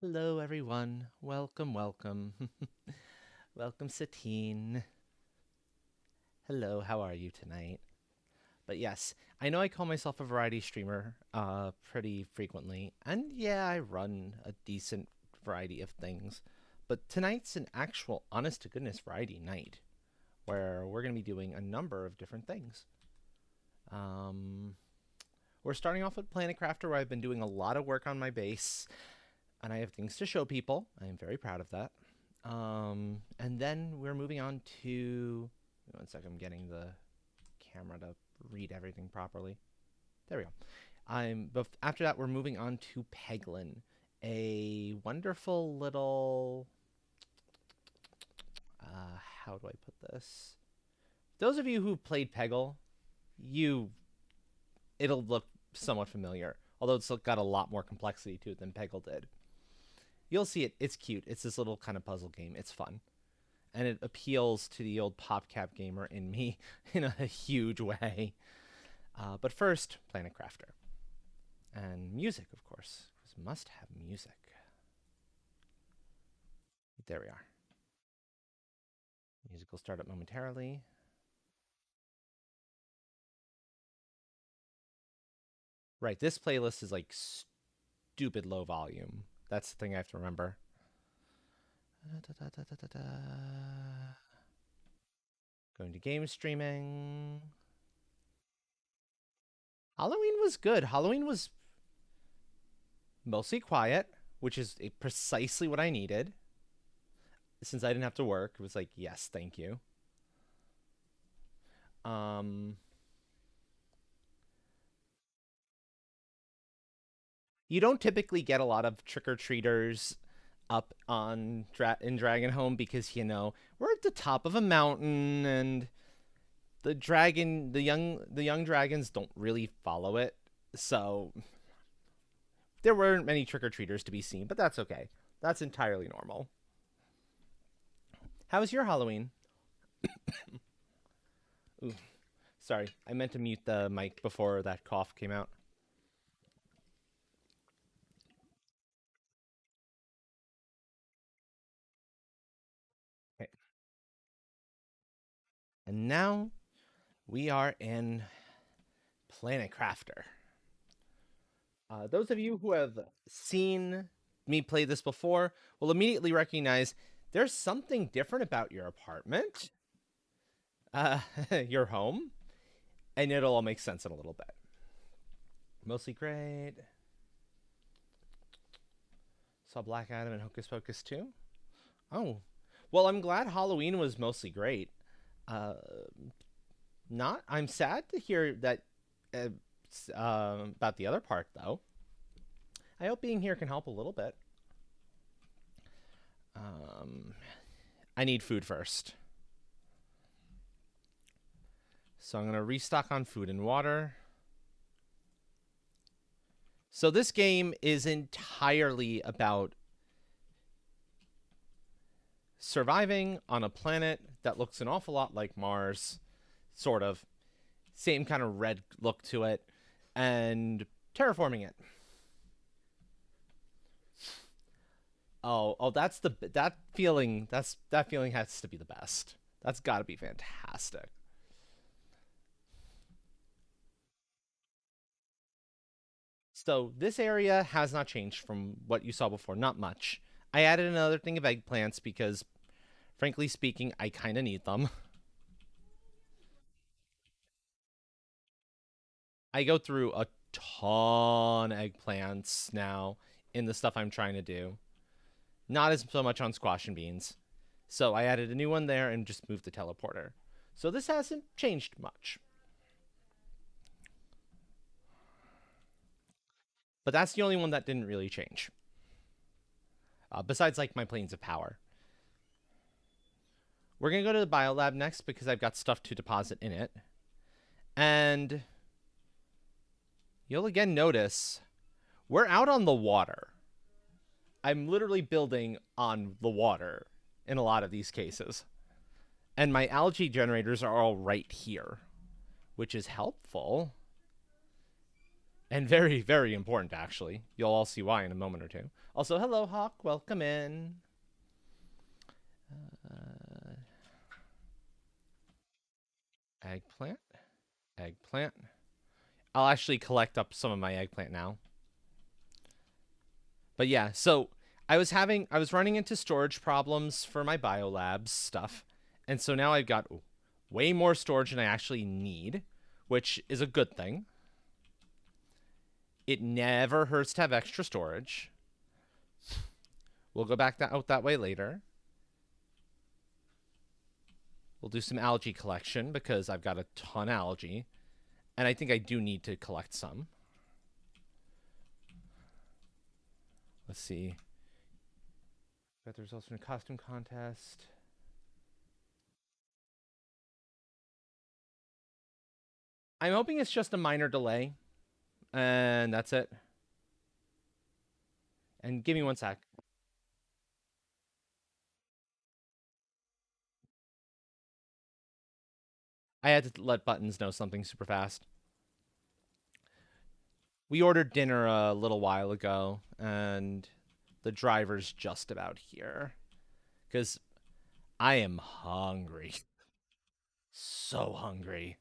Hello, everyone. Welcome, welcome. Welcome, Satine. Hello, how are you tonight? But yes, I know I call myself a variety streamer pretty frequently, and yeah, I run a decent variety of things. But tonight's an actual honest to goodness variety night where we're going to be doing a number of different things. Um, we're starting off with Planet Crafter, where I've been doing a lot of work on my base, and I have things to show people. I am very proud of that. And then we're moving on to. One second, I'm getting the camera to read everything properly. There we go. After that, we're moving on to Peglin, a wonderful little. How do I put this? Those of you who played Peggle, you it'll look somewhat familiar, although it's got a lot more complexity to it than Peggle did. You'll see it. It's cute. It's this little kind of puzzle game. It's fun. And it appeals to the old PopCap gamer in me in a huge way. But first, Planet Crafter. And music, of course, because must have music. There we are. Music will start up momentarily. Right, this playlist is like stupid low volume. That's the thing I have to remember. Going to game streaming. Halloween was good. Halloween was mostly quiet, which is precisely what I needed. Since I didn't have to work, it was like, yes, thank you. Um, you don't typically get a lot of trick or treaters up on in Dragonhome because we're at the top of a mountain and the young dragons don't really follow it, so there weren't many trick or treaters to be seen. But that's okay. That's entirely normal. How was your Halloween? Ooh, sorry, I meant to mute the mic before that cough came out. Okay. And now we are in Planet Crafter. Those of you who have seen me play this before will immediately recognize there's something different about your apartment, your home, and it'll all make sense in a little bit. Mostly great. Saw Black Adam and Hocus Pocus too. Oh, well, I'm glad Halloween was mostly great. Uh, not. I'm sad to hear that uh, about the other part though. I hope being here can help a little bit. Um, I need food first. So I'm going to restock on food and water. So this game is entirely about surviving on a planet that looks an awful lot like Mars, sort of. Same kind of red look to it, and terraforming it. Oh, that feeling. That feeling has to be the best. That's got to be fantastic. So this area has not changed from what you saw before. Not much. I added another thing of eggplants because, frankly speaking, I kind of need them. I go through a ton of eggplants now in the stuff I'm trying to do. Not as so much on squash and beans. So I added a new one there and just moved the teleporter. So this hasn't changed much. But that's the only one that didn't really change. Besides, like, my planes of power. We're going to go to the biolab next because I've got stuff to deposit in it. And you'll again notice we're out on the water. I'm literally building on the water in a lot of these cases. And my algae generators are all right here, which is helpful. And very, very important, actually. You'll all see why in a moment or two. Also, hello, Hawk. Welcome in. Uh, eggplant. Eggplant. I'll actually collect up some of my eggplant now. But yeah, so I was running into storage problems for my biolabs stuff. And so now I've got way more storage than I actually need, which is a good thing. It never hurts to have extra storage. We'll go back out that way later. We'll do some algae collection because I've got a ton of algae. And I think I do need to collect some. Let's see. Got the results from a costume contest. I'm hoping it's just a minor delay. And that's it. And give me one sec. I had to let Buttons know something super fast. We ordered dinner a little while ago, and the driver's just about here. Because I am hungry. So hungry.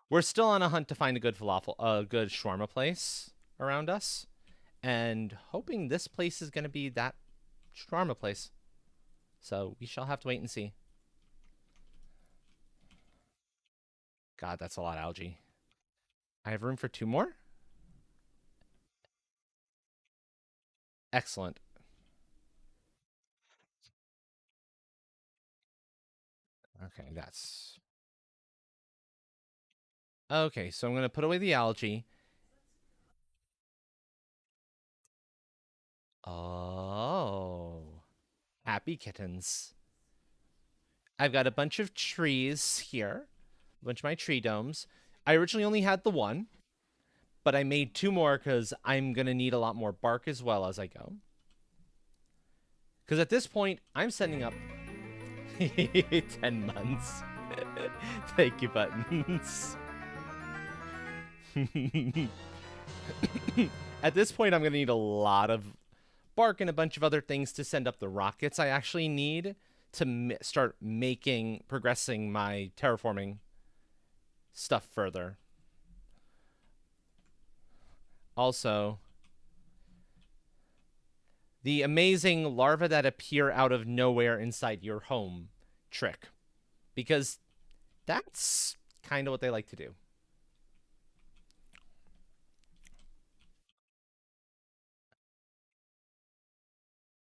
We're still on a hunt to find a good shawarma place around us, and hoping this place is going to be that shawarma place. So we shall have to wait and see. God, that's a lot of algae. I have room for two more? Excellent. Okay, that's... Okay, so I'm going to put away the algae. Oh. Happy kittens. I've got a bunch of trees here. A bunch of my tree domes. I originally only had the one, but I made two more because I'm going to need a lot more bark as well as I go. Because at this point, I'm sending up 10 months. Thank you, Buttons. At this point, I'm going to need a lot of bark and a bunch of other things to send up the rockets I actually need to start progressing my terraforming stuff further. Also, the amazing larvae that appear out of nowhere inside your home trick. Because that's kind of what they like to do.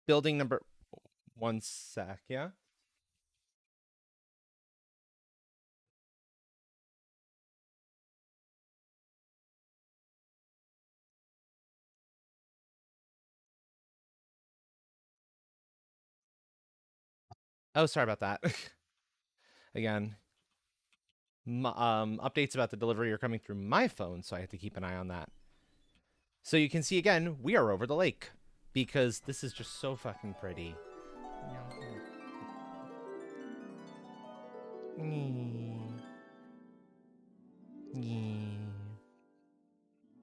Building number... One sec, yeah? Oh, sorry about that. Again, updates about the delivery are coming through my phone, so I have to keep an eye on that. So you can see again, we are over the lake because this is just so fucking pretty.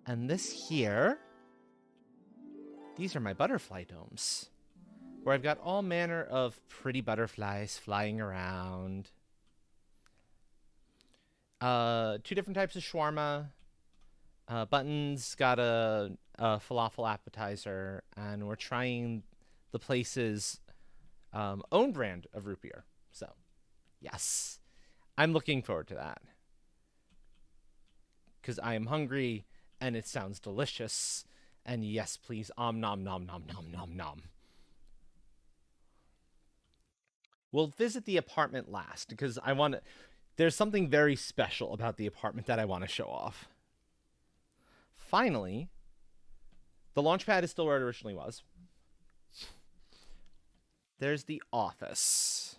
And this here, these are my butterfly domes, where I've got all manner of pretty butterflies flying around. Two different types of shawarma. Buttons got a falafel appetizer, and we're trying the place's own brand of root beer. So, yes, I'm looking forward to that because I am hungry and it sounds delicious. And yes, please, nom nom nom nom nom nom. We'll visit the apartment last because I want to. There's something very special about the apartment that I want to show off. Finally, the launch pad is still where it originally was. There's the office,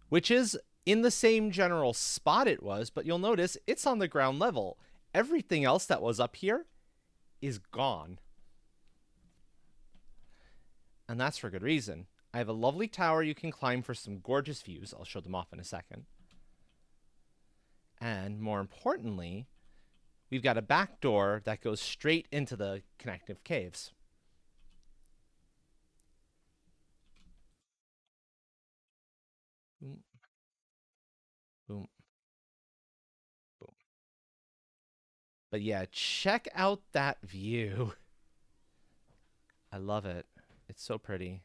which is in the same general spot it was, but you'll notice it's on the ground level. Everything else that was up here is gone. And that's for good reason. I have a lovely tower you can climb for some gorgeous views. I'll show them off in a second. And more importantly, we've got a back door that goes straight into the connective caves. Boom, boom, boom. But yeah, check out that view. I love it. It's so pretty.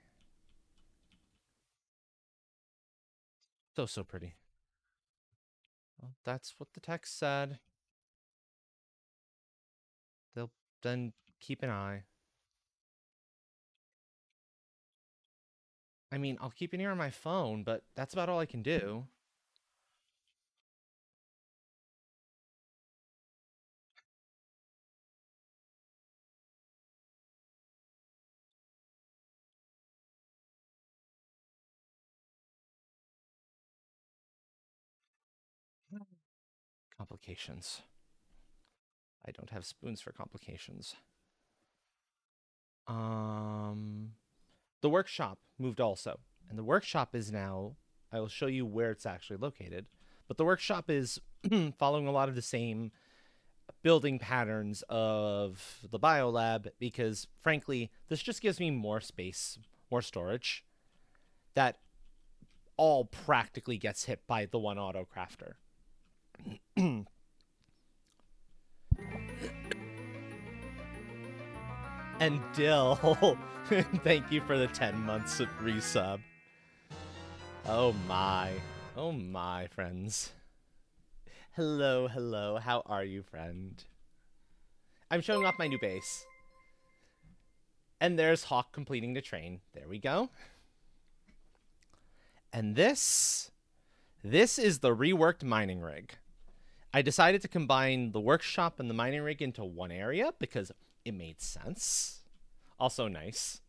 So, so pretty. Well, that's what the text said. They'll then keep an eye. I mean, I'll keep an ear on my phone, but that's about all I can do. Complications. I don't have spoons for complications. Um, the workshop moved also, and the workshop is now. I will show you where it's actually located, but the workshop is following a lot of the same building patterns of the biolab because, frankly, this just gives me more space, more storage. That all practically gets hit by the one auto crafter. And Dill, thank you for the 10 months of resub. Oh my. Oh my, friends. Hello, hello. How are you, friend? I'm showing off my new base. And there's Hawk completing the train. There we go. And this is the reworked mining rig. I decided to combine the workshop and the mining rig into one area because it made sense. Also nice.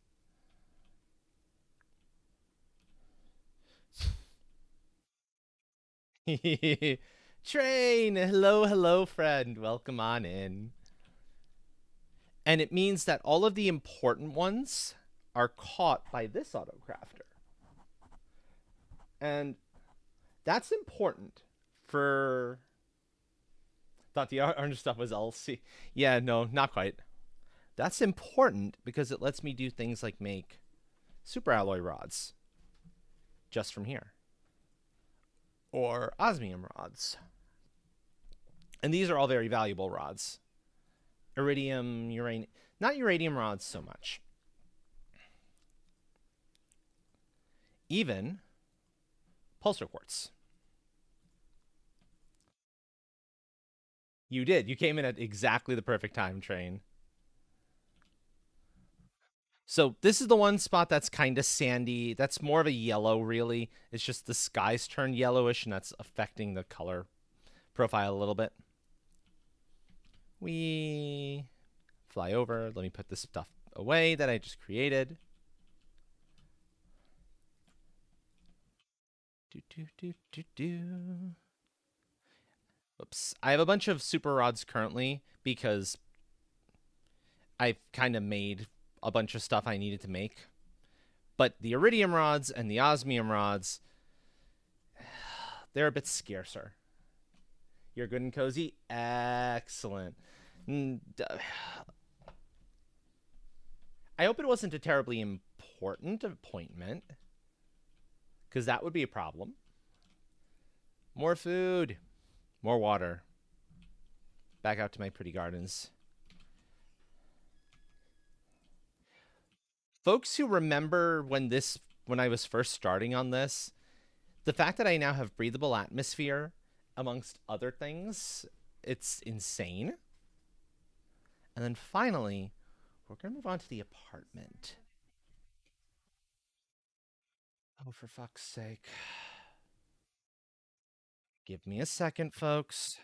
Train! Hello, hello, friend. Welcome on in. And it means that all of the important ones are caught by this autocrafter. And that's important for... Thought the orange stuff was LC. Yeah, no, not quite. That's important because it lets me do things like make super alloy rods just from here. Or osmium rods. And these are all very valuable rods. Iridium, uranium, not uranium rods so much. Even pulsar quartz. You did. You came in at exactly the perfect time, Train. So this is the one spot that's kind of sandy. That's more of a yellow, really. It's just the sky's turned yellowish, and that's affecting the color profile a little bit. We fly over. Let me put this stuff away that I just created. Oops. I have a bunch of super rods currently because I've kind of made a bunch of stuff I needed to make. But the iridium rods and the osmium rods, they're a bit scarcer. You're good and cozy? Excellent. I hope it wasn't a terribly important appointment, because that would be a problem. More food. More water. Back out to my pretty gardens. Folks who remember when I was first starting on this, the fact that I now have breathable atmosphere, amongst other things, it's insane. And then finally, we're going to move on to the apartment. Oh, for fuck's sake. Give me a second, folks.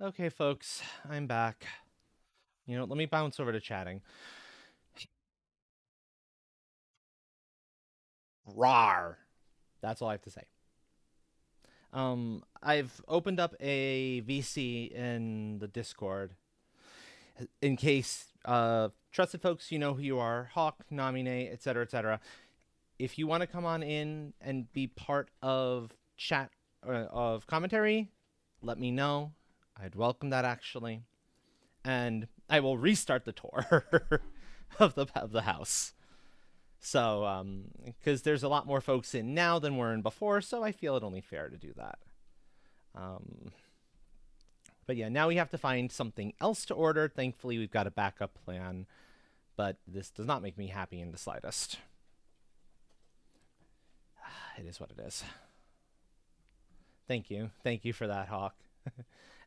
Okay, folks, I'm back. Let me bounce over to chatting. Rar. That's all I have to say. I've opened up a VC in the Discord in case trusted folks, you know who you are, Hawk, Namine, etc., etc. If you want to come on in and be part of chat of commentary, let me know. I'd welcome that actually, and I will restart the tour of the house. So, because there's a lot more folks in now than were in before, so I feel it only fair to do that. Um, but yeah, now we have to find something else to order. Thankfully, we've got a backup plan, but this does not make me happy in the slightest. It is what it is. Thank you for that, Hawk,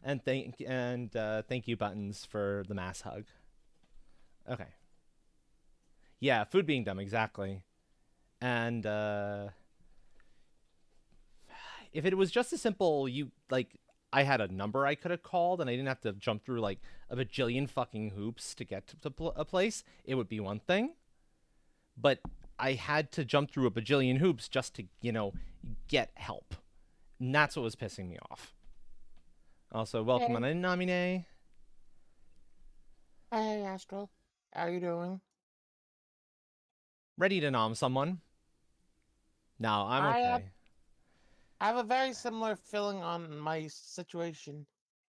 and thank you, Buttons, for the mass hug. Okay, yeah, food being dumb, exactly. And if it was just a simple, I had a number I could have called and I didn't have to jump through like a bajillion fucking hoops to get to a place, it would be one thing. But I had to jump through a bajillion hoops just to, get help. And that's what was pissing me off. Also, welcome on Hey. in, Namine. Hey, Astral. How you doing? Ready to nom someone? No, I'm I have, okay. I have a very similar feeling on my situation.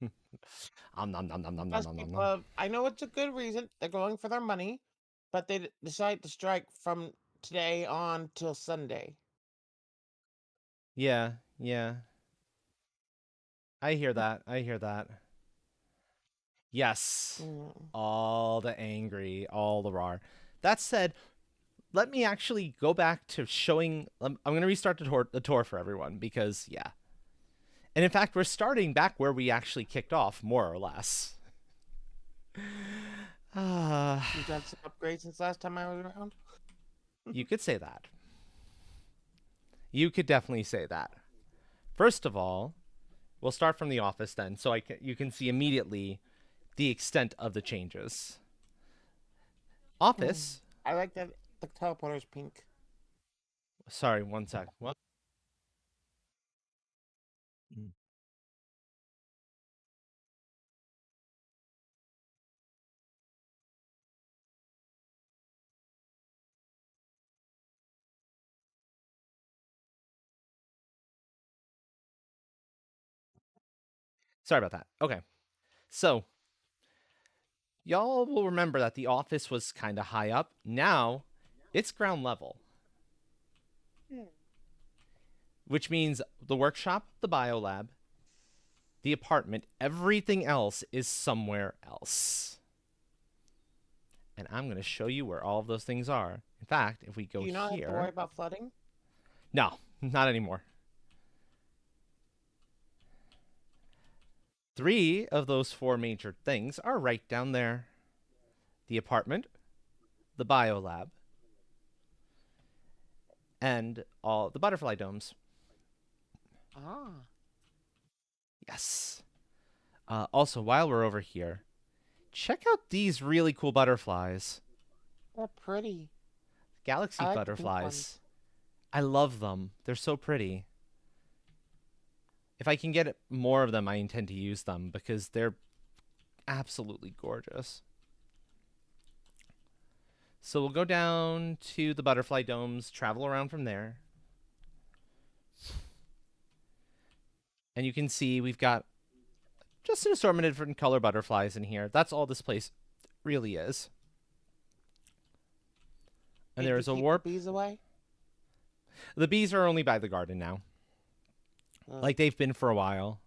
Nom nom nom nom nom Because nom nom people, nom. I know it's a good reason. They're going for their money, but they decide to strike from today on till Sunday. Yeah, yeah. I hear that. I hear that. Yes. Mm. All the angry, all the raw. That said, let me actually go back to showing. I'm going to restart the tour for everyone because, yeah. And in fact, we're starting back where we actually kicked off, more or less. You've done some upgrades since last time I was around? You could say that. You could definitely say that. First of all, we'll start from the office then, so you can see immediately the extent of the changes. Mm. Office. I like that the teleporter's pink. Sorry, one sec. What? Sorry about that. Okay. So, y'all will remember that the office was kind of high up. Now, it's ground level, Mm. which means the workshop, the biolab, the apartment, everything else is somewhere else. And I'm going to show you where all of those things are. In fact, if we Do go you not have to worry here. about flooding? No, not anymore. 3 of those 4 major things are right down there: the apartment, the biolab, and all the butterfly domes. Ah, Yes. Also, while we're over here, check out these really cool butterflies. they're pretty. Galaxy I like the pink butterflies. ones. I love them. They're so pretty. If I can get more of them, I intend to use them because they're absolutely gorgeous. So we'll go down to the butterfly domes, travel around from there. And you can see we've got just an assortment of different color butterflies in here. That's all this place really is. And Did there you is a keep the warp. bees away? The bees are only by the garden now, Uh, like they've been for a while.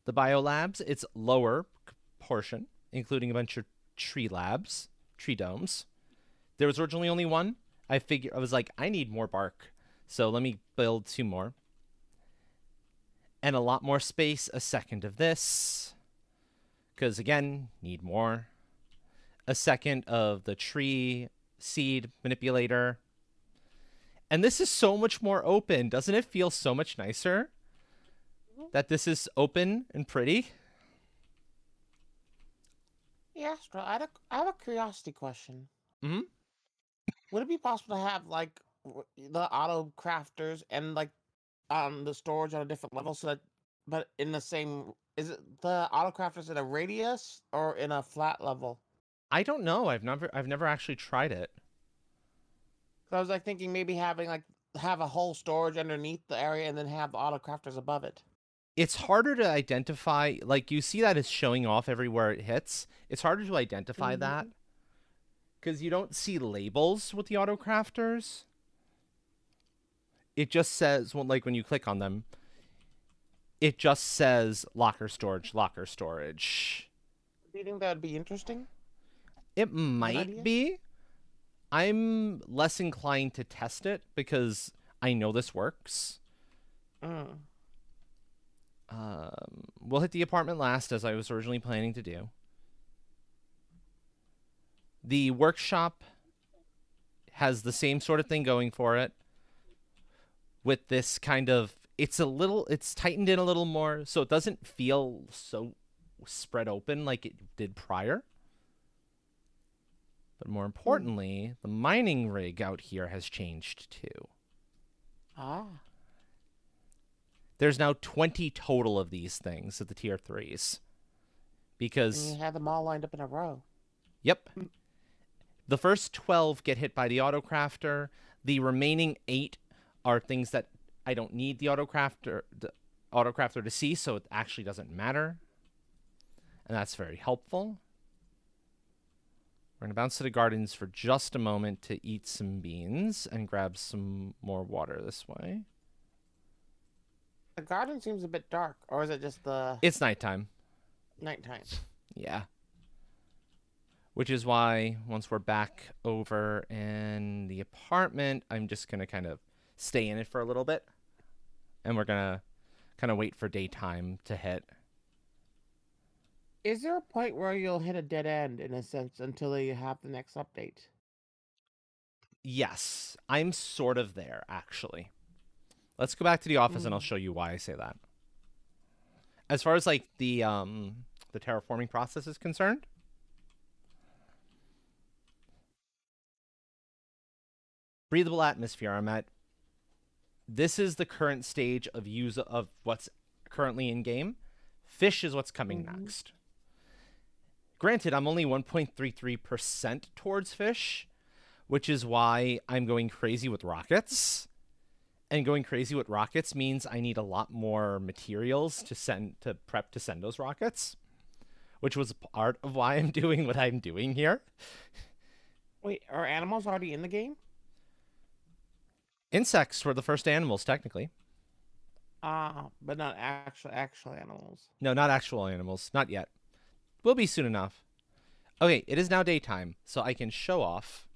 The biolabs, its lower portion, including a bunch of tree labs, tree domes. There was originally only one. I was like, I need more bark, so let me build 2 more. And a lot more space, a second of this, because again, need more. A second of the tree seed manipulator. And this is so much more open. Doesn't it feel so much nicer? that this is open and pretty. Yeah, Astro, I have a curiosity question. Hmm. Would it be possible to have like the auto crafters and like the storage on a different level so that, but in the same, is it the auto crafters in a radius or in a flat level? I don't know. I've never actually tried it. So I was like thinking maybe having like have a whole storage underneath the area and then have the auto crafters above it. It's harder to identify. Like you see that it's showing off everywhere it hits. It's harder to identify that Mm-hmm. because you don't see labels with the auto crafters. It just says, well, like when you click on them, it just says locker storage, locker storage. Do you think that would be interesting It as an might idea? be. I'm less inclined to test it because I know this works. Mm. We'll hit the apartment last, as I was originally planning to do. The workshop has the same sort of thing going for it with this kind of it's tightened in a little more so it doesn't feel so spread open like it did prior. But more Mm. importantly, the mining rig out here has changed too. Ah. There's now 20 total of these things at the tier 3s And you because had them all lined up in a row. yep, the first 12 get hit by the autocrafter. The remaining 8 are things that I don't need the autocrafter to see, so it actually doesn't matter. And that's very helpful. We're going to bounce to the gardens for just a moment to eat some beans and grab some more water this way. The garden seems a bit dark, or is it just the It's nighttime. nighttime? Yeah. Which is why once we're back over in the apartment, I'm just going to kind of stay in it for a little bit. And we're going to kind of wait for daytime to hit. Is there a point where you'll hit a dead end in a sense until you have the next update? Yes, I'm sort of there, actually. Let's go back to the office and I'll Mm. show you why I say that. As far as like the terraforming process is concerned, breathable atmosphere. I'm at. This is the current stage of use of what's currently in game. Fish is what's coming Mm-hmm. next. Granted, I'm only 1.33% towards fish, which is why I'm going crazy with rockets. And going crazy with rockets means I need a lot more materials to prep to send those rockets, which was part of why I'm doing what I'm doing here. Wait, are animals already in the game? Insects were the first animals, technically. Ah, but not actual animals. No, not actual animals. Not yet. Will be soon enough. Okay, it is now daytime, so I can show off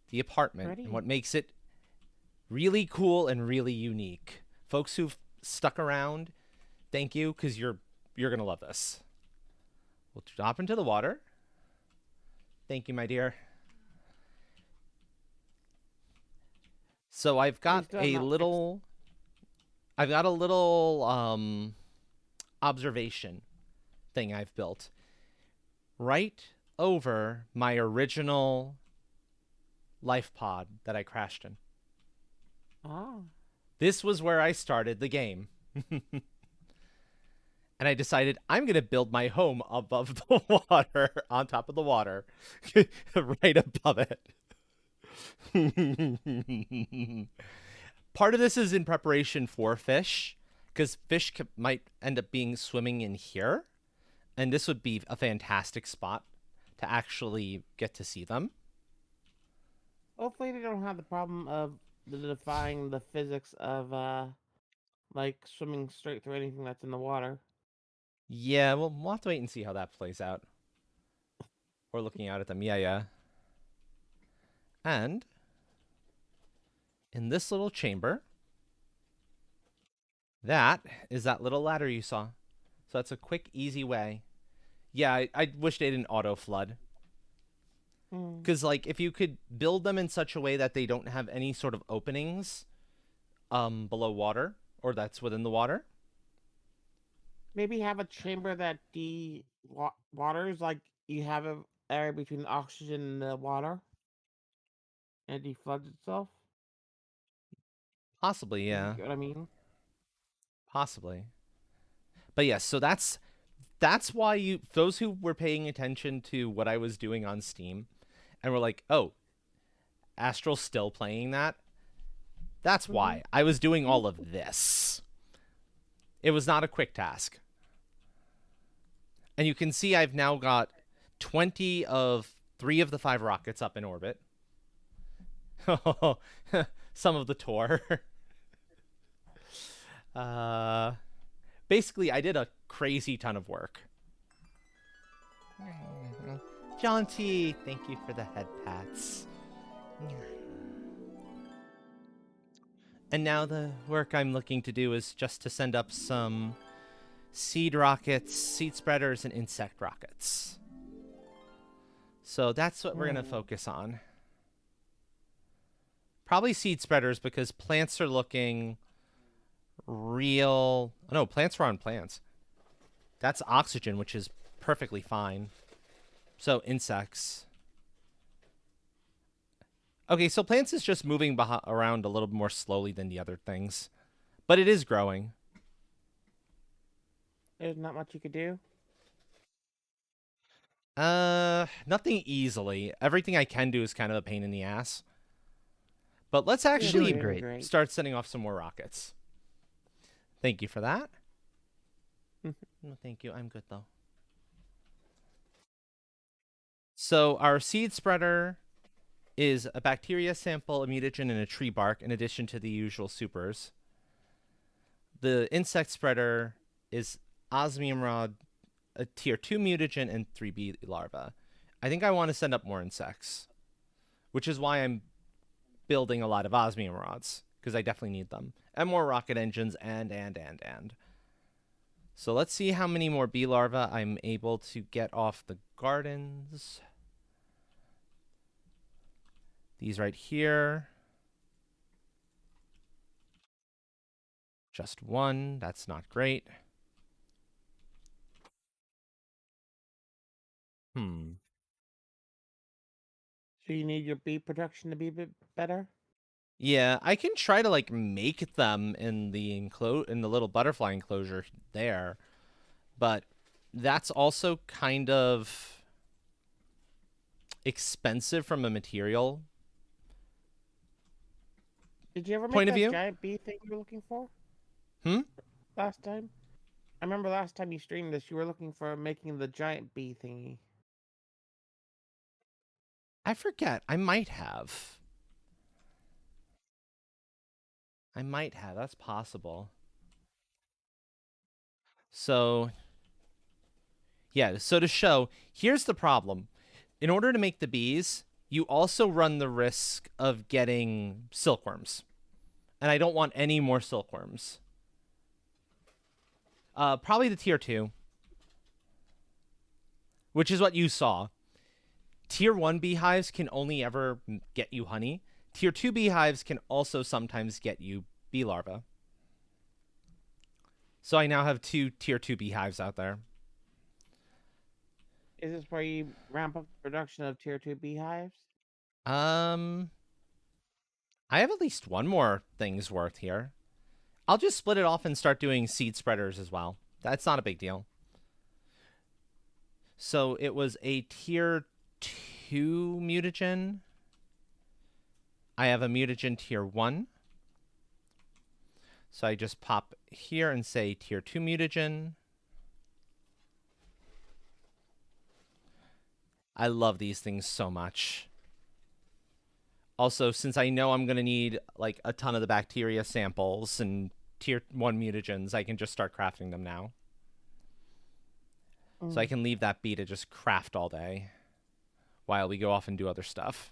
the apartment and Ready? what makes it really cool and really unique. Folks who've stuck around, thank you, because you're gonna love this. We'll drop into the water. Thank you, my dear. So You still have not fixed. I've got a little observation thing I've built right over my original life pod that I crashed in. Ah. This was where I started the game. And I decided I'm going to build my home above the water, on top of the water, right above it. Part of this is in preparation for fish, because fish might end up being swimming in here, and this would be a fantastic spot to actually get to see them. Hopefully they don't have the problem of defying the physics of like swimming straight through anything that's in the water. Yeah, well, we'll have to wait and see how that plays out. We're looking out at them. Yeah, yeah. And in this little chamber, that is that little ladder you saw. So that's a quick, easy way. Yeah, I wish they didn't auto flood. Hmm. Because, like, if you could build them in such a way that they don't have any sort of openings below water or that's within the water. Maybe have a chamber that waters, like you have an area between the oxygen and the water, and it defloods itself. Possibly, If you yeah. get what I mean. Possibly. But yes, so that's why those who were paying attention to what I was doing on Steam and were like, "Oh, Astral's still playing that." That's Mm-hmm. why I was doing all of this. It was not a quick task. And you can see I've now got 20 of 3 of the 5 rockets up in orbit. Some of the tour. uh, basically, I did a crazy ton of work. Jaunty, thank you for the head pats. And now the work I'm looking to do is just to send up some seed rockets, seed spreaders, and insect rockets. So that's what we're going to focus on. Probably seed spreaders because plants are looking real. Oh, no, plants are on plants. That's oxygen, which is perfectly fine. So insects. Okay, so plants is just moving around a little more slowly than the other things. But it is growing. There's not much you could do. Nothing easily. Everything I can do is kind of a pain in the ass. But let's You're actually doing great. start sending off some more rockets. Thank you for that. No, thank you. I'm good, though. So our seed spreader is a bacteria sample, a mutagen, and a tree bark, in addition to the usual supers. The insect spreader is osmium rod, a tier 2 mutagen, and 3 bee larvae. I think I want to send up more insects, which is why I'm building a lot of osmium rods, because I definitely need them. And more rocket engines, and. So let's see how many more bee larvae I'm able to get off the gardens. These right here. Just one. That's not great. So you need your bee production to be a bit better. Yeah, I can try to like make them in the in the little butterfly enclosure there, but that's also kind of expensive from a material Did you ever make point of that view. giant bee thing you were looking for Hmm? last time? I remember last time you streamed this, you were looking for making the giant bee thingy. I forget. I might have. That's possible. So, yeah, so to show, here's the problem. In order to make the bees, you also run the risk of getting silkworms. And I don't want any more silkworms. Probably the tier 2, which is what you saw. Tier 1 beehives can only ever get you honey. Tier 2 beehives can also sometimes get you bee larvae. So I now have 2 tier 2 beehives out there. Is this where you ramp up the production of tier 2 beehives? I have at least one more thing's worth here. I'll just split it off and start doing seed spreaders as well. That's not a big deal. So it was a tier 2 mutagen. I have a mutagen tier 1. So I just pop here and say tier 2 mutagen. I love these things so much. Also, since I know I'm going to need like a ton of the bacteria samples and tier 1 mutagens, I can just start crafting them now. So I can leave that bee to just craft all day while we go off and do other stuff.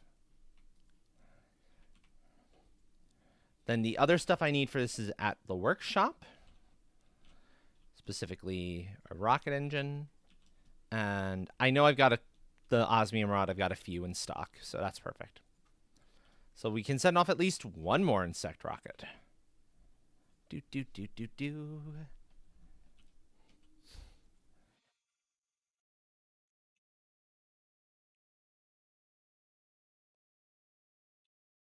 Then the other stuff I need for this is at the workshop. Specifically, a rocket engine. And I know I've got the osmium rod. I've got a few in stock, so that's perfect. So we can send off at least one more insect rocket. Do do do do do.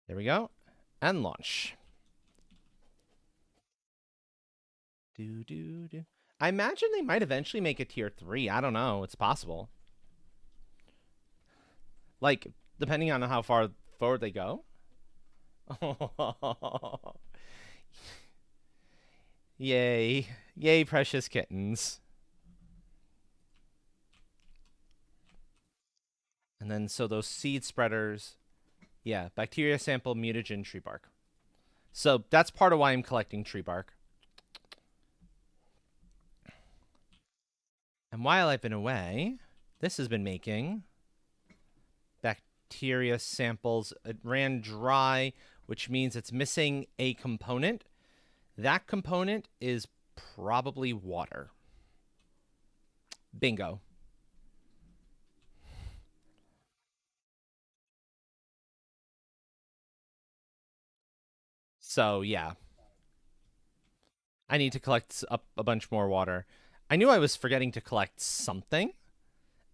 There we go. And launch. Do do do. I imagine they might eventually make a tier 3. I don't know. It's possible. Like, depending on how far forward they go. Yay. Yay, precious kittens. And then, so those seed spreaders. Yeah, bacteria sample, mutagen, tree bark. So that's part of why I'm collecting tree bark. And while I've been away, this has been making bacteria samples. It ran dry, which means it's missing a component. That component is probably water. Bingo. So, yeah. I need to collect up a bunch more water. I knew I was forgetting to collect something,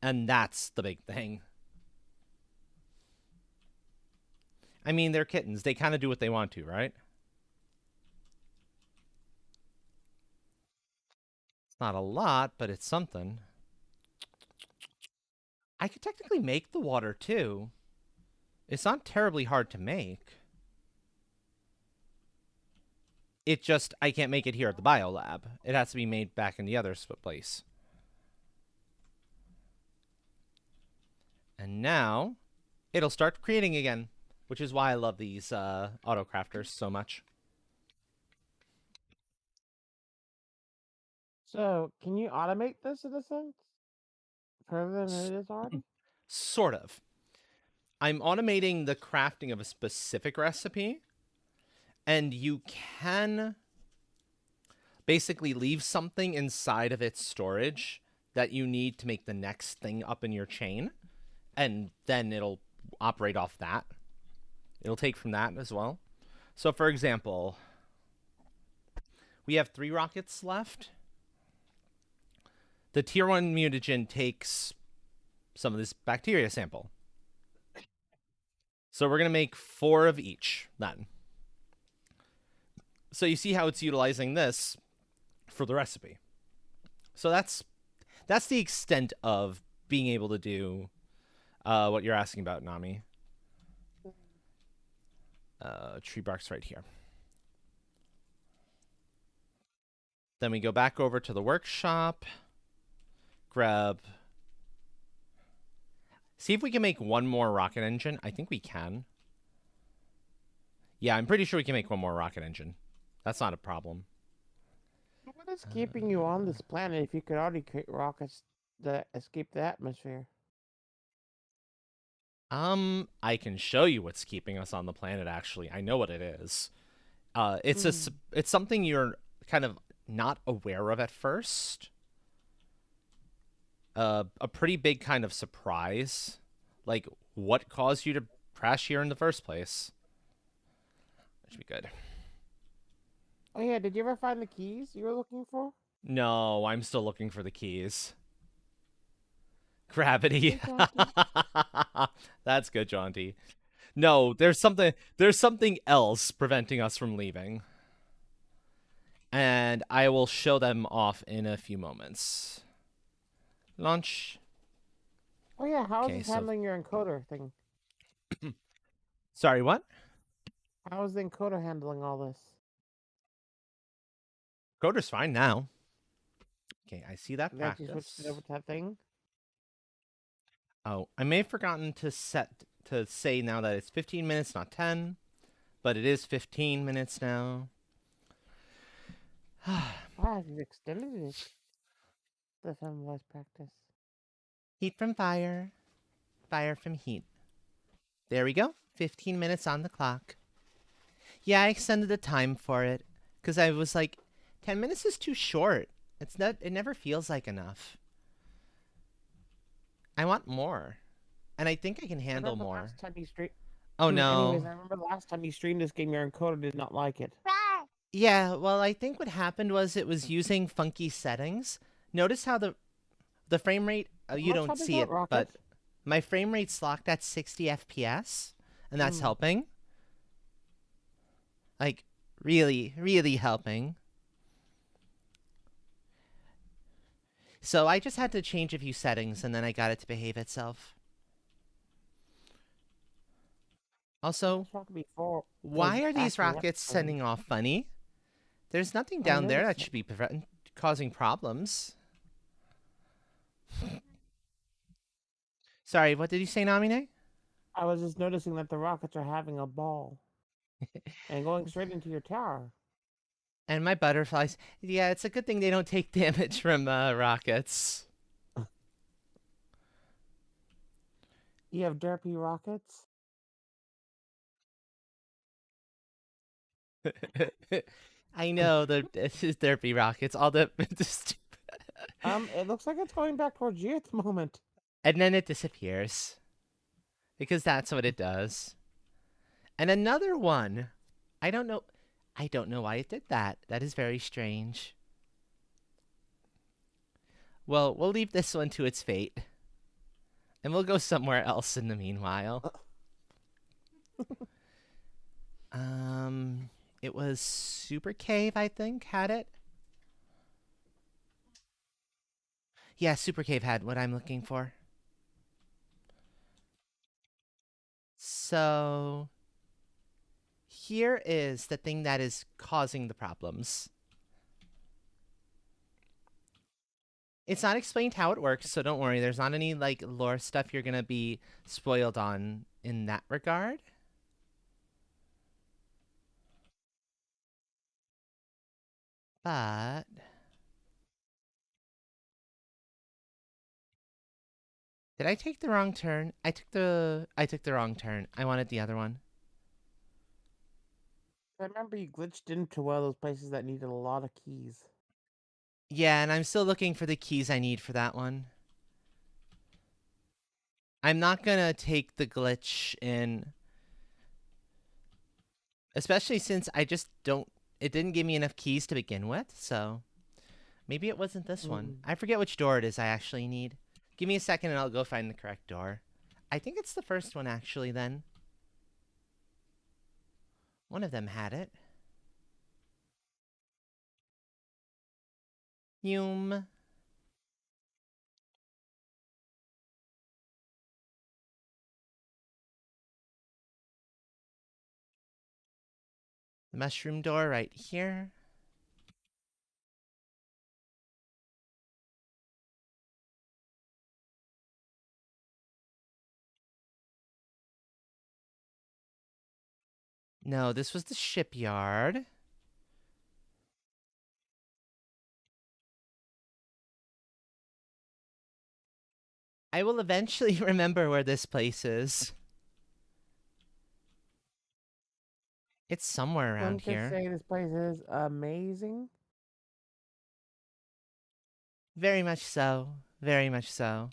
and that's the big thing. I mean, they're kittens. They kind of do what they want to, right? It's not a lot, but it's something. I could technically make the water, too. It's not terribly hard to make. It just, I can't make it here at the biolab. It has to be made back in the other place. And now, it'll start creating again, which is why I love these auto crafters so much. So, can you automate this in a sense? Further than it is already? Sort of. I'm automating the crafting of a specific recipe, and you can basically leave something inside of its storage that you need to make the next thing up in your chain, and then it'll operate off that. It'll take from that as well. So, for example, we have 3 rockets left. The tier 1 mutagen takes some of this bacteria sample. So we're going to make 4 of each then. So you see how it's utilizing this for the recipe. So that's the extent of being able to do what you're asking about, Nami. Tree bark's right here. Then we go back over to the workshop. Grab. See if we can make one more rocket engine. I think we can. Yeah, I'm pretty sure we can make one more rocket engine. That's not a problem. What is keeping you on this planet if you could already create rockets that escape the atmosphere? I can show you what's keeping us on the planet, actually. I know what it is. It's something you're kind of not aware of at first. A pretty big kind of surprise. Like, what caused you to crash here in the first place? That should be good. Oh yeah, did you ever find the keys you were looking for? No, I'm still looking for the keys. Gravity. Hey, Jaunty. That's good, Jaunty. No, there's something else preventing us from leaving. And I will show them off in a few moments. Launch. Oh yeah, how is Okay, this so handling your encoder thing? sorry, what? How is the encoder handling all this? Coder's fine now. Okay, I see that They actually switched practice. it over to that thing? Oh, I may have forgotten to say now that it's 15 minutes, not 10, but it is 15 minutes now. Ah, you've extended it. The film voice practice. Heat from fire, fire from heat. There we go. 15 minutes on the clock. Yeah, I extended the time for it because I was like, 10 minutes is too short. It's not. It never feels like enough. I want more, and I think I can handle Remember more. last time you streamed? Oh Anyways, no. I remember last time you streamed this game, your encoder did not like it. Yeah, well, I think what happened was it was using funky settings. Notice how the frame rate, you What's don't happening see to it, it, Rocket? but my frame rate's locked at 60 FPS, and that's Mm. helping. Like, really, really helping. So I just had to change a few settings, and then I got it to behave itself. Also, This Rocket before was why are these acting up. rockets sending off funny? There's nothing I down there noticed that that. should be causing problems. Sorry, what did you say, Namine? I was just noticing that the rockets are having a ball and going straight into your tower. And my butterflies. Yeah, it's a good thing they don't take damage from rockets. You have derpy rockets. I know the derpy rockets, all the It looks like it's going back towards you at the moment. and then it disappears because that's what it does. And another one. I don't know. I don't know why it did that. That is very strange. Well, we'll leave this one to its fate, and we'll go somewhere else in the meanwhile. Um, it was Super Cave, I think, had it. Yeah, Super Cave had what I'm looking for. So here is the thing that is causing the problems. It's not explained how it works, so don't worry. There's not any like lore stuff you're gonna be spoiled on in that regard. But did I take the wrong turn? I took the wrong turn. I wanted the other one. I remember you glitched into one of those places that needed a lot of keys. Yeah, and I'm still looking for the keys I need for that one. I'm not gonna take the glitch in, especially since I just don't. It didn't give me enough keys to begin with, so maybe it wasn't this one. Mm. I forget which door it is I actually need. Give me a second and I'll go find the correct door. I think it's the first one actually then. One of them had it. Yum. The mushroom door right here. No, this was the shipyard. I will eventually remember where this place is. It's somewhere around Wouldn't just here. say this place is amazing. Very much so. Very much so.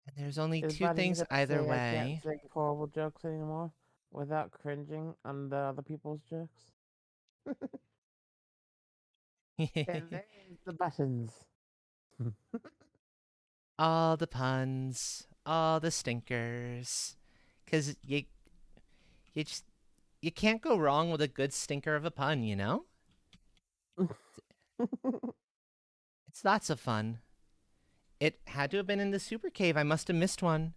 And there's only Is two Bunny things gonna either say I can't way. say horrible jokes anymore without cringing on the other people's jokes? And there's the buttons. All the puns, all the stinkers. Cause you just you can't go wrong with a good stinker of a pun, you know? It's lots of fun. It had to have been in the super cave. I must have missed one.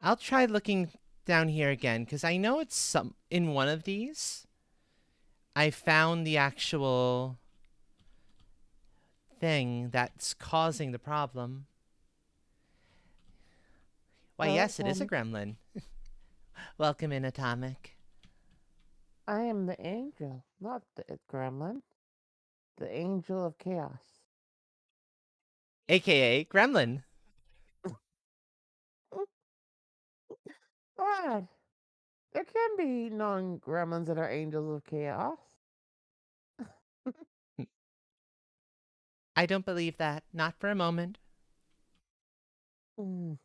I'll try looking down here again because I know it's some in one of these. I found the actual thing that's causing the problem. Why, yes, it is a Welcome. gremlin. Welcome in, Atomic. I am the angel, not the gremlin. The angel of chaos. AKA Gremlin. What? There can be non gremlins that are angels of chaos. I don't believe that. Not for a moment. Mm.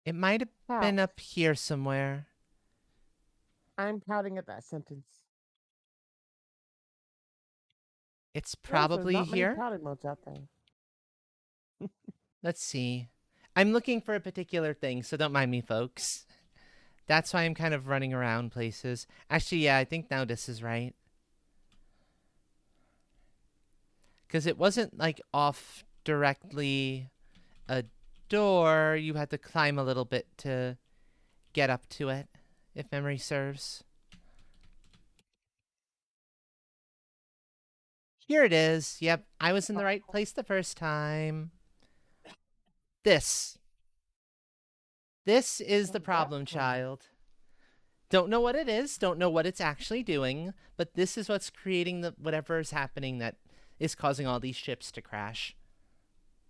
It might have How? been up here somewhere. I'm pouting at that sentence. It's Notice there's probably not many here. pouting modes out there. Let's see. I'm looking for a particular thing, so don't mind me, folks. That's why I'm kind of running around places. Actually, yeah, I think now this is right. Because it wasn't like off directly a door. You had to climb a little bit to get up to it, if memory serves. Here it is. Yep, I was in the right place the first time. This. This is the What's that problem, from? child. Don't know what it is, don't know what it's actually doing, but this is what's creating the whatever is happening that is causing all these ships to crash.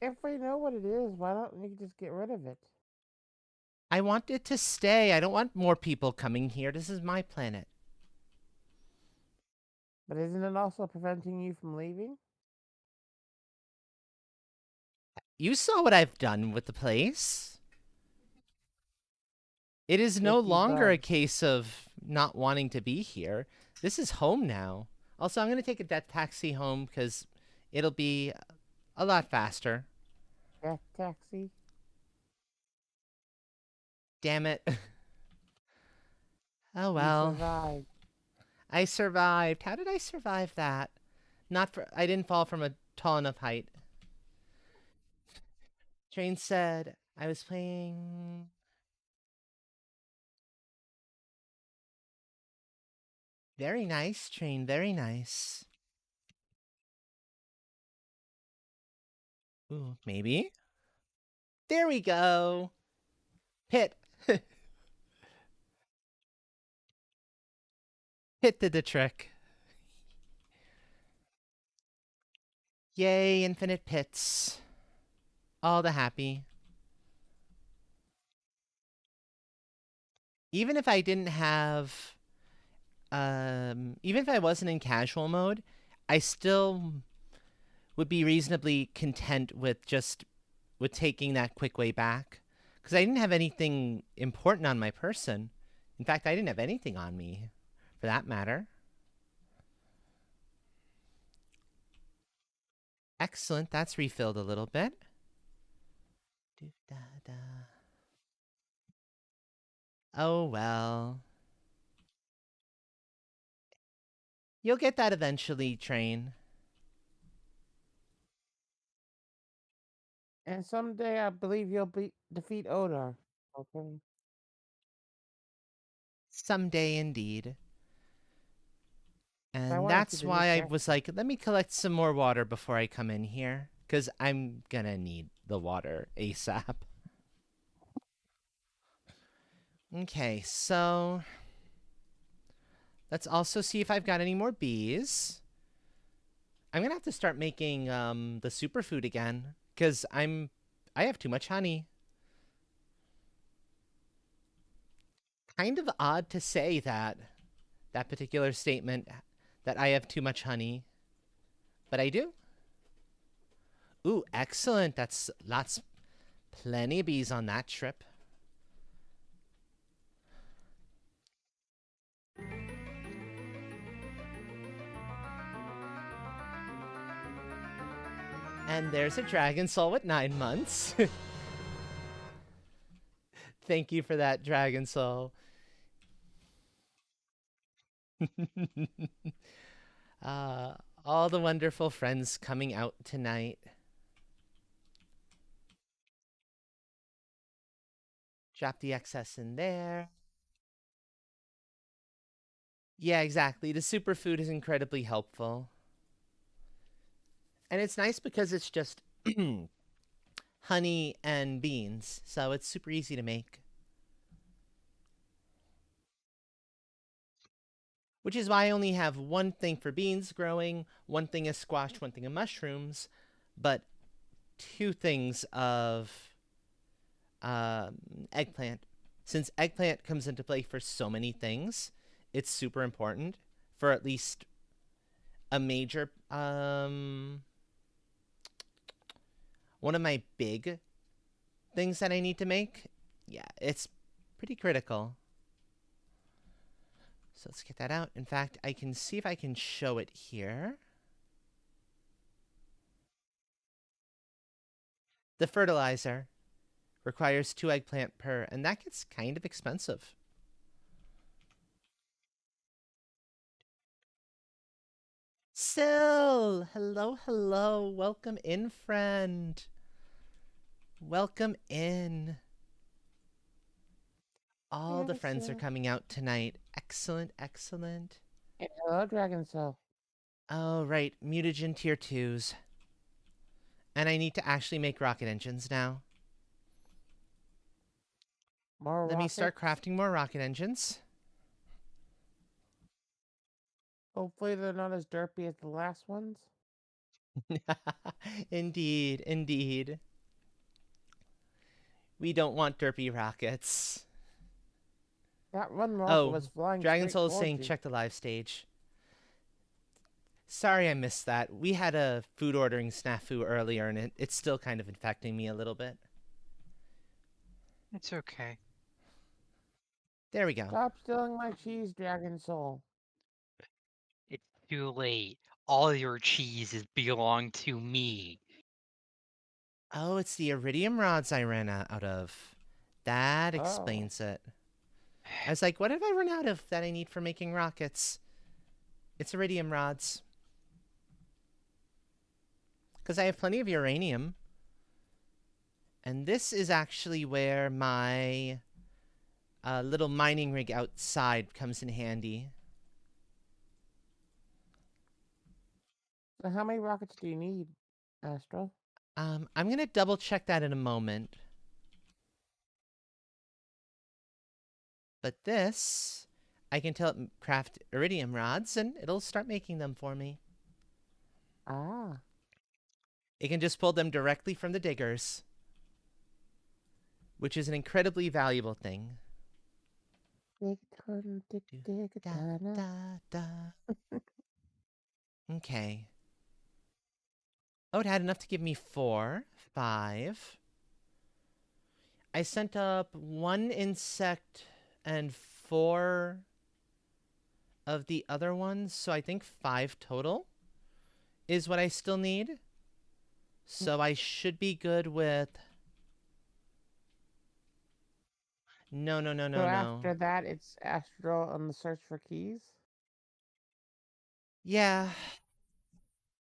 If we know what it is, why don't we just get rid of it? I want it to stay. I don't want more people coming here. This is my planet. But isn't it also preventing you from leaving? You saw what I've done with the place. It is no Icky longer a bugs. case of not wanting to be here. This is home now. Also, I'm going to take a death taxi home because it'll be a lot faster. Death taxi. Damn it. Oh You well. survived. I survived. How did I survive that? Not for I didn't fall from a tall enough height. Train said I was playing. Very nice, Train. Very nice. Ooh, maybe. There we go. Hit. Hit did the trick. Yay, infinite pits. All the happy. Even if I didn't have even if I wasn't in casual mode, I still would be reasonably content with just with taking that quick way back because I didn't have anything important on my person. In fact, I didn't have anything on me for that matter. Excellent. That's refilled a little bit. Oh well. You'll get that eventually, Train. And someday I believe you'll defeat Odar. Okay. Someday indeed. So I And want to see that's the new why I character. was like, let me collect some more water before I come in here. Because I'm gonna need the water ASAP. Okay, so let's also see if I've got any more bees. I'm gonna have to start making the superfood again. Because I have too much honey. Kind of odd to say that particular statement that I have too much honey. But I do. Ooh, excellent. That's plenty of bees on that trip. And there's a dragon soul with 9 months. Thank you for that, dragon soul. uh, all the wonderful friends coming out tonight. Drop the excess in there. Yeah, exactly. The superfood is incredibly helpful. And it's nice because it's just honey and beans, so it's super easy to make. Which is why I only have one thing for beans growing, one thing is squash, one thing of mushrooms, but two things of eggplant. Since eggplant comes into play for so many things, it's super important for at least a major one of my big things that I need to make Yeah, it's pretty critical. So let's get that out. In fact, I can see if I can show it here. The fertilizer requires 2 eggplant per, and that gets kind of expensive. Sil! Hello, hello. Welcome in, friend. Welcome in. All the Yes, friends are coming out tonight. Excellent, excellent. and hello, Dragon Soul. Oh, right. Mutagen tier 2s. And I need to actually make rocket engines now. More Let me start rockets. crafting more rocket engines. Hopefully they're not as derpy as the last ones. Indeed, indeed. We don't want derpy rockets. That one rocket Oh, was flying Dragon straight Soul is towards saying you. check the live stage. Sorry I missed that. We had a food ordering snafu earlier, and it's still kind of infecting me a little bit. It's okay. There we go. Stop stealing my cheese, Dragon Soul. It's too late. All your cheeses belong to me. Oh, it's the iridium rods I ran out of. That Oh. explains it. I was like, what have I run out of that I need for making rockets? It's iridium rods. Because I have plenty of uranium. And this is actually where my little mining rig outside comes in handy. So how many rockets do you need, Astro? I'm going to double check that in a moment. But this, I can tell it craft iridium rods, and it'll start making them for me. Ah. It can just pull them directly from the diggers, which is an incredibly valuable thing. Da, da, da. Okay. Oh, it had enough to give me 4, 5. I sent up 1 insect and 4 of the other ones, so I think 5 total is what I still need. So I should be good with... No, no, no, So no, no. after that, it's Astro on the search for keys? Yeah.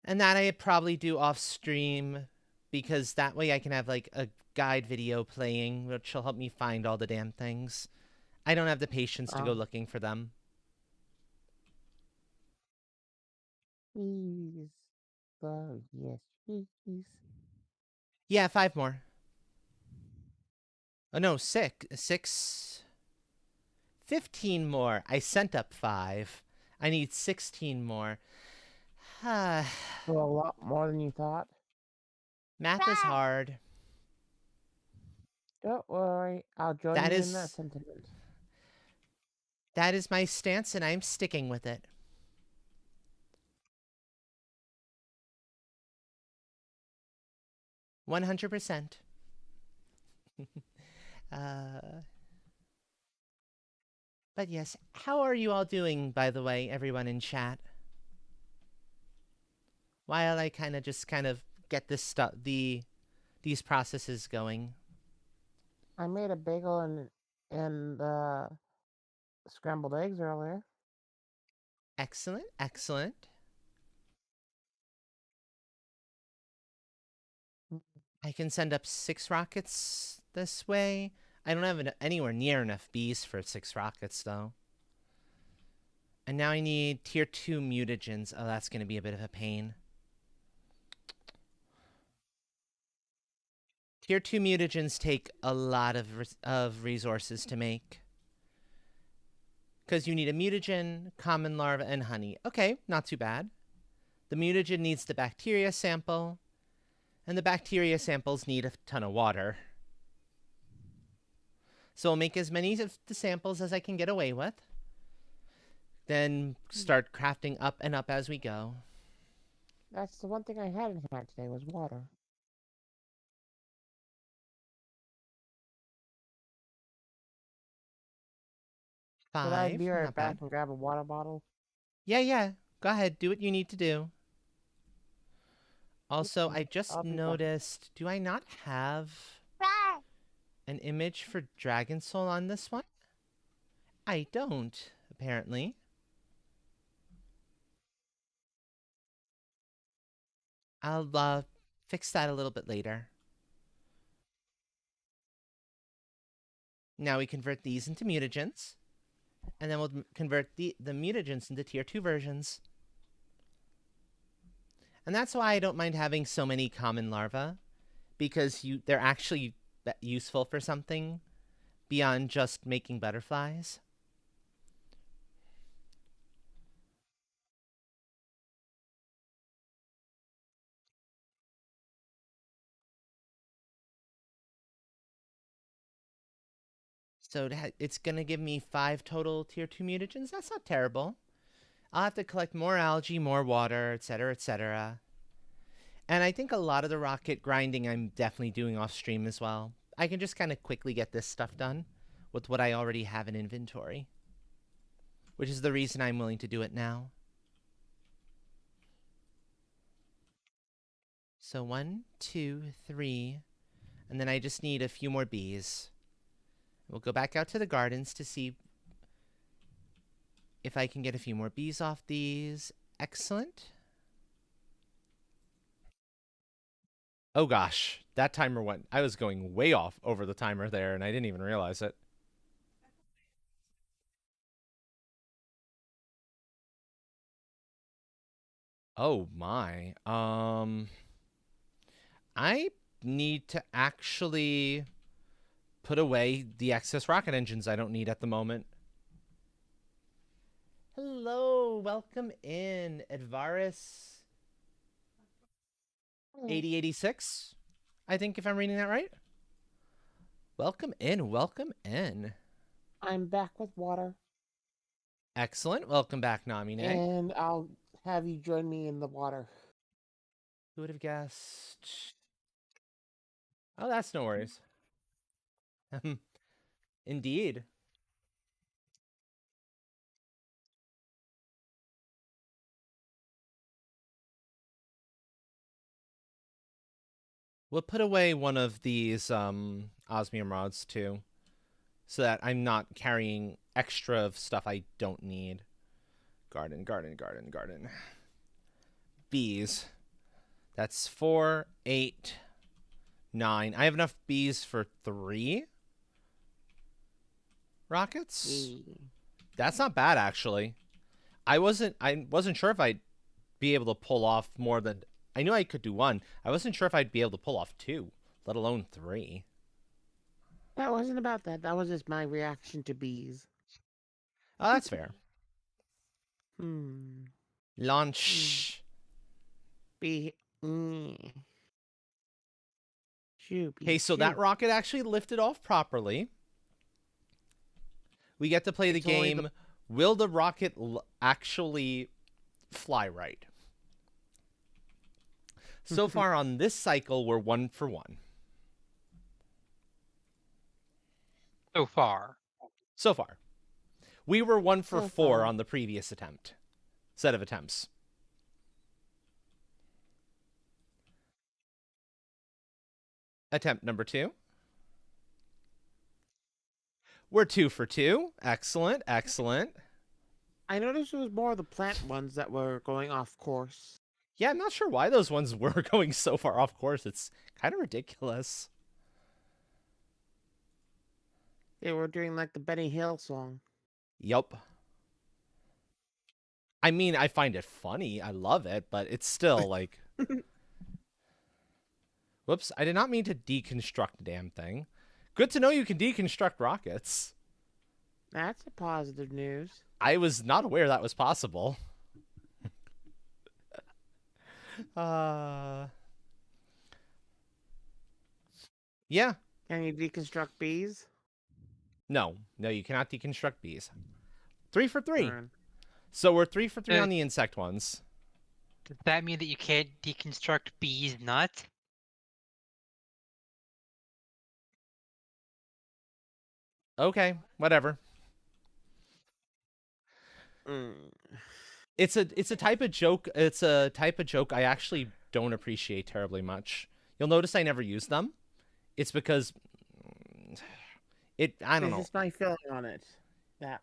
And that I probably do off stream, because that way I can have like a guide video playing, which will help me find all the damn things. I don't have the patience to go looking for them. Keys. Oh, yes, keys. Yeah, 5 more. Oh no, 6. 6. 15 more. I sent up 5. I need 16 more. So a lot more than you thought. Math is hard. Don't worry, I'll join That you in that is sentiment. my stance, and I'm sticking with it. $100. uh, but yes, how are you all doing, by the way, everyone in chat? While I kind of get this stuff, these processes going. I made a bagel and scrambled eggs earlier. Excellent, excellent. I can send up 6 rockets this way. I don't have anywhere near enough bees for 6 rockets, though. And now I need tier 2 mutagens. Oh, that's going to be a bit of a pain. Tier 2 mutagens take a lot of resources to make. Because you need a mutagen, common larva, and honey. Okay, not too bad. The mutagen needs the bacteria sample, and the bacteria samples need a ton of water. So I'll make as many of the samples as I can get away with. Then start crafting up and up as we go. That's the one thing I hadn't had today was water. Could I 5. be right Not back bad. and grab a water bottle? Yeah, yeah. Go ahead. Do what you need to do. Also, I Okay, just I'll be back. noticed, do I not have an image for Dragon Soul on this one? I don't, apparently. I'll fix that a little bit later. Now we convert these into mutagens, and then we'll convert the mutagens into tier 2 versions. And that's why I don't mind having so many common larvae, because they're actually useful for something beyond just making butterflies. So it's going to give me 5 total tier 2 mutagens. That's not terrible. I'll have to collect more algae, more water, etc., etc. And I think a lot of the rocket grinding I'm definitely doing off stream as well. I can just kind of quickly get this stuff done with what I already have in inventory, which is the reason I'm willing to do it now. So 1, 2, 3, and then I just need a few more bees. We'll go back out to the gardens to see if I can get a few more bees off these. Excellent. Oh gosh, that timer went. I was going way off over the timer there, and I didn't even realize it. Oh my. I need to actually put away the excess rocket engines I don't need at the moment. Hello, welcome in, Advaris 8086. I think if I'm reading that right. Welcome in, welcome in. I'm back with water, Excellent. Welcome back, Namine. and I'll have you join me in the water. Who would have guessed? Oh, that's no worries. Indeed. We'll put away one of these osmium rods too, so that I'm not carrying extra of stuff I don't need. Garden, garden, garden, garden. Bees. That's 4, 8, 9. I have enough bees for 3 rockets. That's not bad, actually. I wasn't sure if I'd be able to pull off more than. I knew I could do 1. I wasn't sure if I'd be able to pull off 2, let alone 3. That wasn't about that. That was just my reaction to bees. Oh, that's fair. Hmm. Launch. Bee. Mm. Shoo, bee, Okay, so shoo. that rocket actually lifted off properly. We get to play the It's only game. Will the rocket actually fly right? So far on this cycle, we're 1 for 1. So far. So far. We were 1 for So 4 far. on the previous set of attempts. Attempt number 2. We're 2 for 2. Excellent, excellent. I noticed it was more of the plant ones that were going off course. Yeah, I'm not sure why those ones were going so far off course. It's kind of ridiculous. They were doing like the Benny Hill song. Yup. I mean, I find it funny. I love it, but it's still like. Whoops, I did not mean to deconstruct the damn thing. Good to know you can deconstruct rockets. That's a positive news. I was not aware that was possible. Yeah. Can you deconstruct bees? No, you cannot deconstruct bees. 3 for 3. Darn. So we're 3 for 3 on the insect ones. Does that mean that you can't deconstruct bees' nuts? Okay, whatever. Mm. It's a type of joke. It's a type of joke I actually don't appreciate terribly much. You'll notice I never use them. It's because I don't It's know. just my feeling on it.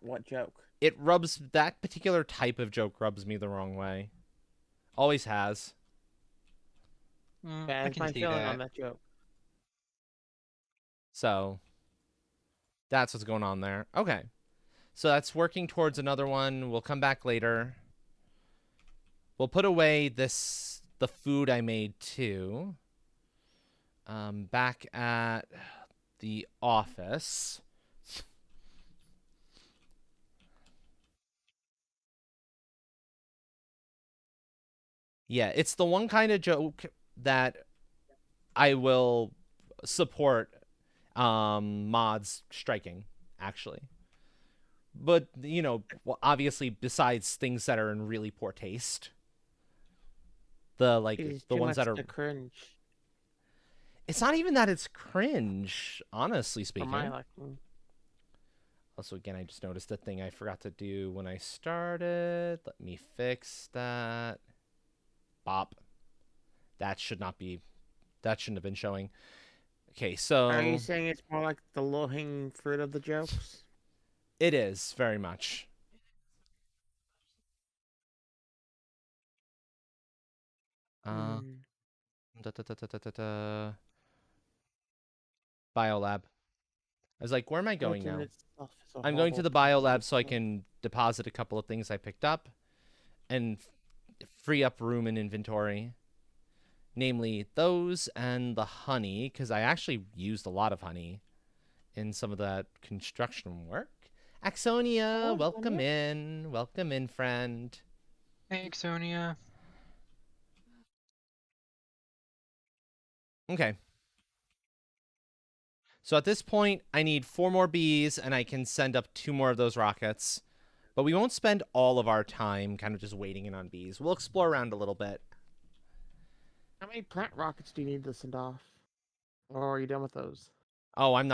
What joke? It rubs that particular type of joke rubs me the wrong way. Always has. Yeah, I it's can my see feeling on that. that joke. So that's what's going on there. Okay. So that's working towards another one. We'll come back later. We'll put away the food I made too. Back at the office. Yeah, it's the one kind of joke that I will support mods striking, actually. But, obviously, besides things that are in really poor taste, It's the too ones that much are. to cringe It's not even that it's cringe, honestly for my speaking. liking. Also, again, I just noticed a thing I forgot to do when I started. Let me fix that. Bop. That should not be. That shouldn't have been showing. Okay, Are you so saying it's more like the low-hanging fruit of the jokes? it is very much. Uh, Hmm. da, da, da, da, da, da, da. Biolab. I was like, where am I going Which in now? itself is a I'm going to horrible the thing to biolab so I do. can deposit a couple of things I picked up and free up room in inventory. Namely, those and the honey, because I actually used a lot of honey in some of that construction work. Axonia, Oh, welcome Sonia? in. Welcome in, friend. Thanks, Sonia. Okay. So at this point, I need 4 more bees, and I can send up 2 more of those rockets. But we won't spend all of our time kind of just waiting in on bees. We'll explore around a little bit. How many plant rockets do you need to send off? Or are you done with those? Oh, I'm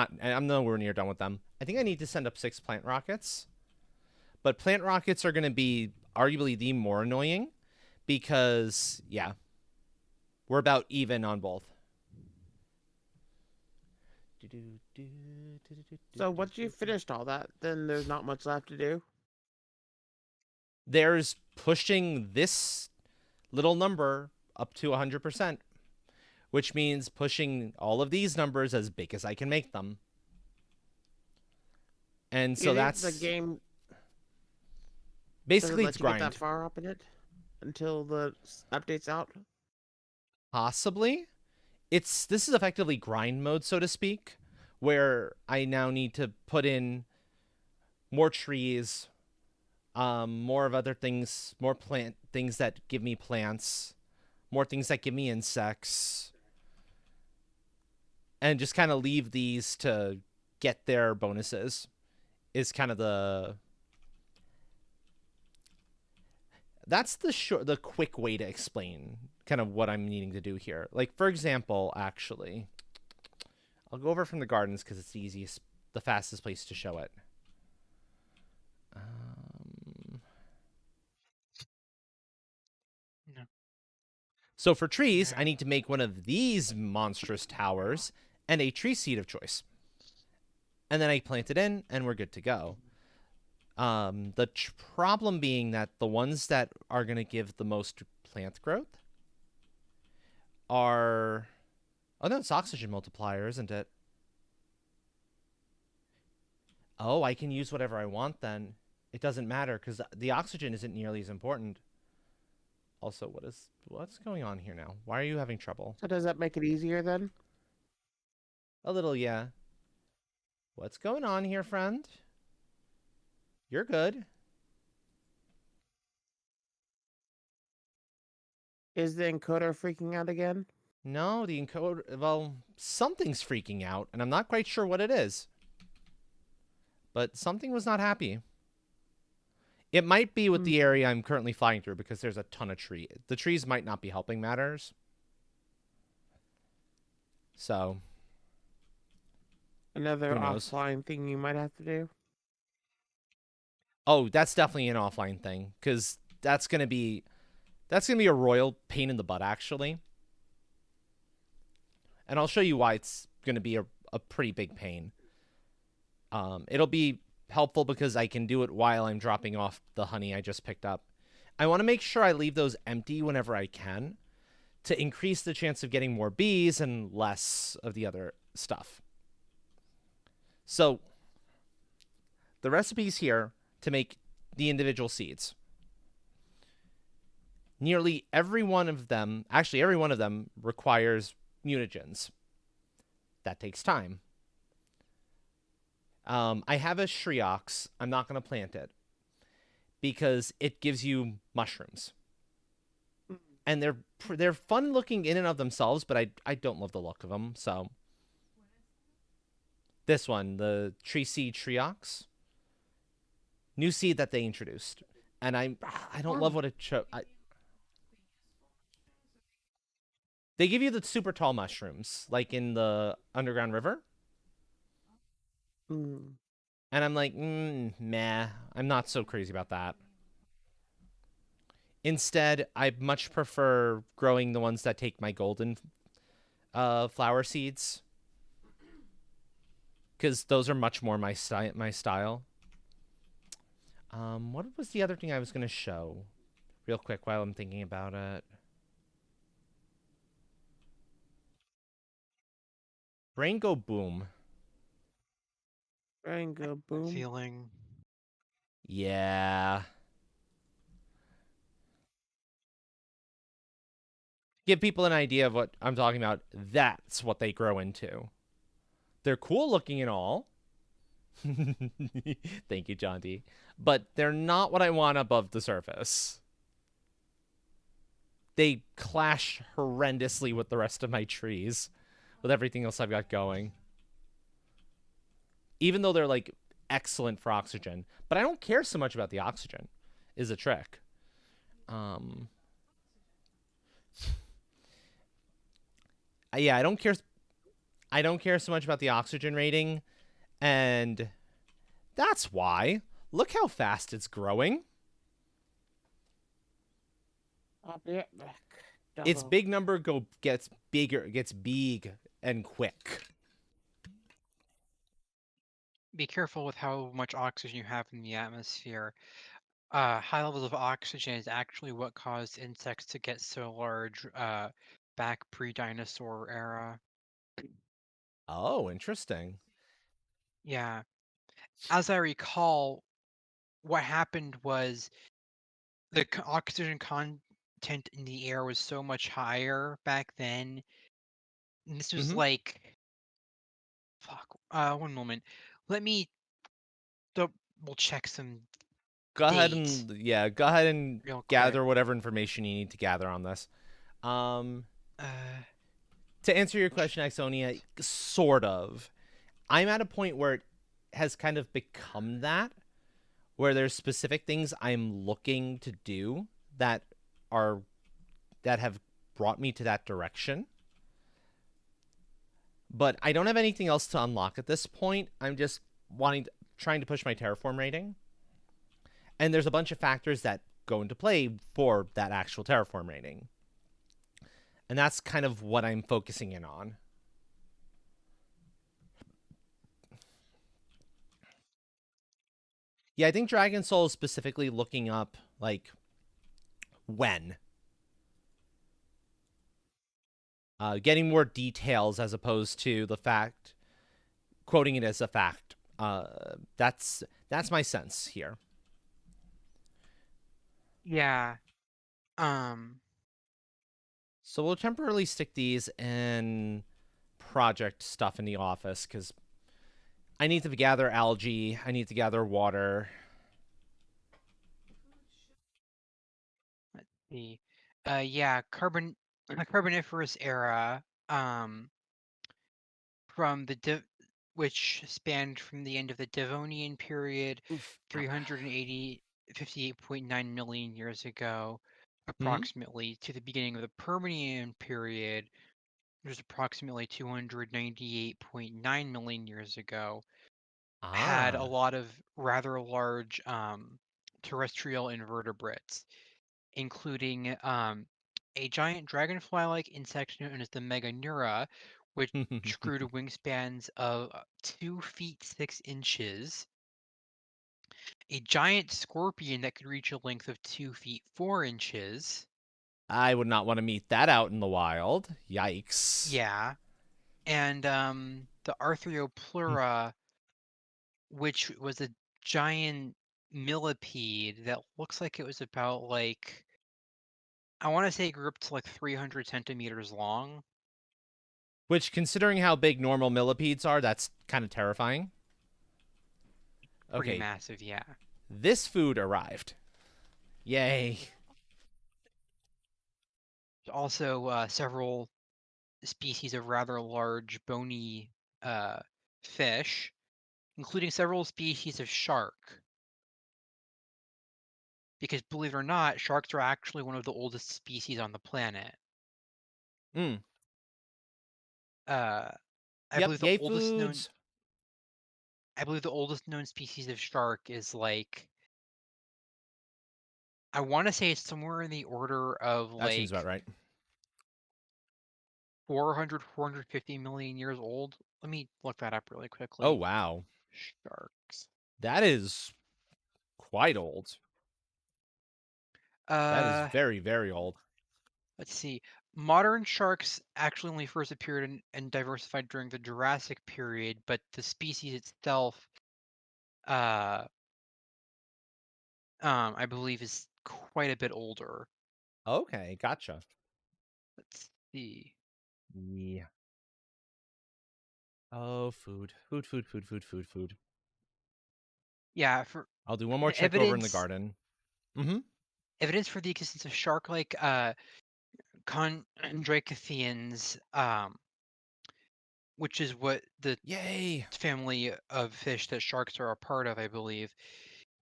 nowhere near done with them. I think I need to send up 6 plant rockets. But plant rockets are going to be arguably the more annoying because, yeah, we're about even on both. So once you've finished all that, then there's not much left to do. There's pushing this little number up to 100%, which means pushing all of these numbers as big as I can make them. And Do you so think the that's game doesn't basically it's let you get that grind. far up in it until the update's out? Possibly. This is effectively grind mode, so to speak, where I now need to put in more trees, more of other things, more plant things that give me plants, more things that give me insects, and just kind of leave these to get their bonuses. Is kind of the quick way to explain kind of what I'm needing to do here. Like for example, actually, I'll go over from the gardens because it's the fastest place to show it. No. So for trees, I need to make one of these monstrous towers and a tree seed of choice. And then I plant it in, and we're good to go. The problem being that the ones that are going to give the most plant growth are... Oh, no, it's oxygen multiplier, isn't it? Oh, I can use whatever I want then. It doesn't matter because the oxygen isn't nearly as important. Also, what's going on here now? Why are you having trouble? So does that make it easier then? A little, yeah. What's going on here, friend? You're good. Is the encoder freaking out again? No, the encoder... Well, something's freaking out, and I'm not quite sure what it is. But something was not happy. It might be with the area I'm currently flying through because there's a ton of tree. The trees might not be helping matters. So, Another who knows? offline thing you might have to do? Oh, that's definitely an offline thing because that's gonna be a royal pain in the butt actually, and I'll show you why it's gonna be a pretty big pain. It'll be helpful because I can do it while I'm dropping off the honey I just picked up. I want to make sure I leave those empty whenever I can to increase the chance of getting more bees and less of the other stuff. So the recipe's here to make the individual seeds. Nearly every one of them, actually every one of them, requires mutagens. That takes time. I have a shriox. I'm not going to plant it because it gives you mushrooms, and they're fun looking in and of themselves, but I don't love the look of them. So this one, the tree seed shriox, new seed that they introduced, and I don't love what it shows. They give you the super tall mushrooms, like in the underground river. Mm. And I'm like, meh, I'm not so crazy about that. Instead, I much prefer growing the ones that take my golden flower seeds because those are much more my style. What was the other thing I was going to show real quick while I'm thinking about it? Brain go boom. Bang, go That boom. feeling. Yeah. Give people an idea of what I'm talking about. That's what they grow into. They're cool looking and all. Thank you, John D. But they're not what I want above the surface. They clash horrendously with the rest of my trees, with everything else I've got going. Even though they're like excellent for oxygen, but I don't care so much about the oxygen. Is a trick. Yeah, I don't care. I don't care so much about the oxygen rating, and that's why. Look how fast it's growing. I'll be right back. Its Double. big number gets bigger, gets big and quick. Be careful with how much oxygen you have in the atmosphere. High levels of oxygen is actually what caused insects to get so large back pre-dinosaur era. Oh, interesting. Yeah. As I recall, what happened was the oxygen content in the air was so much higher back then. And this was Mm-hmm. like, fuck. One moment. Let me double check some Go ahead dates and go ahead and real quick. gather whatever information you need to gather on this. Um, Uh, to answer your question, Ixonia, sort of. I'm at a point where it has kind of become that, where there's specific things I'm looking to do that are that have brought me to that direction. But I don't have anything else to unlock at this point. I'm just trying to push my terraform rating. And there's a bunch of factors that go into play for that actual terraform rating. And that's kind of what I'm focusing in on. Yeah, I think Dragon Soul is specifically looking up like when. Getting more details as opposed to the fact, quoting it as a fact. That's my sense here. yeah. Um, So we'll temporarily stick these in project stuff in the office because I need to gather algae. I need to gather water. let's see. Yeah, Carboniferous era. From which spanned from the end of the Devonian period, Oof. 58.9 million years ago, Hmm? approximately, to the beginning of the Permian period, which was approximately 298.9 million years ago, had a Ah. lot of rather large terrestrial invertebrates, including a giant dragonfly-like insect known as the Meganeura, which grew to wingspans of 2 feet 6 inches, a giant scorpion that could reach a length of 2 feet 4 inches. I would not want to meet that out in the wild. Yikes. Yeah. And the Arthropleura, which was a giant millipede that looks like it was about like, I want to say it grew up to like 300 centimeters long. Which, considering how big normal millipedes are, that's kind of terrifying. Pretty Okay, massive, yeah. this food arrived. Yay. Also, several species of rather large bony fish, including several species of shark. Because believe it or not, sharks are actually one of the oldest species on the planet. Mm. I Yep, believe the yay oldest known foods. I believe the oldest known species of shark is like, I want to say it's somewhere in the order of That seems about like right. 400, 450 million years old. Let me look that up really Oh, quickly. wow. Sharks. That is quite old. That is Uh, very, very old. let's see. Modern sharks actually only first appeared and diversified during the Jurassic period, but the species itself, uh, I believe, is quite a bit older. Okay, gotcha. Let's see. Yeah. Oh, food. Food, food, food, food, food, food. Yeah, for I'll do one more the check over in the garden. Mm-hmm. evidence for the existence of shark-like chondrichthyans, which is what the Yay. family of fish that sharks are a part of, I believe.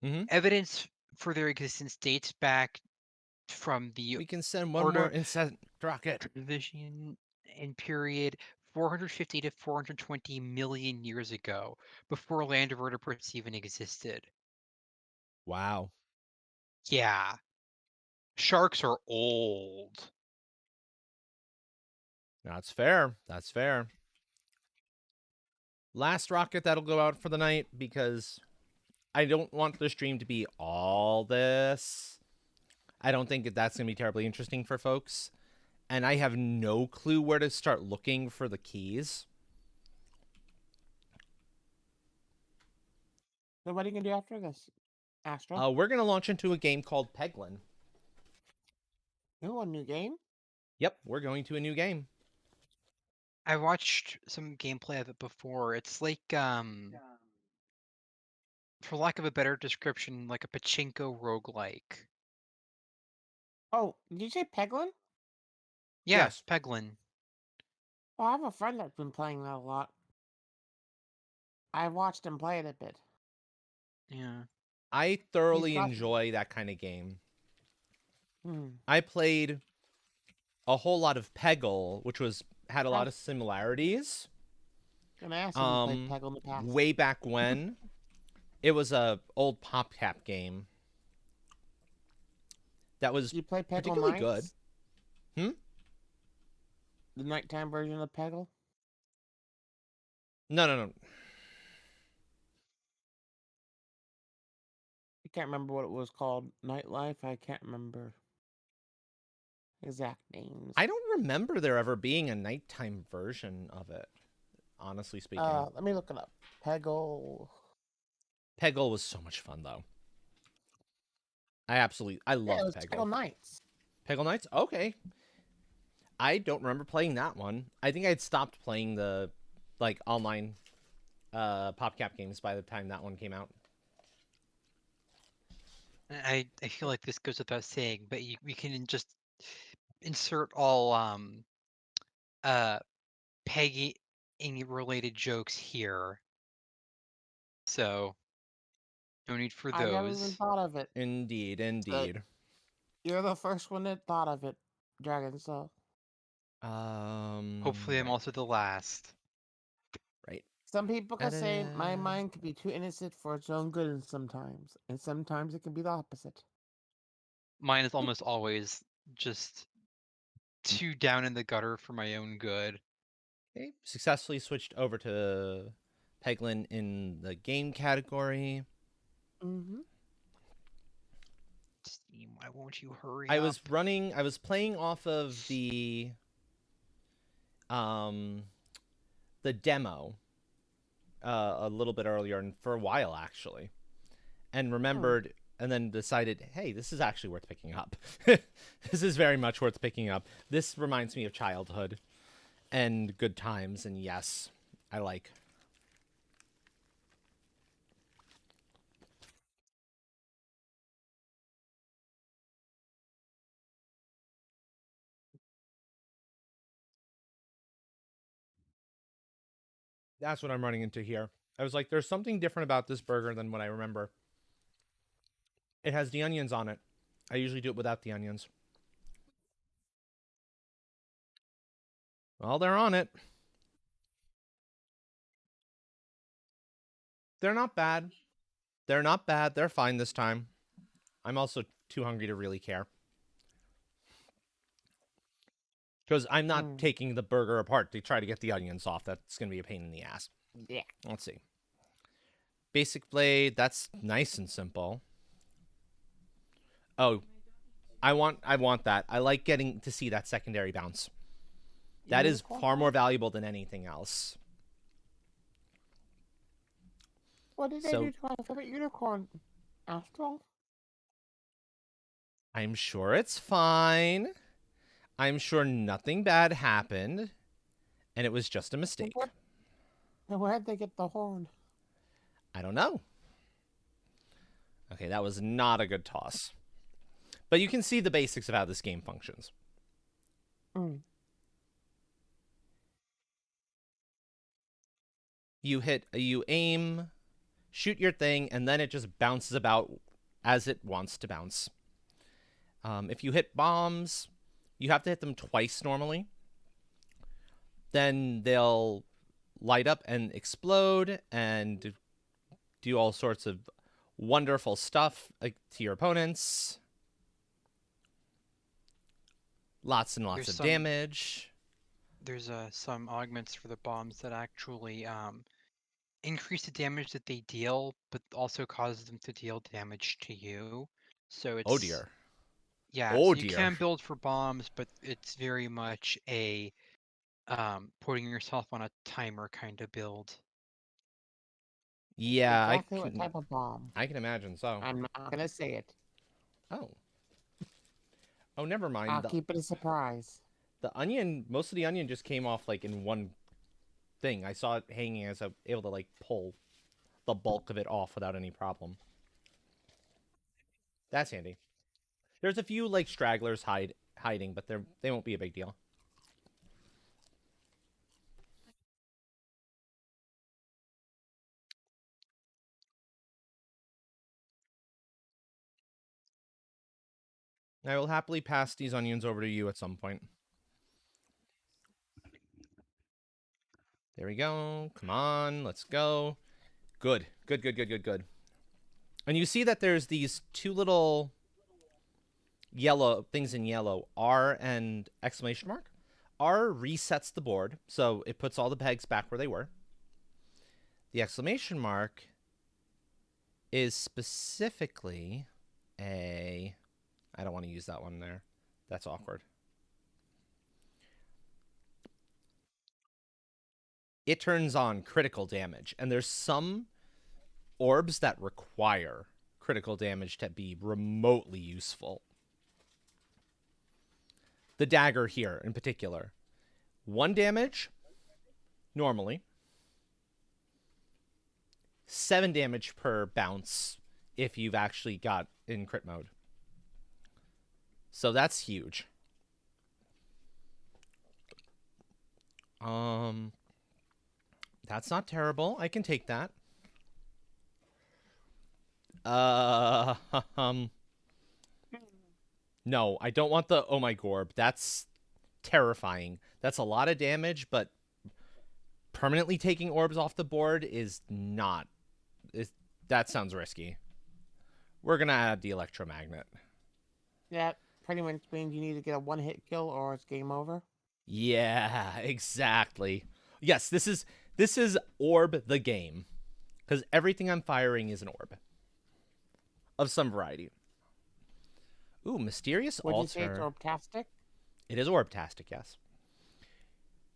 Mm-hmm. Evidence for their existence dates back from the We can send one more insect rocket. Ordovician in period 450 to 420 million years ago, before land vertebrates even existed. Wow. Yeah, sharks are old. That's fair. That's fair. Last rocket that'll go out for the night because I don't want the stream to be all this. I don't think that's going to be terribly interesting for folks. And I have no clue where to start looking for the keys. So what are you gonna do after this, Astro? We're going to launch into a game called Peglin. Ooh, a new game? Yep, we're going to a new game. I watched some gameplay of it before. It's like, for lack of a better description, like a pachinko roguelike. Oh, did you say Peglin? Yeah, Yes. Peglin. Well, I have a friend that's been playing that a lot. I watched him play it a bit. Yeah. I He's thoroughly got. enjoy that kind of game. Hmm. I played a whole lot of Peggle, which had a I lot was of similarities. gonna ask if you played Peggle in the past. Way back when. It was a old PopCap game that was Did you play Peggle particularly good. Nights? Hmm? The nighttime version of Peggle? No. I can't remember what it was called. Nightlife? I can't remember exact names. I don't remember there ever being a nighttime version of it, honestly speaking. Let me look it up. Peggle. Peggle was so much fun, though. I Yeah, love it was Peggle. Peggle Nights. Peggle Nights? Okay. I don't remember playing that one. I think I'd stopped playing the, online PopCap games by the time that one came out. I feel like this goes without saying, but we can just insert all Peggy related jokes here. So no need for I never even those. thought of it. Indeed, But indeed. you're the first one that thought of it, Dragon, so. Hopefully I'm Right, also the last. right. Some people can say my Ta-da. mind can be too innocent for its own good, and sometimes it can be the opposite. Mine is almost always just too down in the gutter for my own good. Okay, successfully switched over to Peglin in the game category. Mm-hmm. Steam, why won't you hurry I up? was playing off of um the demo a little bit earlier and for a while actually. And remembered and then decided, hey, this is actually worth picking up. This is very much worth picking up. This reminds me of childhood and good times, and yes, I like. That's what I'm running into here. I was like, there's something different about this burger than what I remember. It has the onions on it. I usually do it without the onions. Well, they're on it. They're not bad. They're not bad. They're fine this time. I'm also too hungry to really care. Because I'm not taking the burger apart to try to get the onions off. That's going to be a pain in the ass. Yeah. Let's see. Basic blade. That's nice and simple. Oh, I want that. I like getting to see that secondary bounce. That is far more valuable than anything else. What did they do to my favorite unicorn, Astral? I'm sure it's fine. I'm sure nothing bad happened, and it was just a mistake. Where'd they get the horn? I don't know. Okay, that was not a good toss. But you can see the basics of how this game functions. You aim, shoot your thing, and then it just bounces about as it wants to bounce. If you hit bombs, you have to hit them twice normally. Then they'll light up and explode and do all sorts of wonderful stuff to your opponents. Lots and lots of damage. There's some augments for the bombs that actually increase the damage that they deal, but also causes them to deal damage to you. So it's... Oh dear. Yeah, oh so you dear. can build for bombs, but it's very much a putting yourself on a timer kind of build. Yeah, Exactly what type of bomb? I can imagine so. I'm not gonna say it. Oh. Oh, never mind. I'll keep it a surprise. The onion, most of the onion just came off like in one thing. I saw it hanging as I was able to like pull the bulk of it off without any problem. That's handy. There's a few like stragglers hiding, but they won't be a big deal. I will happily pass these onions over to you at some point. There we go. Come on, let's go. Good. Good, good, good, good, good. And you see that there's these two little yellow things in yellow, R and exclamation mark. R resets the board, so it puts all the pegs back where they were. The exclamation mark is specifically a... I don't want to use that one there. That's awkward. It turns on critical damage, and there's some orbs that require critical damage to be remotely useful. The dagger here in particular. 1 damage, normally. 7 damage per bounce if you've actually got in crit mode. So that's huge. That's not terrible. I can take that. No, I don't want the oh my gorb. That's terrifying. That's a lot of damage, but permanently taking orbs off the board is not. That sounds risky. We're gonna add the electromagnet. Yeah, pretty much means you need to get a one-hit kill or it's game over. Yeah, exactly. Yes, this is orb the game, because everything I'm firing is an orb of some variety. Ooh, mysterious Would you say it's altar. orbtastic? It is orbtastic, yes.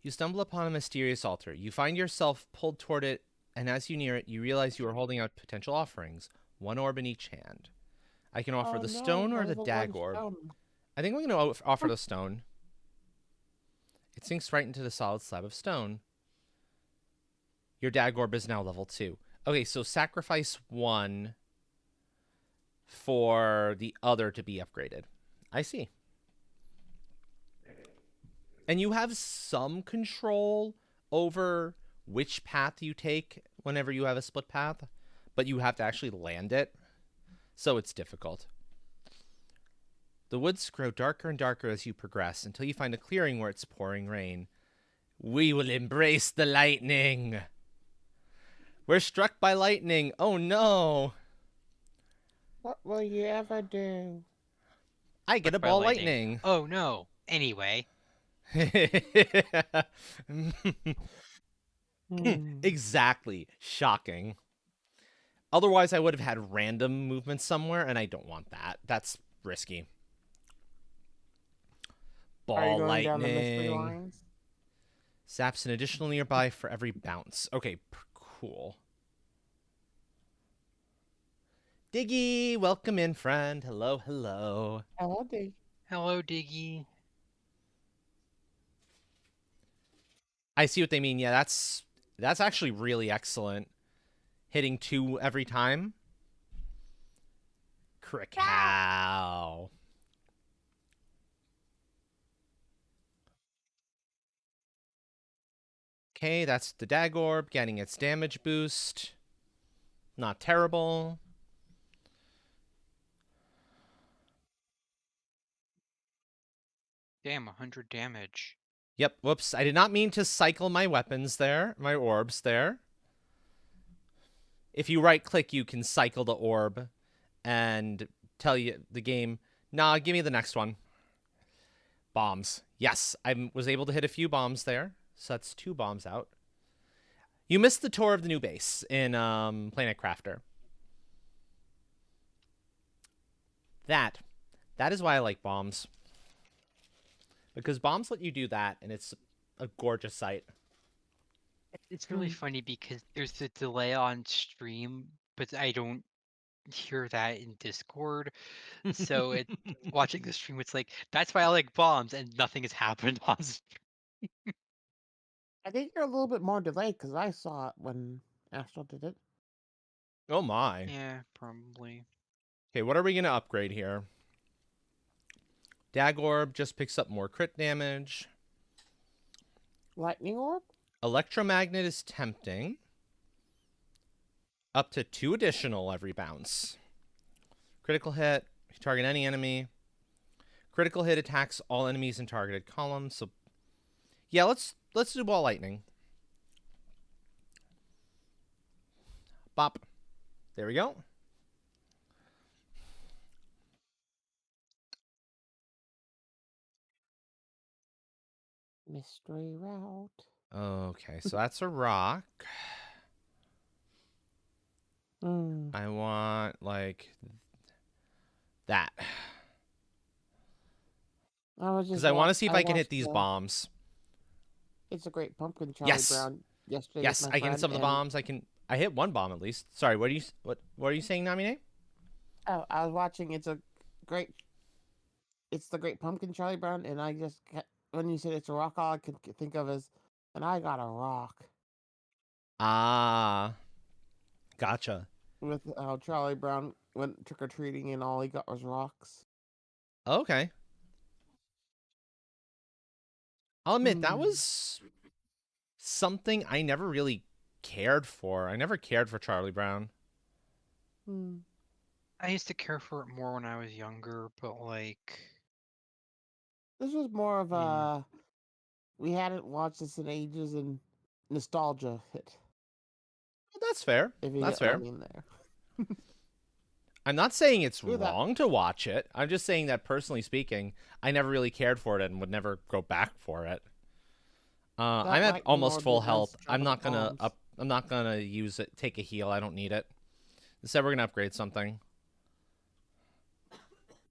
You stumble upon a mysterious altar. You find yourself pulled toward it, and as you near it, you realize you are holding out potential offerings, one orb in each hand. I can offer Oh the no, stone or my the level 1 dag orb. stone. I think I'm going to offer the stone. It sinks right into the solid slab of stone. Your dag orb is now level 2. Okay, so sacrifice 1 for the other to be upgraded. I see. And you have some control over which path you take whenever you have a split path, but you have to actually land it, so it's difficult. The woods grow darker and darker as you progress until you find a clearing where it's pouring rain. We will embrace the lightning. We're struck by lightning. Oh no. What will you ever do? I get a By ball lightning. lightning. Oh no. Anyway. Exactly. Shocking. Otherwise, I would have had random movements somewhere, and I don't want that. That's risky. Are you Ball going down the mystery lightning. lines? Zaps an additional nearby for every bounce. Okay, cool. Diggy, welcome in, friend. Hello, hello. Hello, Dig. Hello, Diggy. I see what they mean. Yeah, that's actually really excellent. Hitting 2 every time. Crickow. Okay, that's the dag orb getting its damage boost. Not terrible. Damn, 100 damage. Yep, whoops. I did not mean to cycle my weapons there, my orbs there. If you right click, you can cycle the orb and tell you the game, nah, give me the next one. Bombs. Yes, I was able to hit a few bombs there. So that's 2 bombs out. You missed the tour of the new base in Planet Crafter. That is why I like bombs. Because bombs let you do that, and it's a gorgeous sight. It's really funny because there's a delay on stream, but I don't hear that in Discord. So watching the stream, it's like, that's why I like bombs, and nothing has happened on stream. I think you're a little bit more delayed because I saw it when Astral did it. Oh my. Yeah, probably. Okay, what are we going to upgrade here? Dag Orb just picks up more crit damage. Lightning Orb? Electromagnet is tempting. Up to 2 additional every bounce. Critical hit, target any enemy. Critical hit attacks all enemies in targeted columns. So yeah, let's do ball lightning. Bop. There we go. Mystery route. Okay, so that's a rock. I want like that. Because I want to see if I can hit these bombs. It's a Great Pumpkin, Charlie Yes. Brown. Yesterday Yes, with my I can hit friend, some of the bombs. I hit 1 bomb at least. Sorry, what are you saying, Namine? Oh, I was watching. It's the Great Pumpkin, Charlie Brown, and I just when you said it's a rock, all I could think of is, and I got a rock. Ah, gotcha. With how Charlie Brown went trick or treating and all he got was rocks. Okay. I'll admit that was something I never really cared for. I never cared for Charlie Brown. I used to care for it more when I was younger, but like... This was more of a... We hadn't watched this in ages, and nostalgia hit. Well, that's fair. If you That's get what I fair. mean there. I'm not saying it's True that. wrong to watch it. I'm just saying that personally speaking, I never really cared for it and would never go back for it. That I'm at lightning almost orb full is nice health. to drop I'm on not the gonna bombs. up. I'm not gonna use it. Take a heal. I don't need it. Instead, we're gonna upgrade something.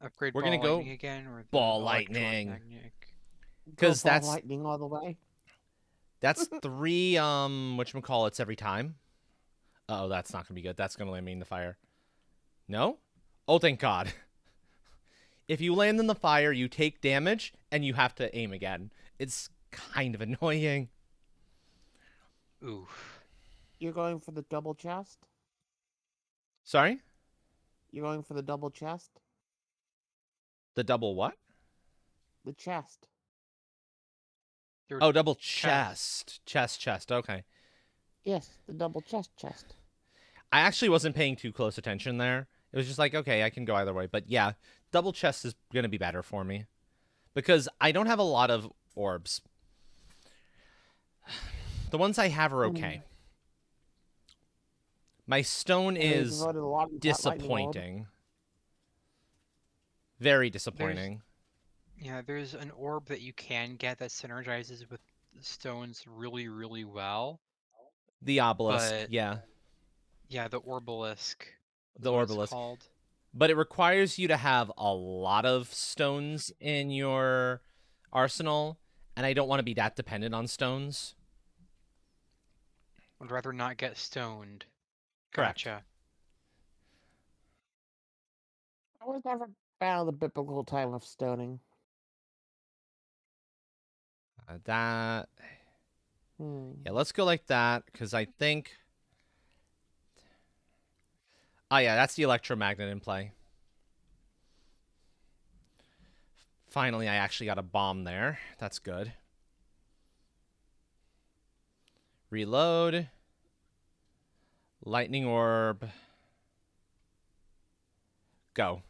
Upgrade We're ball gonna go lightning again, or the ball lightning. electromagnetic? Go Because ball that's lightning all the way. that's 3 whatchamacallits every time. Oh, that's not gonna be good. That's gonna land me in the fire. No? Oh, thank God. If you land in the fire, you take damage and you have to aim again. It's kind of annoying. Oof. You're going for the double chest? Sorry? You're going for the double chest? The double what? The chest. Your Oh, double chest. Chest. Okay. Yes, the double chest. I actually wasn't paying too close attention there. It was just like, okay, I can go either way. But yeah, double chest is going to be better for me. Because I don't have a lot of orbs. The ones I have are okay. My stone And they've is devoted a lot of that lightning orb. disappointing. Very disappointing. Yeah, there's an orb that you can get that synergizes with stones really, really well. The obelisk, But yeah. yeah, the orbalisk. is The what it's orbalisk. called. But it requires you to have a lot of stones in your arsenal, and I don't want to be that dependent on stones. Would rather not get stoned. Correct. Gotcha. I was never a fan of the biblical time of stoning. That Hmm. Yeah, let's go like that, because I think... Oh yeah, that's the electromagnet in play. Finally, I actually got a bomb there. That's good. Reload. Lightning orb. Go.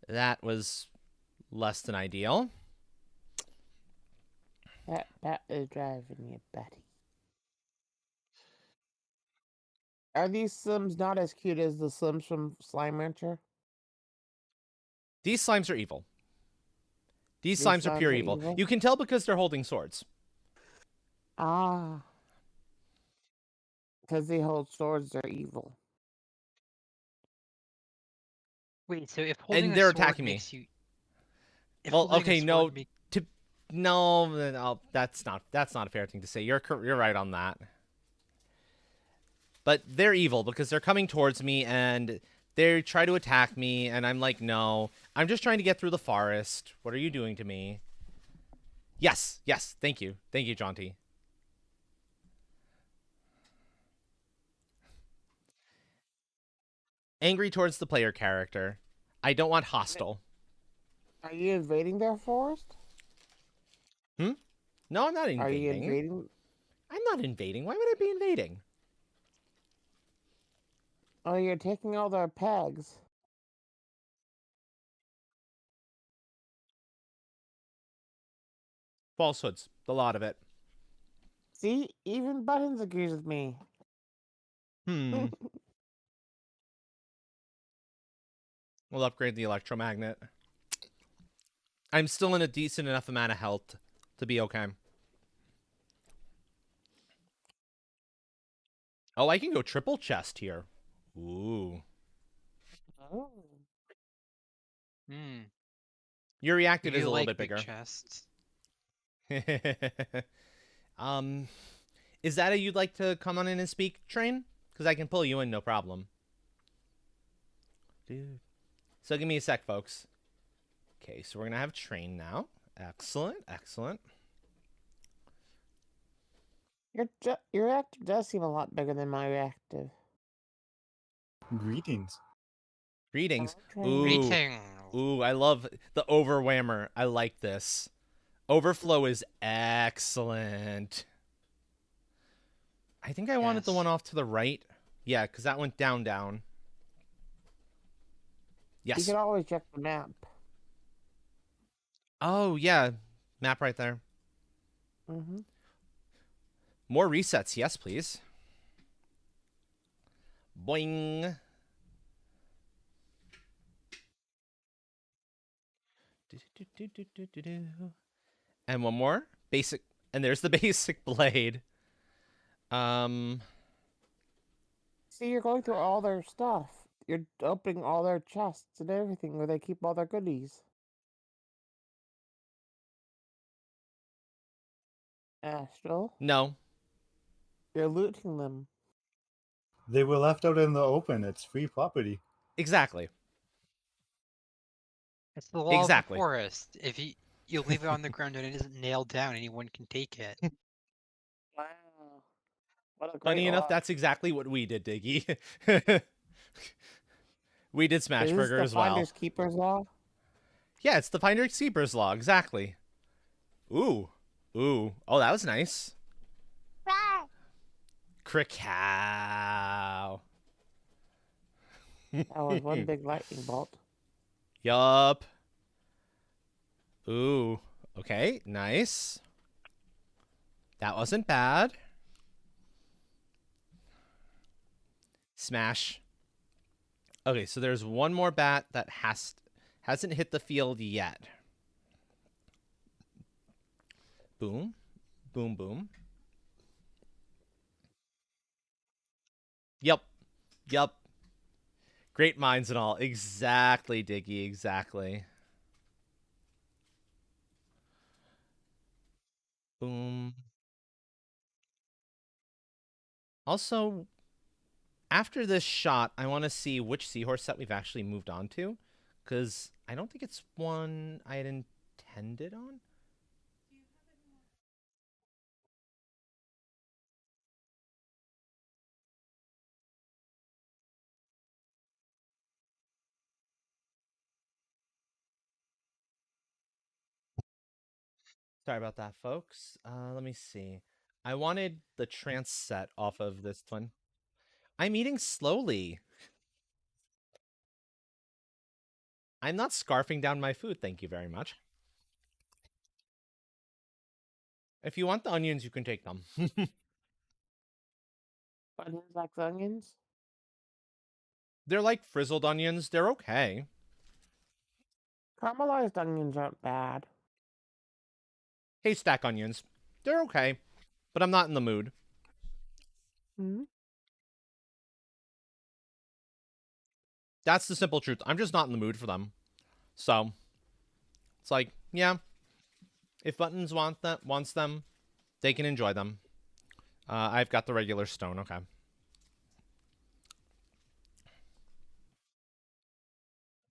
That was less than ideal. That is driving you batty. Are these Sims not as cute as the Sims from Slime Rancher? These slimes are evil. These These slimes are slimes pure are evil. evil? You can tell because they're holding swords. Ah. Because they hold swords, they're evil. Wait, so if holding And a they're sword attacking me. makes you... If Well, holding okay, a no. sword make... No, that's not a fair thing to say. You're right on that. But they're evil because they're coming towards me and they try to attack me, and I'm like, no. I'm just trying to get through the forest. What are you doing to me? Yes. Thank you, Jaunty. Angry towards the player character. I don't want hostile. Are you invading their forest? No, I'm not invading. Are you invading? I'm not invading. Why would I be invading? Oh, you're taking all their pegs. Falsehoods. A lot of it. See, even Buttons agrees with me. We'll upgrade the electromagnet. I'm still in a decent enough amount of health to be okay. Oh, I can go triple chest here. Ooh. Oh. Hmm. Your reactive You is a little like bit big bigger. chests. Is that a you'd like to come on in and speak, Train? Because I can pull you in, no problem. Dude. So give me a sec, folks. Okay, so we're going to have Train now. Excellent. Your reactive does seem a lot bigger than my reactive. Greetings. Greetings. Train. Ooh. Greetings. Ooh, I love the overwhammer. I like this. Overflow is excellent. I think I wanted the Yes. one off to the right. Yeah, because that went down. You Yes. can always check the map. Oh, yeah. Map right there. Mm-hmm. More resets, yes, please. Boing. And one more. Basic. And there's the basic blade. See, you're going through all their stuff. You're opening all their chests and everything where they keep all their goodies. Astral, No. you're looting them. They were left out in the open. It's free property. Exactly. It's the law Exactly. of the forest. If you leave it on the ground and it isn't nailed down, anyone can take it. Wow. What a great Funny enough, law. that's exactly what we did, Diggy. We did Is Smashburger this as the well. Finders Keepers law? Yeah, it's the Finders Keepers law, exactly. Ooh. Ooh. Oh, that was nice. Cricow. That was one big lightning bolt. Yup. Ooh. Okay, nice. That wasn't bad. Smash. Okay, so there's one more bat that hasn't hit the field yet. Boom. Boom, boom. Yep. Yep. Great minds and all. Exactly, Diggy. Exactly. Boom. Also, after this shot, I want to see which seahorse set we've actually moved on to. Because I don't think it's one I had intended on. Sorry about that, folks. Let me see. I wanted the trance set off of this one. I'm eating slowly. I'm not scarfing down my food, thank you very much. If you want the onions, you can take them. Onions like onions? They're like frizzled onions. They're okay. Caramelized onions aren't bad. Haystack onions. They're okay. But I'm not in the mood. Hmm? That's the simple truth. I'm just not in the mood for them. So, it's like, yeah. If Buttons wants them, they can enjoy them. I've got the regular stone, okay.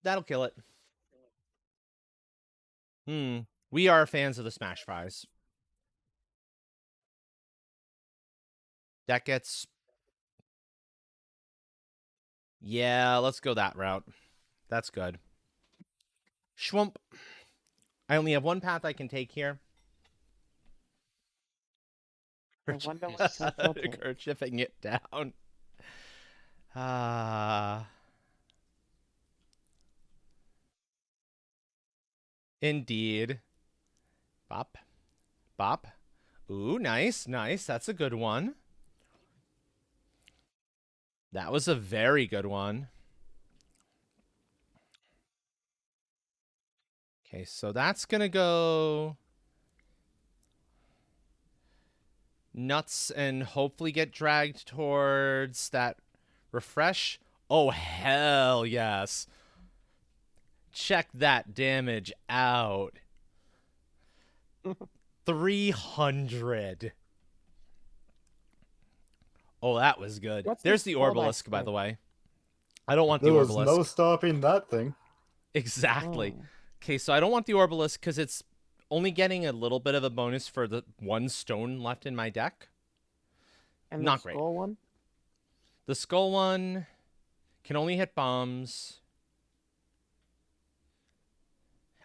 That'll kill it. We are fans of the smash fries. That gets... Yeah, let's go that route. That's good. Schwump. I only have one path I can take here. I wonder what he'll filter. Kerchiefing it down. Ah. Indeed. Bop. Bop. Ooh, nice, nice. That's a good one. That was a very good one. Okay, so that's gonna go nuts and hopefully get dragged towards that refresh. Oh, hell yes. Check that damage out. 300. Oh, that was good. What's There's this the callback Orbalisk, by for? the way. I don't want the There was Orbalisk. no stopping that thing. Exactly. Oh. Okay, so I don't want the Orbalisk because it's only getting a little bit of a bonus for the one stone left in my deck. And Not the great. skull one? The skull one can only hit bombs.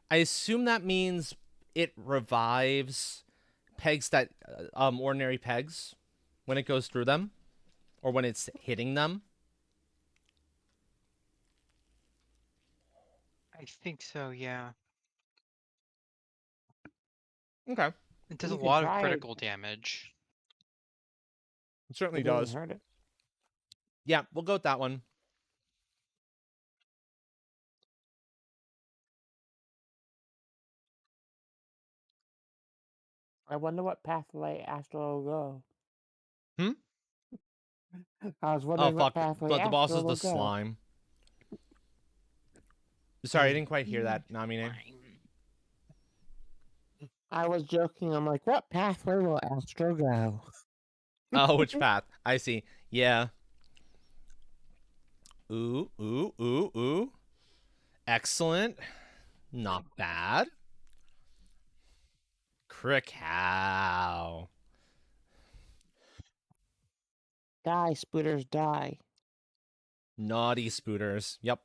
I assume that means it revives pegs that ordinary pegs when it goes through them or when it's hitting them. I think so, yeah. Okay. It does You a could lot of try it. critical damage. It certainly It doesn't does. hurt it. Yeah, we'll go with that one. I wonder what pathway Astro will go. Hmm? I was Oh, wondering what fuck. pathway But the boss Astro is will the go. slime. Sorry, I didn't quite hear that, Namine. I was joking. I'm like, what pathway will Astro go? Oh, which path? I see. Yeah. Ooh, ooh, ooh, ooh. Excellent. Not bad. Cricow. Die, spooters, die. Naughty spooters. Yep.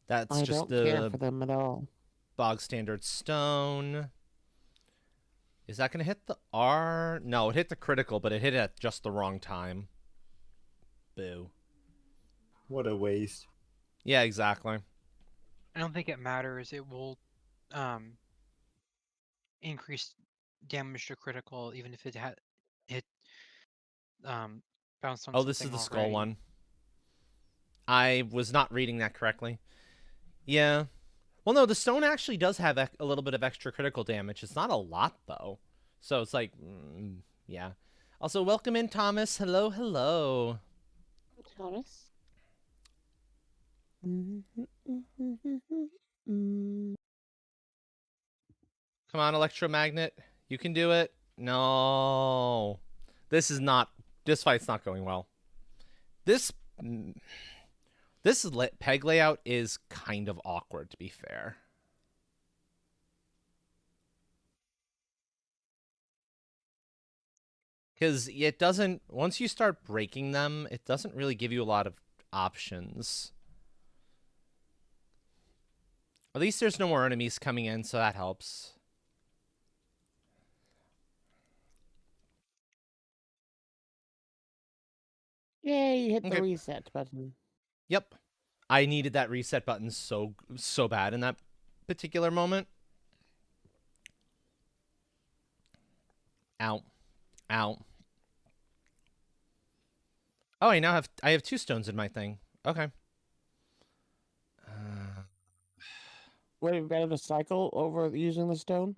That's I just don't care the for them at all. bog standard stone. Is that going to hit the R? No, it hit the critical, but it hit it at just the wrong time. Boo. What a waste. Yeah, exactly. I don't think it matters. It will increase damage to critical even if it had hit bounced on Oh, this is something the skull already. one. I was not reading that correctly. Yeah. Well, no, the stone actually does have a little bit of extra critical damage. It's not a lot, though. So it's like, yeah. Also, welcome in, Thomas. Hello, hello. Thomas? Come on, electromagnet. You can do it. No. This is not... This fight's not going well. This... This peg layout is kind of awkward, to be fair. Because it doesn't... Once you start breaking them, it doesn't really give you a lot of options. At least there's no more enemies coming in, so that helps. Yay, you hit Okay. the reset button. Yep. I needed that reset button so bad in that particular moment. Ow. Ow. Oh, I have 2 stones in my thing. Okay. Would it be better to cycle over using the stone?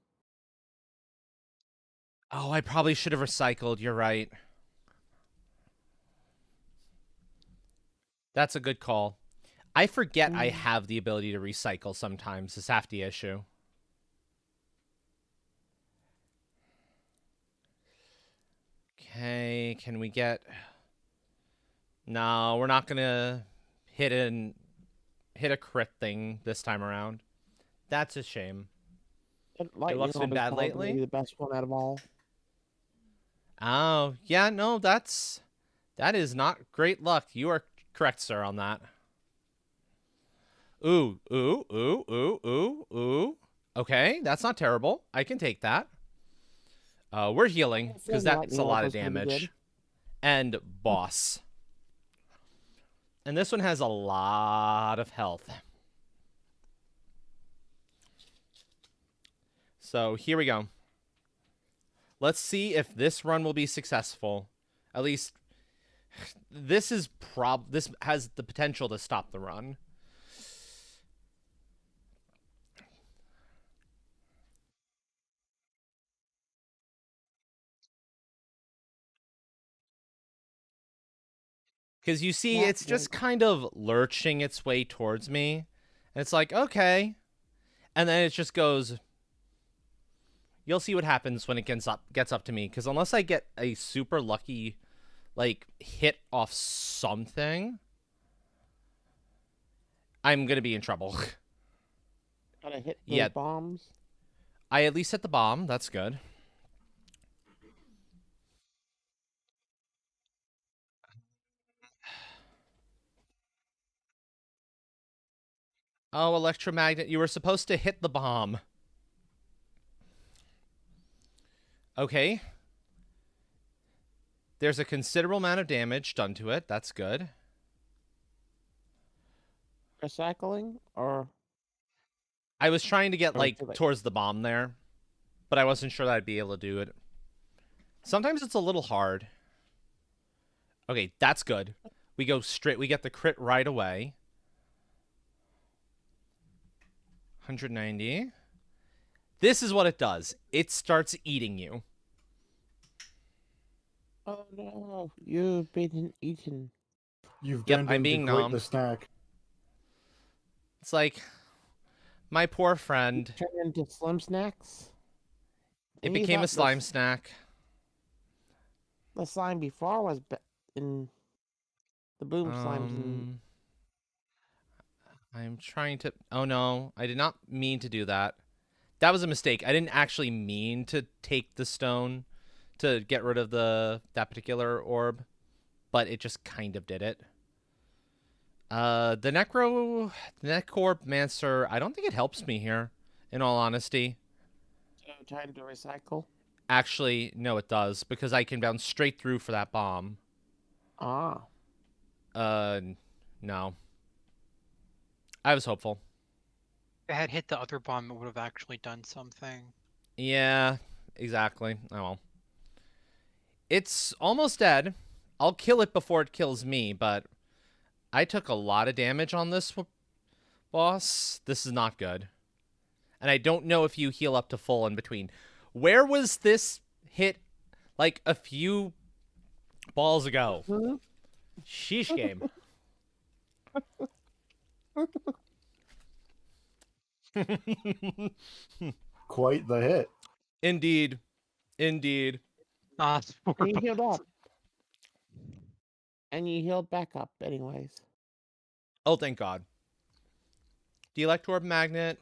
Oh, I probably should have recycled. You're right. That's a good call. I forget I have the ability to recycle sometimes. It's half the issue. Okay, can we get... No, we're not gonna hit a crit thing this time around. That's a shame. Lightning luck's been Orb is bad probably lately? the best one out of all. Oh, yeah, no, that is not great luck. You are correct, sir, on that. Ooh, ooh, ooh, ooh, ooh, ooh. Okay, that's not terrible. I can take that. We're healing, because that's a lot of damage. And boss. And this one has a lot of health. So, here we go. Let's see if this run will be successful. At least, this has the potential to stop the run. Because you see, it's just kind of lurching its way towards me. And it's like, okay. And then it just goes... You'll see what happens when it gets up to me. Because unless I get a super lucky, like, hit off something, I'm going to be in trouble. Gotta hit those bombs. I at least hit the bomb. That's good. Oh, electromagnet. You were supposed to hit the bomb. Okay. There's a considerable amount of damage done to it. That's good. Recycling or... I was trying to get, like, towards the bomb there, but I wasn't sure that I'd be able to do it. Sometimes it's a little hard. Okay, that's good. We go straight. We get the crit right away. 190. This is what it does. It starts eating you. Oh no, you've been eaten. You've Yep, turned I'm into being quite the nommed. snack. It's like my poor friend. Turn into Slim Snacks. It And you became a thought slime snack. the slime before was in the boom slimes and I'm trying to. Oh no, I did not mean to do that. That was a mistake. I didn't actually mean to take the stone to get rid of that particular orb, but it just kind of did it. The Necromancer, I don't think it helps me here, in all honesty. time to recycle. Actually, no, it does, because I can bounce straight through for that bomb. Ah. No. I was hopeful. If it had hit the other bomb, it would have actually done something. Yeah, exactly. Oh well. It's almost dead. I'll kill it before it kills me, but I took a lot of damage on this boss. This is not good. And I don't know if you heal up to full in between. Where was this hit like a few balls ago? Sheesh game. Quite the hit. Indeed. Indeed. Ah, it's And you healed up. And you healed back up anyways. Oh, thank God. The Electorb Magnet.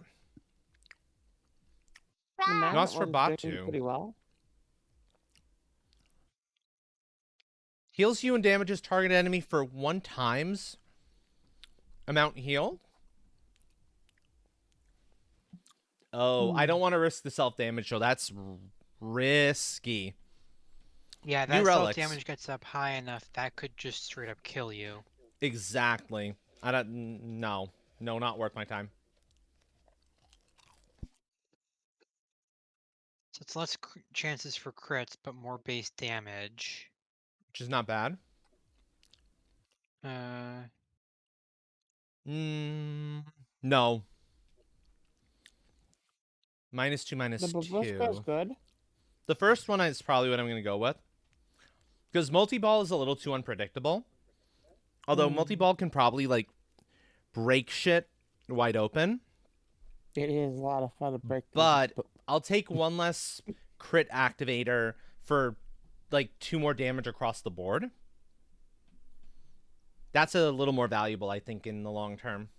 The magnet Not for one's bot doing to. pretty well. Heals you and damages target enemy for 1 times amount healed. Oh, I don't want to risk the self-damage, so that's risky. Yeah, New that relics. self-damage gets up high enough, that could just straight up kill you. Exactly. I don't... No. No, not worth my time. So it's less chances for crits, but more base damage. Which is not bad. No. -2, The Babusca is -2. good. The first one is probably what I'm going to go with. Because multi-ball is a little too unpredictable. Although multi-ball can probably, like, break shit wide open. It is a lot of fun to break. But I'll take 1 less crit activator for, like, 2 more damage across the board. That's a little more valuable, I think, in the long term.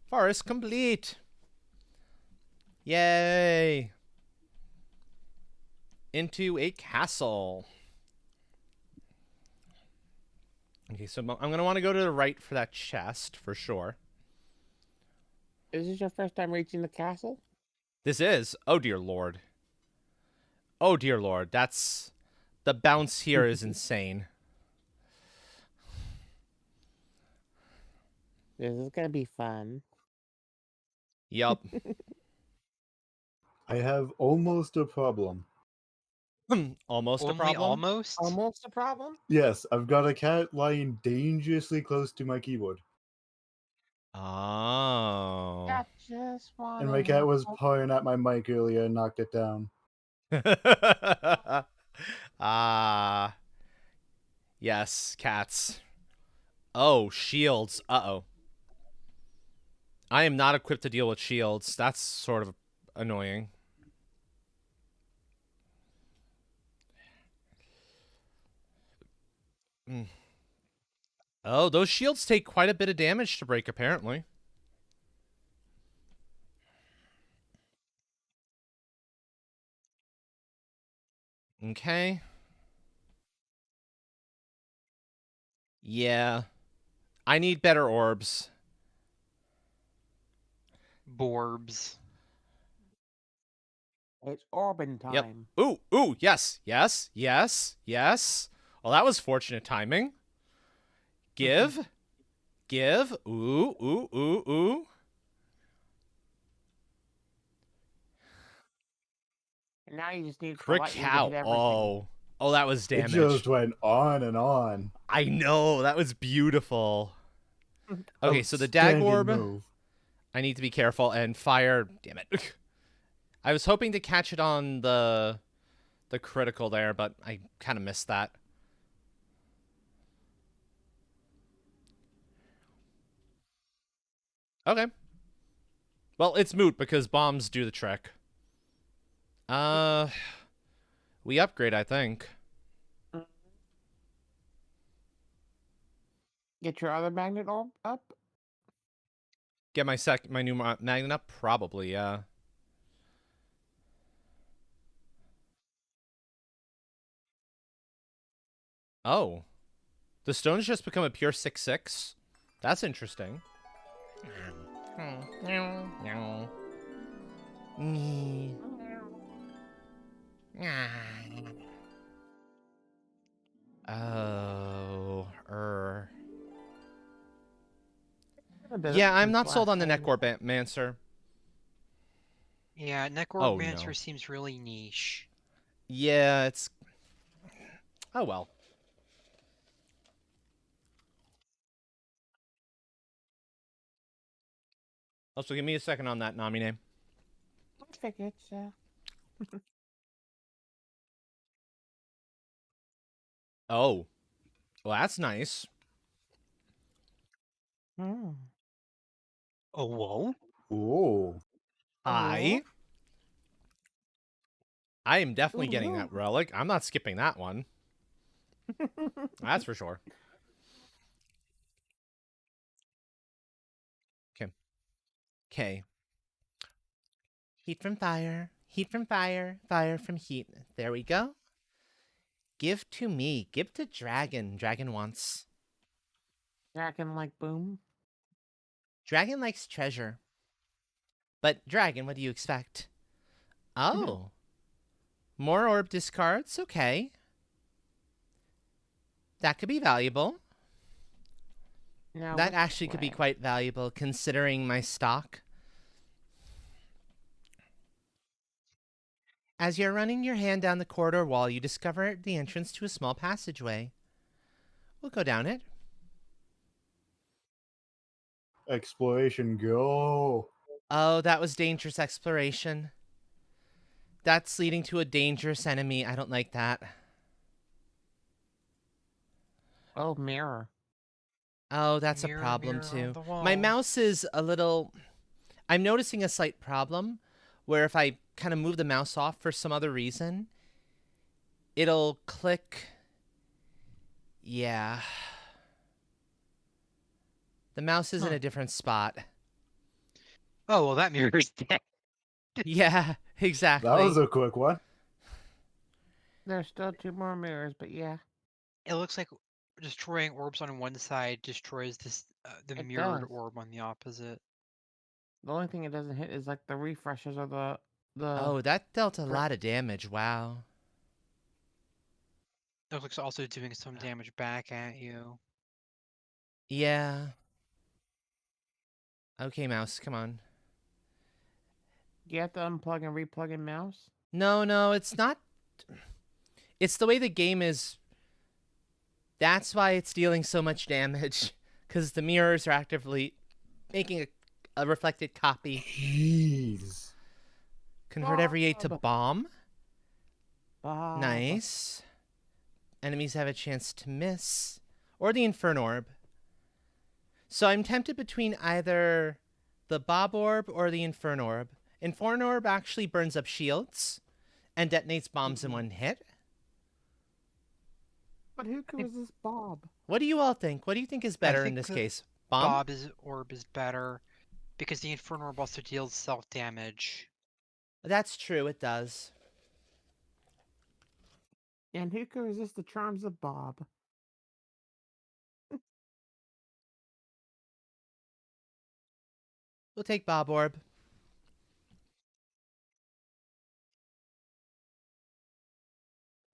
Forest complete. Yay. Into a castle. Okay, so I'm going to want to go to the right for that chest, for sure. Is this your first time reaching the castle? This is. Oh, dear Lord. Oh, dear Lord. That's... The bounce here is insane. This is gonna be fun. Yup. I have almost a problem. Almost a Only problem. almost? Almost a problem? Yes, I've got a cat lying dangerously close to my keyboard. Oh. I just want And my cat was pawing at my mic earlier and knocked it down. Ah. Yes, cats. Oh, shields. Uh-oh. I am not equipped to deal with shields. That's sort of annoying. Oh, those shields take quite a bit of damage to break, apparently. Okay. Yeah. I need better orbs. Borbs. It's Orbin Yep. time. Ooh, ooh, yes, yes, yes, yes. Well, that was fortunate timing. Give. Give. Ooh, ooh, ooh, ooh. And now you just need to Crick lightning to cow. hit everything. Oh. Oh, that was It damage. just went on and on. I know, that was beautiful. Okay, so the dag Outstanding orb, move. I need to be careful and fire. Damn it. I was hoping to catch it on the critical there, but I kind of missed that. Okay. Well, it's moot because bombs do the trick. We upgrade, I think. Get your other magnet orb up. Get my new magnet up? Probably, yeah. Oh. The stone's just become a pure 6/6? That's interesting. Oh, Yeah, I'm not sold on the Necromancer. Yeah, Oh, no. Necromancer seems really niche. Yeah, it's... Oh, well. Also, give me a second on that Nami name. I figured so. Oh. Well, that's nice. Hmm. Oh, whoa. Ooh. I am definitely Ooh, getting ooh. that relic. I'm not skipping that one. That's for sure. Okay. Heat from fire. Heat from fire. Fire from heat. There we go. Give to me. Give to Dragon. Dragon wants. Dragon like boom. Dragon likes treasure. But Dragon, what do you expect? Oh. More orb discards. Okay. That could be valuable. Now That which actually could be way? quite valuable considering my stock. As you're running your hand down the corridor wall, you discover the entrance to a small passageway. We'll go down it. Exploration, go. Oh, that was dangerous exploration. That's leading to a dangerous enemy. I don't like that. Oh, mirror. Oh, that's Mirror, a problem mirror on too. the wall. My mouse is a little... I'm noticing a slight problem where if I kind of move the mouse off for some other reason, it'll click... Yeah. The mouse is in Huh. a different spot. Oh, well, that mirror's dead. Yeah, exactly. That was a quick one. There's still 2 more mirrors, but yeah. It looks like destroying orbs on one side destroys the It mirrored does. orb on the opposite. The only thing it doesn't hit is like the refreshes or the Oh, that dealt a Br- lot of damage. Wow. It looks like it's also doing some damage back at you. Yeah. Okay, mouse, come on. Do you have to unplug and replug in mouse? No, it's not. It's the way the game is. That's why it's dealing so much damage. Because the mirrors are actively making a reflected copy. Jeez. Convert every 8 to Bob. bomb. Bob. Nice. Enemies have a chance to miss. Or the Inferno Orb. So I'm tempted between either the Bob Orb or the Inferno Orb. Inferno Orb actually burns up shields and detonates bombs in one hit. But who can resist Bob? What do you all think? What do you think is better in think this the case? Bomb? Orb is better because the Inferno Orb also deals self-damage. That's true, it does. And who can resist the charms of Bob? We'll take Bob Orb.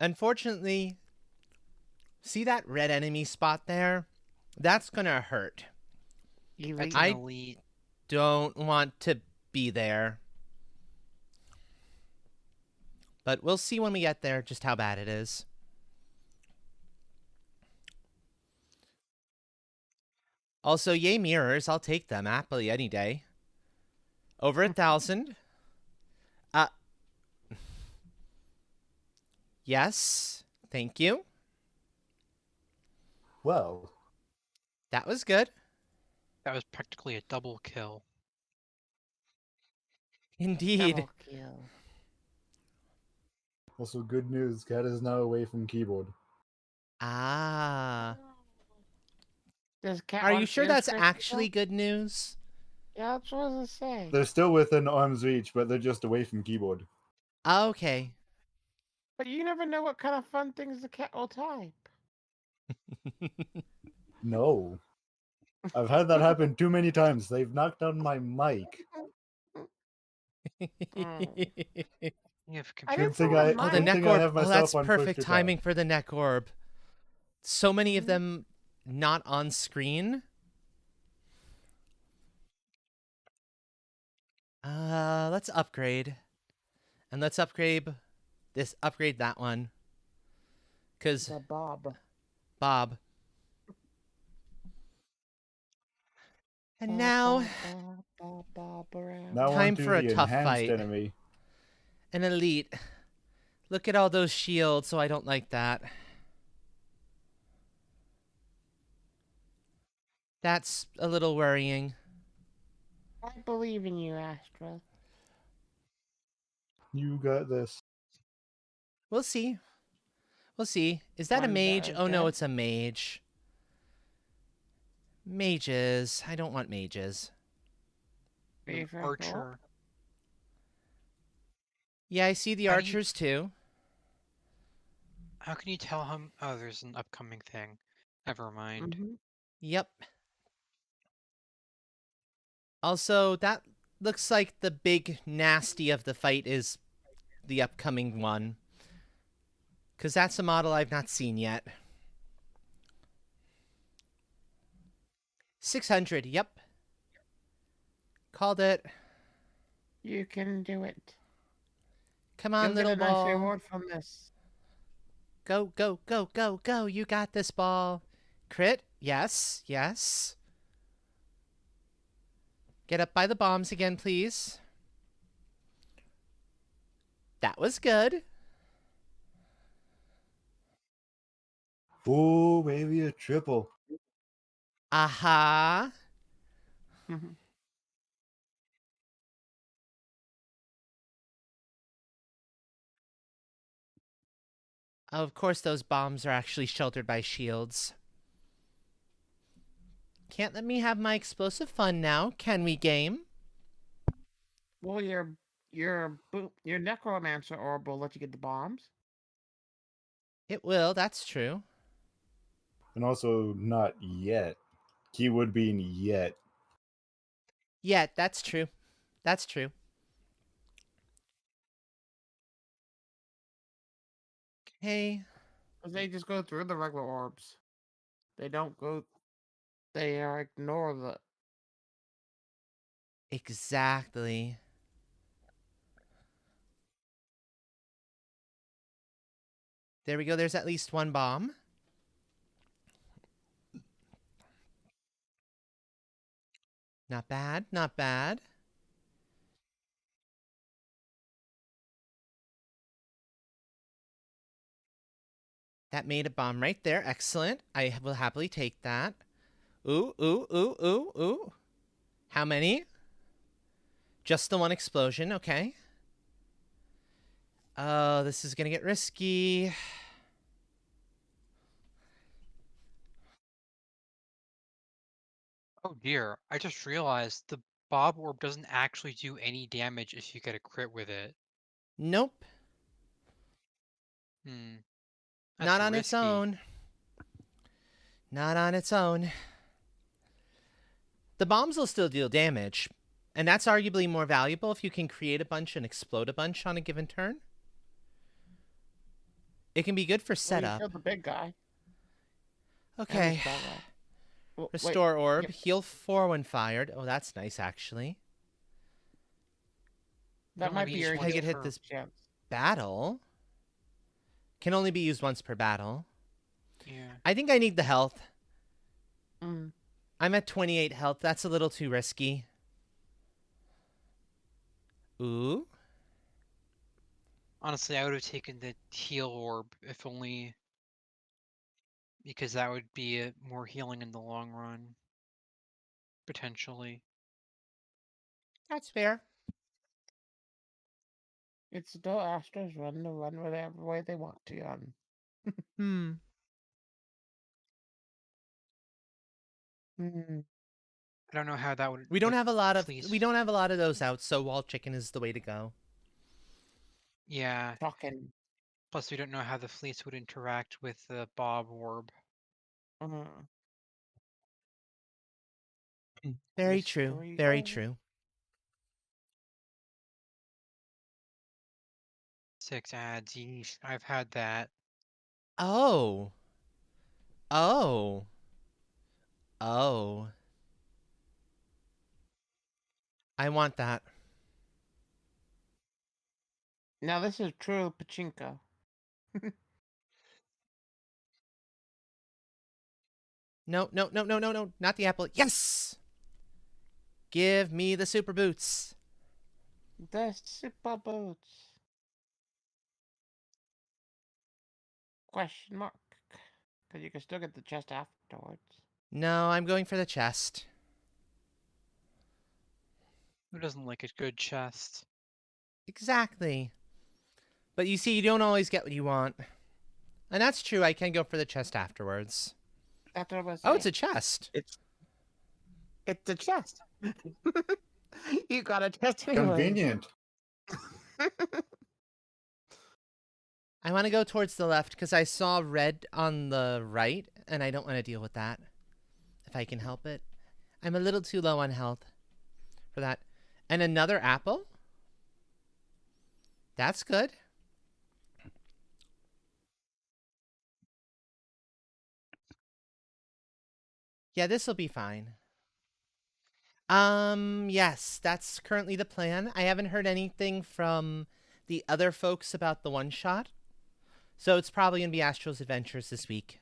Unfortunately, see that red enemy spot there? That's gonna hurt. Elite. That's I- an elite. Don't want to be there. But we'll see when we get there just how bad it is. Also, yay mirrors. I'll take them happily any day. Over 1,000. Yes. Thank you. Well, That was good. That was practically a double kill. Indeed. Double kill. also good news. Cat is now away from keyboard. Ah. Does cat Are you want sure ear that's scraping actually still? good news? Yeah, that's what I was gonna say. They're still within arm's reach, but they're just away from keyboard. Okay. But you never know what kind of fun things the cat will type. No. I've had that happen too many times. They've knocked down my mic. You have I computer didn't thing put I- on Oh, the Good mine. neck thing I orb. have Oh, myself that's on perfect push to timing talk. for the neck orb. So many of Mhm. them not on screen. Let's upgrade. And let's upgrade that one. Cause The Bob. Bob. And Bob, now Bob, Bob, Bob, Bob around. Now Time onto for a the tough enhanced fight. enemy. an elite. Look at all those shields, so I don't like that. That's a little worrying. I believe in you, Astra. You got this. We'll see. We'll see. Is that a Ones that mage? are Oh no, good. it's a mage. Mages. I don't want mages. An Be careful. archer. Yeah, I see the How do you- archers too. How can you tell him? Oh, there's an upcoming thing. Never mind. Mhm. Yep. Also, that looks like the big nasty of the fight is the upcoming one. Because that's a model I've not seen yet. 600, yep. Called it. You can do it. Come on, You'll little get a nice ball. reward from this. Go, go, go, go, go. You got this ball. Crit? Yes, yes. Get up by the bombs again, please. That was good. Oh, maybe a triple. Aha. Mhm. Of course, those bombs are actually sheltered by shields. Can't let me have my explosive fun now, can we, game? Well, your necromancer orb will let you get the bombs. It will, that's true. And also, not yet. Keyword being yet. Yeah, that's true. That's true. Okay. 'Cause they just go through the regular orbs. They don't go. They ignore the. Exactly. There we go. There's at least one bomb. Not bad, not bad. That made a bomb right there. Excellent. I will happily take that. Ooh, ooh, ooh, ooh, ooh. How many? Just the one explosion, okay. Oh, this is gonna get risky. Oh dear, I just realized the Bob Orb doesn't actually do any damage if you get a crit with it. Nope, Hmm. not That's on its risky. own. Not on its own. The bombs will still deal damage, and that's arguably more valuable if you can create a bunch and explode a bunch on a given turn. It can be good for Well, you setup. killed the big guy. And the Okay. small guy. Well, wait, Restore orb. yep. Heal 4 when fired. Oh, that's nice, actually. You That only might be use your If I once get hit per- this chance. battle. Can only be used once per battle. Yeah. I think I need the health. Mm. I'm at 28 health. That's a little too risky. Ooh. Honestly, I would have taken the heal orb if only because that would be more healing in the long run, potentially. That's fair. It's still Astros run to run whatever way they want to on. Hmm. Hmm. I don't know how that would. We don't with have a lot of fleece. we don't have a lot of those out, so wall chicken is the way to go. Yeah. Talking. Plus, we don't know how the fleece would interact with the bob orb. Very true. Mystery Very orb. true. 6 ads. Yeesh. I've had that. Oh. Oh. Oh. I want that. Now this is true pachinko. No, no, no, no, no, no. Not the apple. Yes! Give me the super boots. The super boots. Question mark. Because you can still get the chest afterwards. No, I'm going for the chest. Who doesn't like a good chest? Exactly. But you see, you don't always get what you want. And that's true. I can go for the chest afterwards. That's what I was Oh, saying. it's a chest. It's a chest. You got a chest anyway. Convenient. I want to go towards the left because I saw red on the right, and I don't want to deal with that. If I can help it. I'm a little too low on health for that. And another apple? That's good. Yeah, this will be fine. Yes, that's currently the plan. I haven't heard anything from the other folks about the one shot. So it's probably going to be Astro's Adventures this week.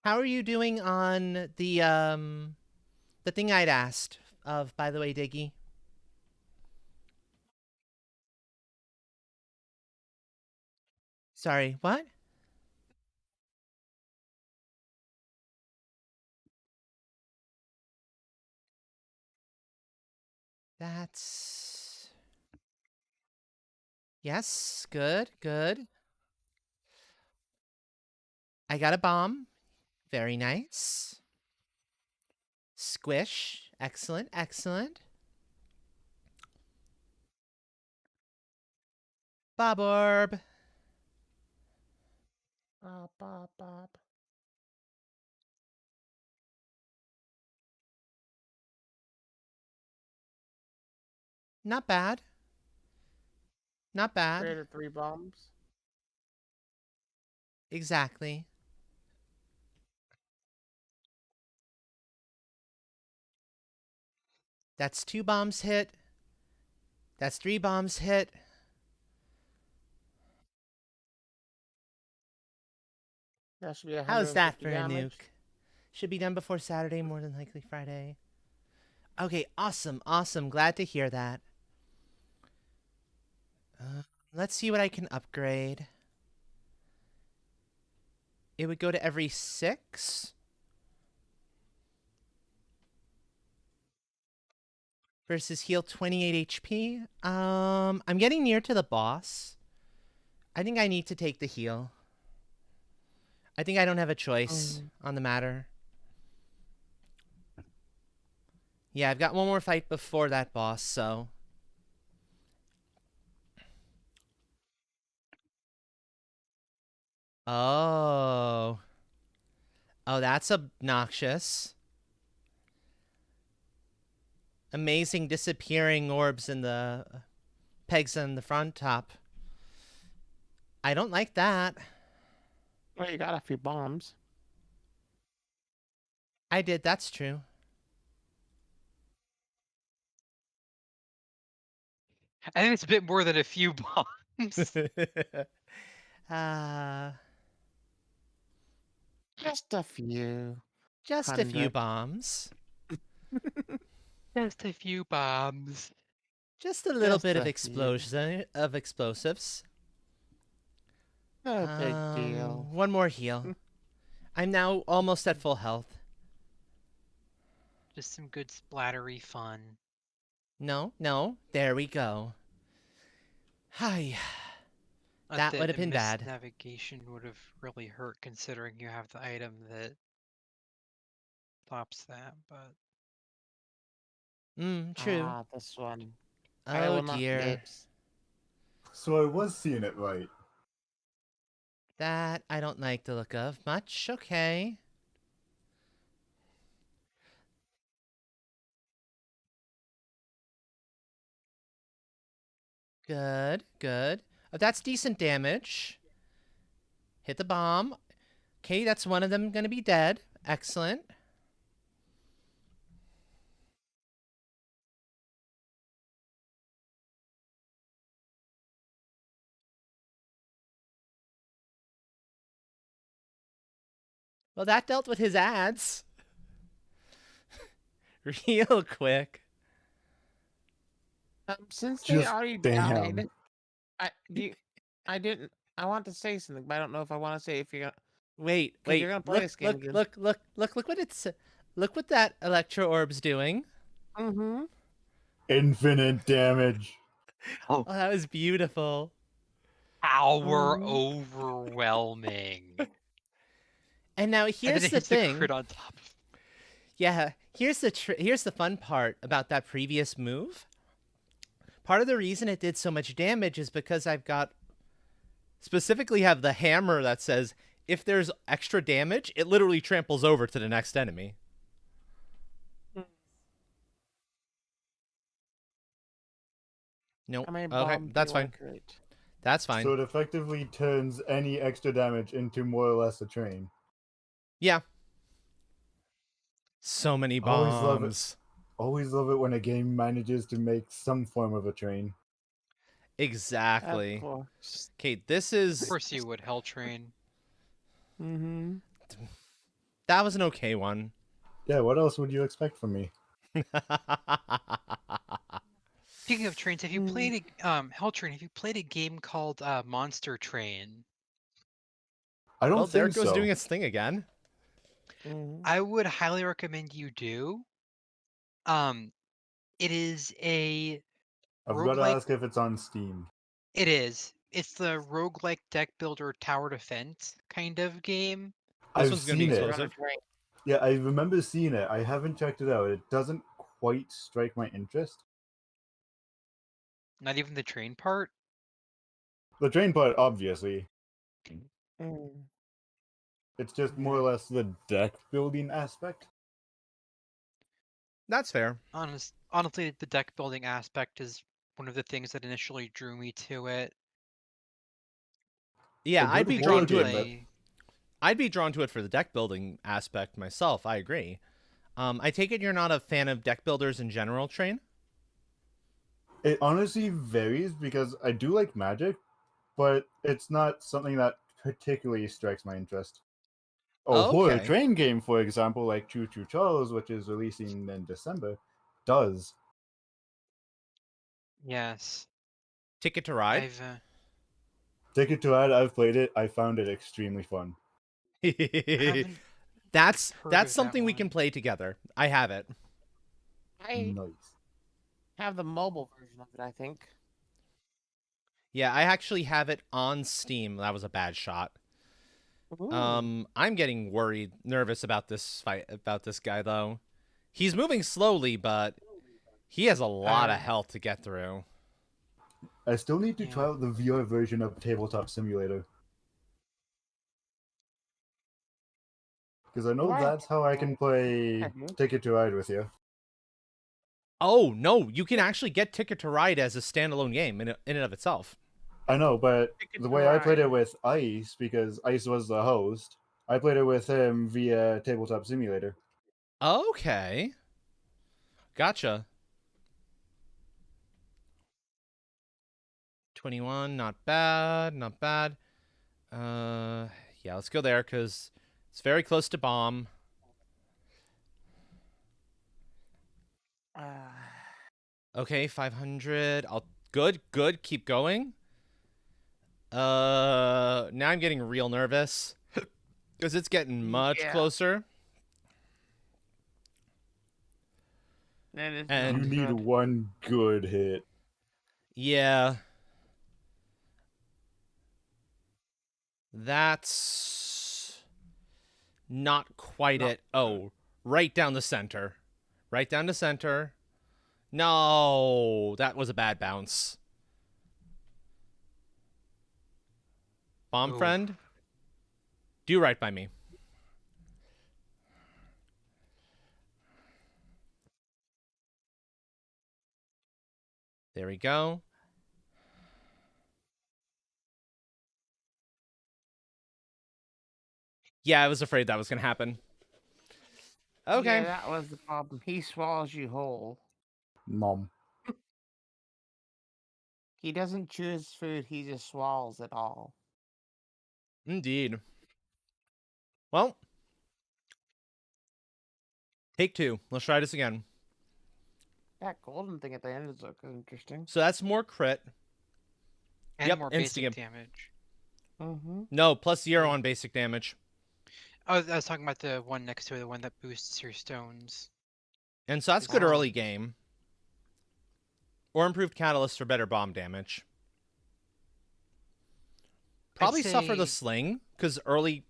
How are you doing on the thing I'd asked of, by the way, Diggy? Sorry, what? That's... Yes, good, good. I got a bomb. Very nice. Squish. Excellent, excellent. Bob Orb. Bob, Bob, Bob. Not bad. Not bad. Created 3 bombs. Exactly. That's 2 bombs hit. That's 3 bombs hit. That should be How's that 150 for a damage. nuke? Should be done before Saturday, more than likely Friday. Okay, awesome, awesome. Glad to hear that. Let's see what I can upgrade. It would go to every 6. Versus heal 28 HP. I'm getting near to the boss. I think I need to take the heal. I think I don't have a choice on the matter. Yeah, I've got one more fight before that boss, so... Oh. Oh, that's obnoxious. Amazing disappearing orbs in the pegs on the front top. I don't like that. Well, you got a few bombs. I did, that's true. I think it's a bit more than a few bombs. Just a few. Just a few 100. bombs. Just a few bombs. Just a little Just bit of a few. explosion of explosives. No big deal. One more heal. I'm now almost at full health. Just some good splattery fun. No, there we go. Hi. Not That would have a been missed bad. navigation would have really hurt considering you have the item that stops that, but True. Ah, this one. I Oh will not dear. lips. So I was seeing it right. That I don't like the look of much. Okay. Good, good. That's decent damage. Hit the bomb. Okay, that's one of them gonna be dead. Excellent. Well, that dealt with his ads. Real quick. Since they Just already damn. died, I do. I didn't. I want to say something, but I don't know if I want to say if you're gonna. Wait, 'Cause you're wait. gonna play Look, this game look, again. look, look, look, look what it's. Look what that electro orb's doing. Mm-hmm. Infinite damage. Oh, that was beautiful. power Mhm. overwhelming. And now And here's then it the hits the thing. crit on top of Yeah, here's the fun part about that previous move. Part of the reason it did so much damage is because I've got specifically have the hammer that says if there's extra damage, it literally tramples over to the next enemy. Nope. How many Okay, bombs do that's you want fine. to create? That's fine. So it effectively turns any extra damage into more or less a train. Yeah. So many Always love it. bombs. Always love it when a game manages to make some form of a train. Of Exactly. course. Okay, this Of is course you would, Hell Train. Mm-hmm. that was an okay one. Yeah, what else would you expect from me? Speaking of trains, have you played Hell Train? Have you played a game called Monster Train? I don't Well, there it think goes so. doing its thing again. Mm-hmm. I would highly recommend you do. It is a I've got to roguelike. ask if it's on Steam. It is. It's the roguelike deck builder tower defense kind of game. This I've one's going to be seen it. Run a explosive. train. Yeah, I remember seeing it. I haven't checked it out. It doesn't quite strike my interest. Not even the train part. The train part, obviously. Mm. It's just more or less the deck building aspect. That's fair. Honestly, the deck building aspect is one of the things that initially drew me to it. Yeah, A I'd good be The drawn to it. wargame. gameplay. I'd be drawn to it for the deck building aspect myself. I agree. I take it you're not a fan of deck builders in general, Train? It honestly varies because I do like Magic, but it's not something that particularly strikes my interest. A horror Okay. train game, for example, like Choo Choo Charles, which is releasing in December, does. Yes, Ticket to Ride? I've. Ticket to Ride, I've played it. I found it extremely fun. Haven't that's heard that's of that something we can one. play together. I have it. I Nice. have the mobile version of it, I think. Yeah, I actually have it on Steam. That was a bad shot. Ooh. I'm getting nervous about this fight, about this guy though. He's moving slowly, but he has a lot of health to get through. I still need to Yeah. try out the VR version of Tabletop Simulator. Because I know Right. that's how I can play Mhm. Ticket to Ride with you. Oh no, you can actually get Ticket to Ride as a standalone game in and of itself. I know, but Ticket the to way I played Ride. it with Ice, because Ice was the host, I played it with him via Tabletop Simulator. Okay, gotcha. 21, not bad, not bad. Yeah, let's go there because It's very close to bomb. Okay, 500. Good. Keep going. Now I'm getting real nervous because it's getting much closer. That is And- You need good. one good hit. Yeah. That's not quite No. it. Oh, right down the center. Right down the center. No, that was a bad bounce. Bomb Ooh. friend, do right by me. There we go. Yeah, I was afraid that was going to happen. Okay. Yeah, that was the problem. He swallows you whole. Mom. He doesn't chew his food, he just swallows it all. Indeed. Well, take two. Let's try this again. That golden thing at the end is interesting. So that's more crit. And Yep, more instant basic game. damage. Mm-hmm. No, plus 0 on basic damage. Oh, I was talking about the one next to it, the one that boosts your stones. And so that's good Wow. early game. Or improved catalyst for better bomb damage. Probably suffer the say- sling, because early,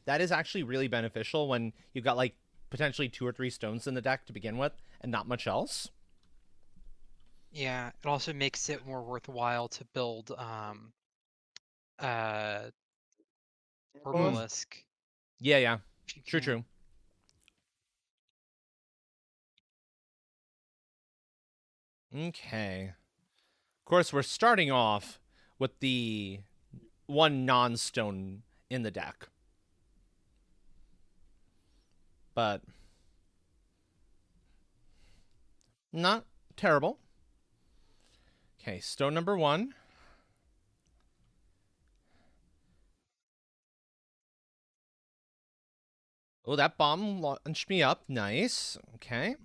that is actually really beneficial when you've got like potentially 2 or 3 stones in the deck to begin with, and not much else. Yeah, it also makes it more worthwhile to build Orbalisk. Yeah. if you True, can. true. Okay. Of course, we're starting off with the one non-stone in the deck. But not terrible. Okay, stone number 1. Oh, that bomb launched me up. Nice. Okay.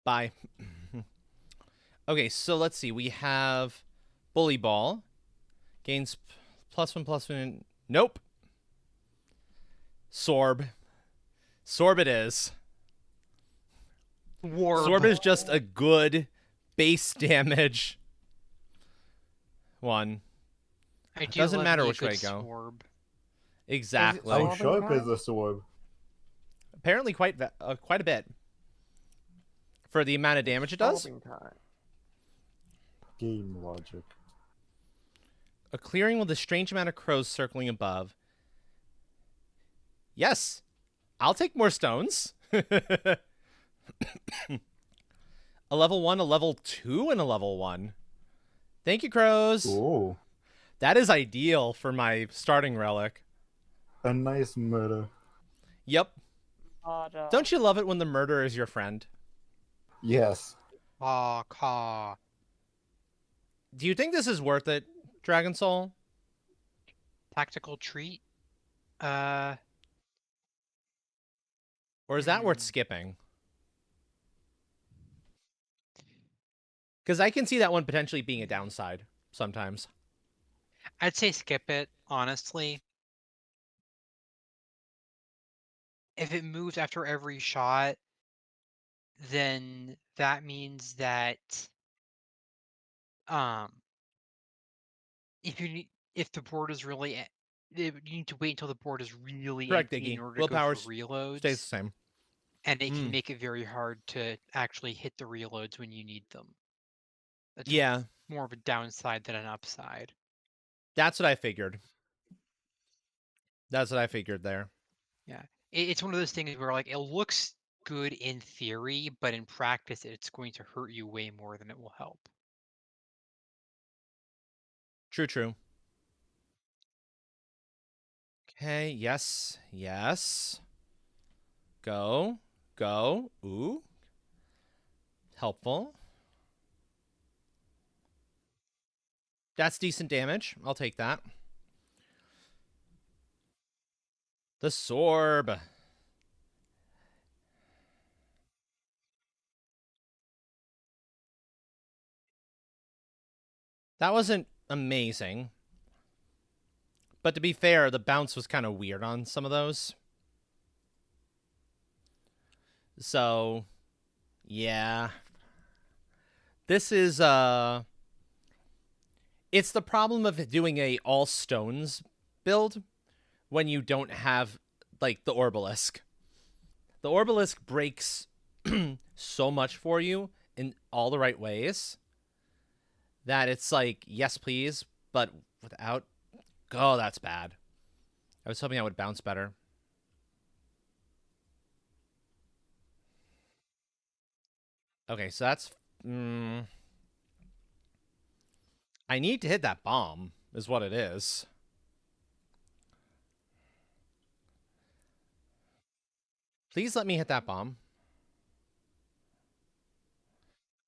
Bye. Okay, so let's see. We have Bully Ball. Gains +1/+1. Nope. Sorb. Sorb it is. Warb. Sorb is just a good base damage one. I do doesn't love matter me a which way good I go. Swarb. Exactly. How Swabbing sharp is time? the sword? Apparently quite a bit. For the amount of damage it does. Solving time. Game logic. A clearing with a strange amount of crows circling above. Yes. I'll take more stones. A level 1, a level 2, and a level 1. Thank you, crows. Oh, That is ideal for my starting relic. a nice murder. Yep. Don't you love it when the murderer is your friend? Yes. Caw. Do you think this is worth it, Dragon Soul? Tactical treat. Uh, Or is that worth Hmm. skipping? Because I can see that one potentially being a downside sometimes. I'd say skip it, honestly. If it moves after every shot, then that means that if the board is really you need to wait until the board is really Correct, empty in Iggy. order to go Willpower for stays reloads, the same. and it can Mm. make it very hard to actually hit the reloads when you need them. That's Yeah, more of a downside than an upside. that's what I figured. That's what I figured there. Yeah, it's one of those things where like it looks good in theory, but in practice, it's going to hurt you way more than it will help. True, true. Okay, yes. Go. Ooh. Helpful. That's decent damage. I'll take that. The Sorb. That wasn't amazing. But to be fair, the bounce was kind of weird on some of those. So, yeah. This is, it's the problem of doing a all stones build when you don't have, like, the Orbalisk. The Orbalisk breaks so much for you in all the right ways that it's like, yes, please, but without... Oh, that's bad. I was hoping I would bounce better. Okay, so that's... I need to hit that bomb, is what it is. Please let me hit that bomb.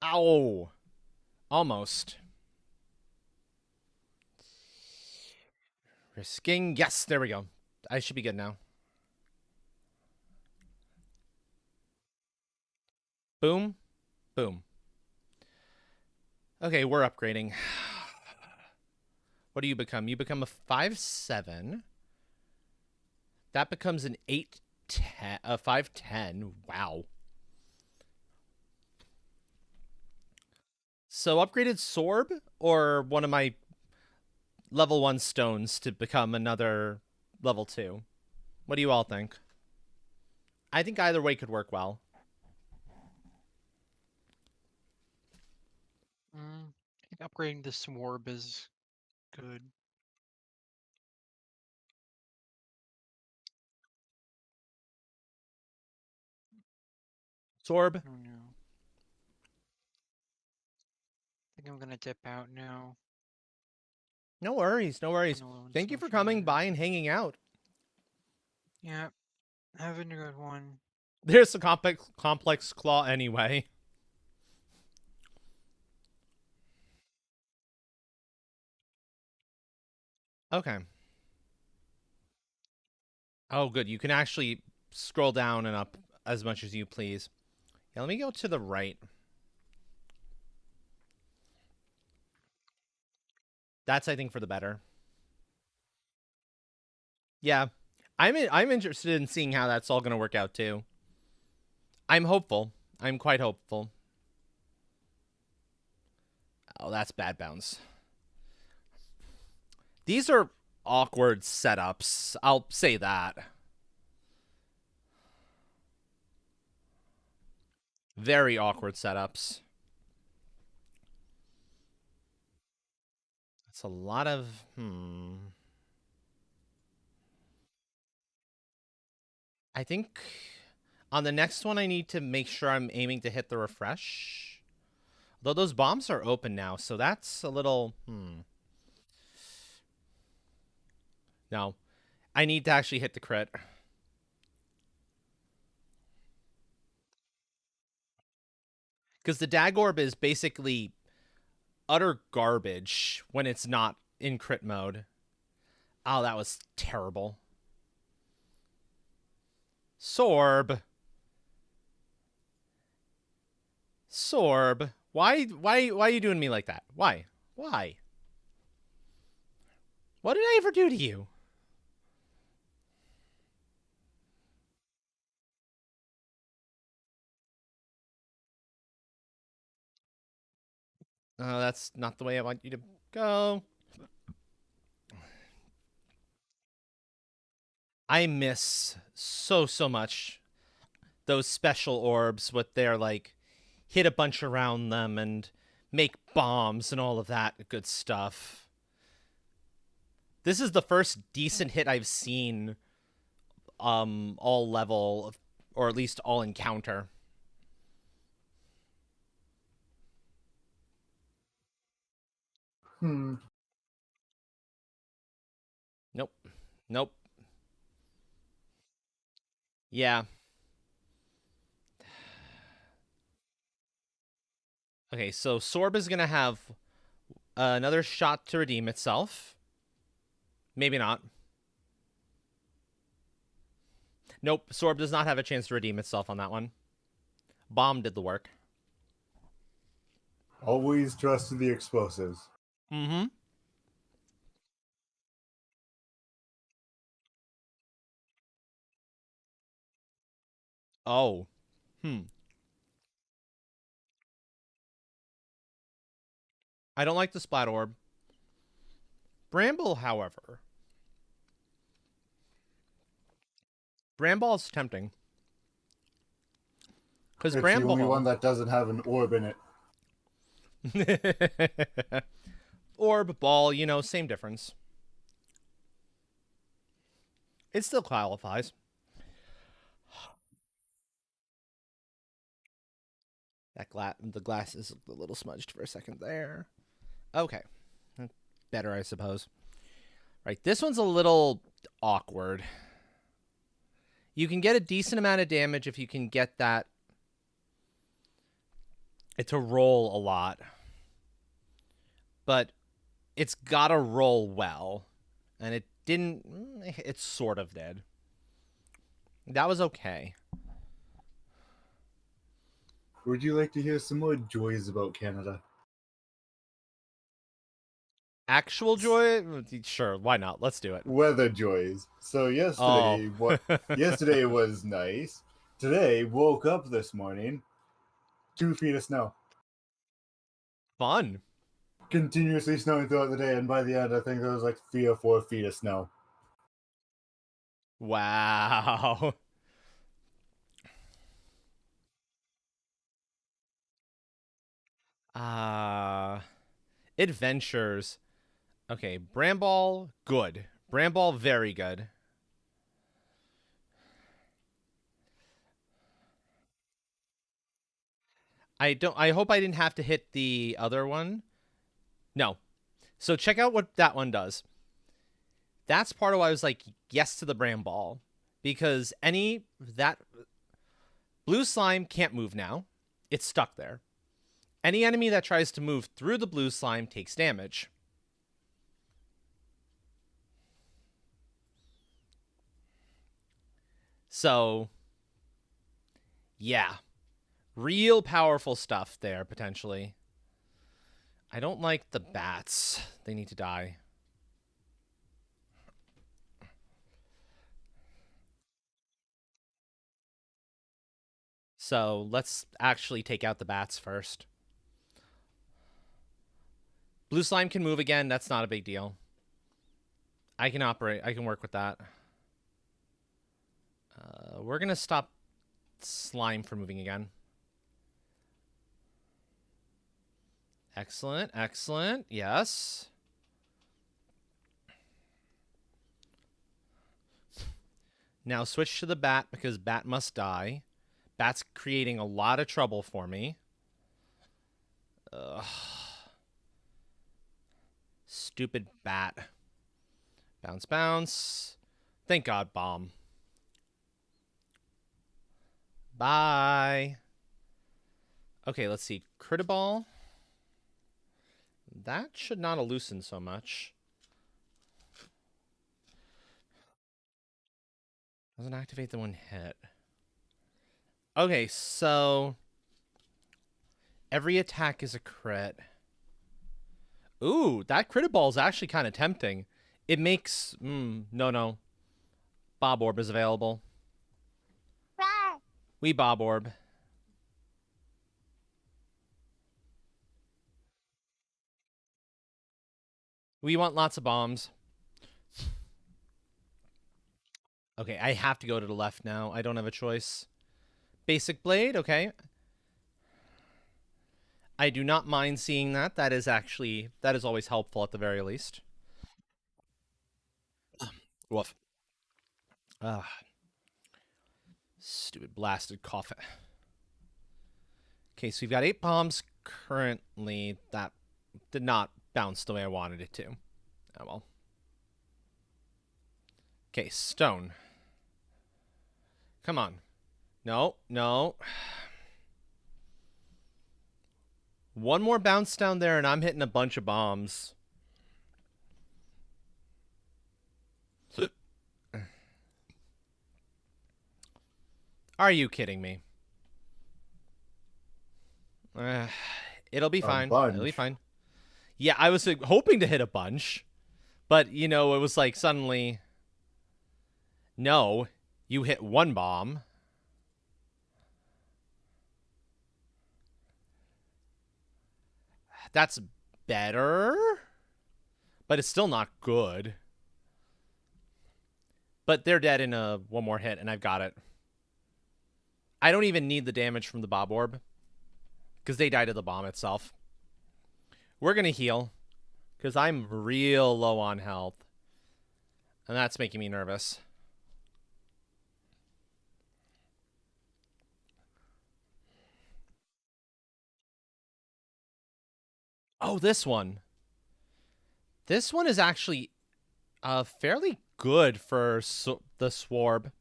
Ow! Almost. Risking. Yes, there we go. I should be good now. Boom. Boom. Okay, we're upgrading. What do you become? You become a 5/7. That becomes an 8/10, a 5/10. Wow. So upgraded Sorb or one of my level 1 stones to become another level 2? What do you all think? I think either way could work well. I think upgrading the Swarb is good. Sorb? Oh no. I think I'm gonna dip out now. No worries, no worries. Alone Thank so you for much coming longer. by and hanging out. Yeah, having a good one. There's the complex claw anyway. Okay. Oh, good. You can actually scroll down and up as much as you please. Yeah, let me go to the right. That's, I think, for the better. Yeah. I'm interested in seeing how that's all going to work out, too. I'm hopeful. I'm quite hopeful. Oh, that's bad bounce. These are awkward setups. I'll say that. Very awkward setups. That's a lot of... I think on the next one, I need to make sure I'm aiming to hit the refresh. Though those bombs are open now, so that's a little... No. I need to actually hit the crit. Because the Dagorb is basically utter garbage when it's not in crit mode. Oh, that was terrible. Sorb. Sorb. Why are you doing me like that? Why? Why? What did I ever do to you? Oh, that's not the way I want you to go. I miss so much those special orbs with their, like, hit a bunch around them and make bombs and all of that good stuff. This is the first decent hit I've seen all level, or at least all encounter. Nope. Nope. Yeah. Okay, so Sorb is going to have another shot to redeem itself. Maybe not. Nope, Sorb does not have a chance to redeem itself on that one. Bomb did the work. Always trust the explosives. Mm-hmm. Oh. I don't like the Splat Orb. Bramble, however. Bramble's tempting. Because It's the only one that doesn't have an orb in it. Orb, ball, you know, same difference. It still qualifies. The glass is a little smudged for a second there. Okay. Better, I suppose. Right, this one's a little awkward. You can get a decent amount of damage if you can get that to roll a lot. But it's got to roll well. And it didn't. It sort of did. That was okay. Would you like to hear some more joys about Canada? Actual joy? Sure, why not? Let's do it. Weather joys. So yesterday was nice. Today, woke up this morning, 2 feet of snow. Fun. Continuously snowing throughout the day, and by the end, I think there was like 3 or 4 feet of snow. Wow. Adventures. Okay, Bramball, good. Bramball, very good. I hope I didn't have to hit the other one. No. So check out what that one does. That's part of why I was like, yes to the Bramball. Because that blue slime can't move now. It's stuck there. Any enemy that tries to move through the blue slime takes damage. So, yeah. Real powerful stuff there, potentially. I don't like the bats. They need to die. So, let's actually take out the bats first. Blue slime can move again. That's not a big deal. I can work with that. We're going to stop slime from moving again. Excellent, excellent. Yes. Now switch to the bat because bat must die. Bat's creating a lot of trouble for me. Ugh. Stupid bat. Bounce, bounce. Thank God, bomb. Bye. Okay, let's see. Critiball. That should not have loosened so much. Doesn't activate the one hit. Okay, so every attack is a crit. Ooh, that Critiball is actually kind of tempting. It makes... no. Bob Orb is available. We Bob Orb. We want lots of bombs. Okay, I have to go to the left now. I don't have a choice. Basic Blade, okay. I do not mind seeing that. That is always helpful at the very least. Woof. Stupid blasted cough. Okay, so we've got 8 bombs currently. That did not bounce the way I wanted it to. Oh well. Okay, stone. Come on. No. One more bounce down there and I'm hitting a bunch of bombs. Are you kidding me? It'll be fine. It'll be bunch. fine. Yeah, I was hoping to hit a bunch, but you know, it was like suddenly, no, you hit one bomb. That's better, but it's still not good. But they're dead in a one more hit, and I've got it. I don't even need the damage from the Bob Orb, because they died to the bomb itself. We're going to heal, because I'm real low on health. And that's making me nervous. Oh, this one. This one is actually fairly good for the Swarb.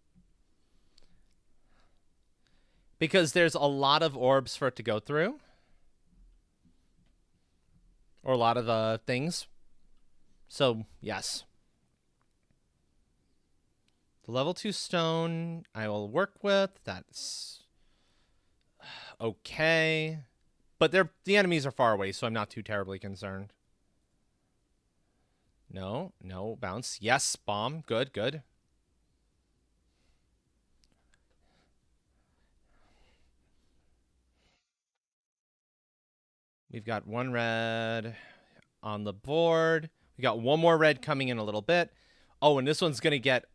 Because there's a lot of orbs for it to go through. Or a lot of things. So, yes. The level 2 stone I will work with. That's okay. But the enemies are far away, so I'm not too terribly concerned. No, no, bounce. Yes, bomb. Good, good. We've got one red on the board. We got one more red coming in a little bit. Oh, and this one's going to get...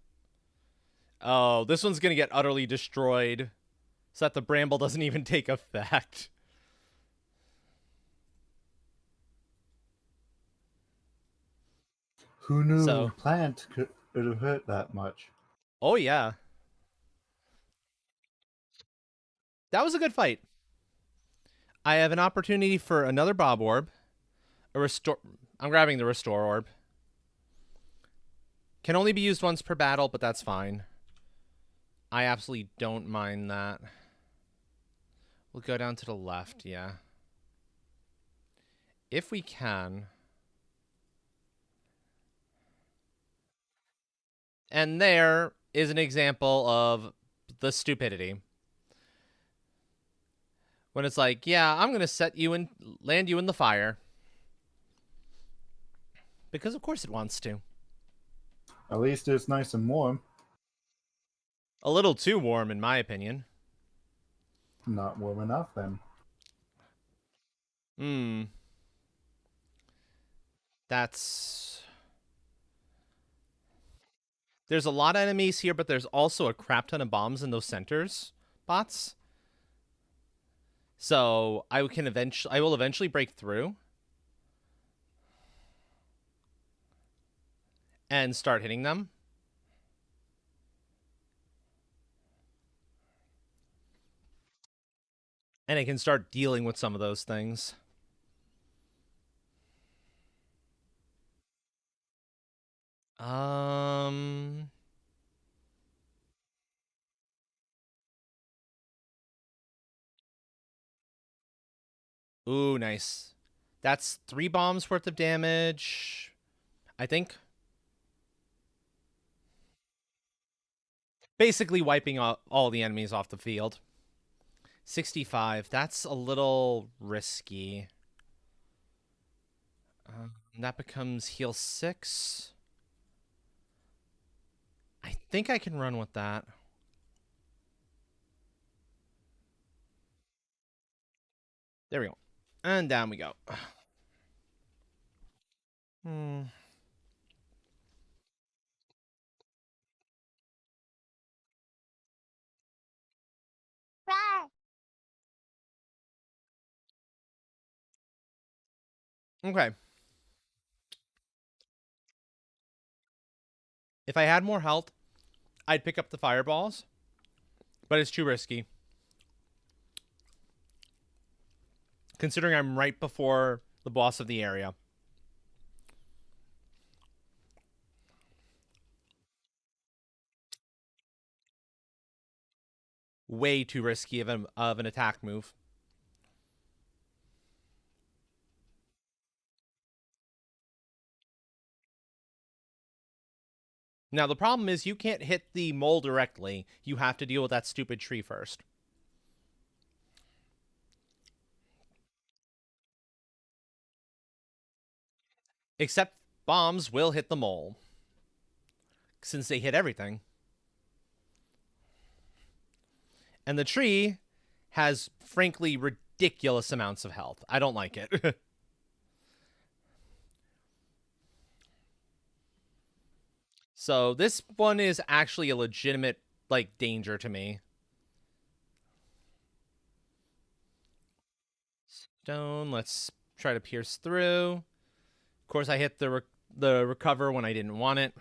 Oh, this one's going to get utterly destroyed so that the bramble doesn't even take effect. Who knew So, plant could have hurt that much? oh, yeah. That was a good fight. I have an opportunity for another Bob Orb. A restore. I'm grabbing the Restore Orb. Can only be used once per battle, but that's fine. I absolutely don't mind that. We'll go down to the left, yeah. If we can. And there is an example of the stupidity. When it's like, yeah, I'm going to set you and land you in the fire. Because of course it wants to. At least it's nice and warm. A little too warm, in my opinion. Not warm enough, then. That's... There's a lot of enemies here, but there's also a crap ton of bombs in those centers bots. So I will eventually break through and start hitting them. And I can start dealing with some of those things. Ooh, nice. That's 3 bombs worth of damage, I think. Basically wiping all the enemies off the field. 65. That's a little risky. That becomes heal 6. I think I can run with that. There we go. And down we go. Okay. If I had more health, I'd pick up the fireballs, but it's too risky. Considering I'm right before the boss of the area. Way too risky of an attack move. Now, the problem is you can't hit the mole directly. You have to deal with that stupid tree first. Except bombs will hit the mole, since they hit everything. And the tree has, frankly, ridiculous amounts of health. I don't like it. So this one is actually a legitimate, like, danger to me. Stone, let's try to pierce through. Of course, I hit the recover when I didn't want it.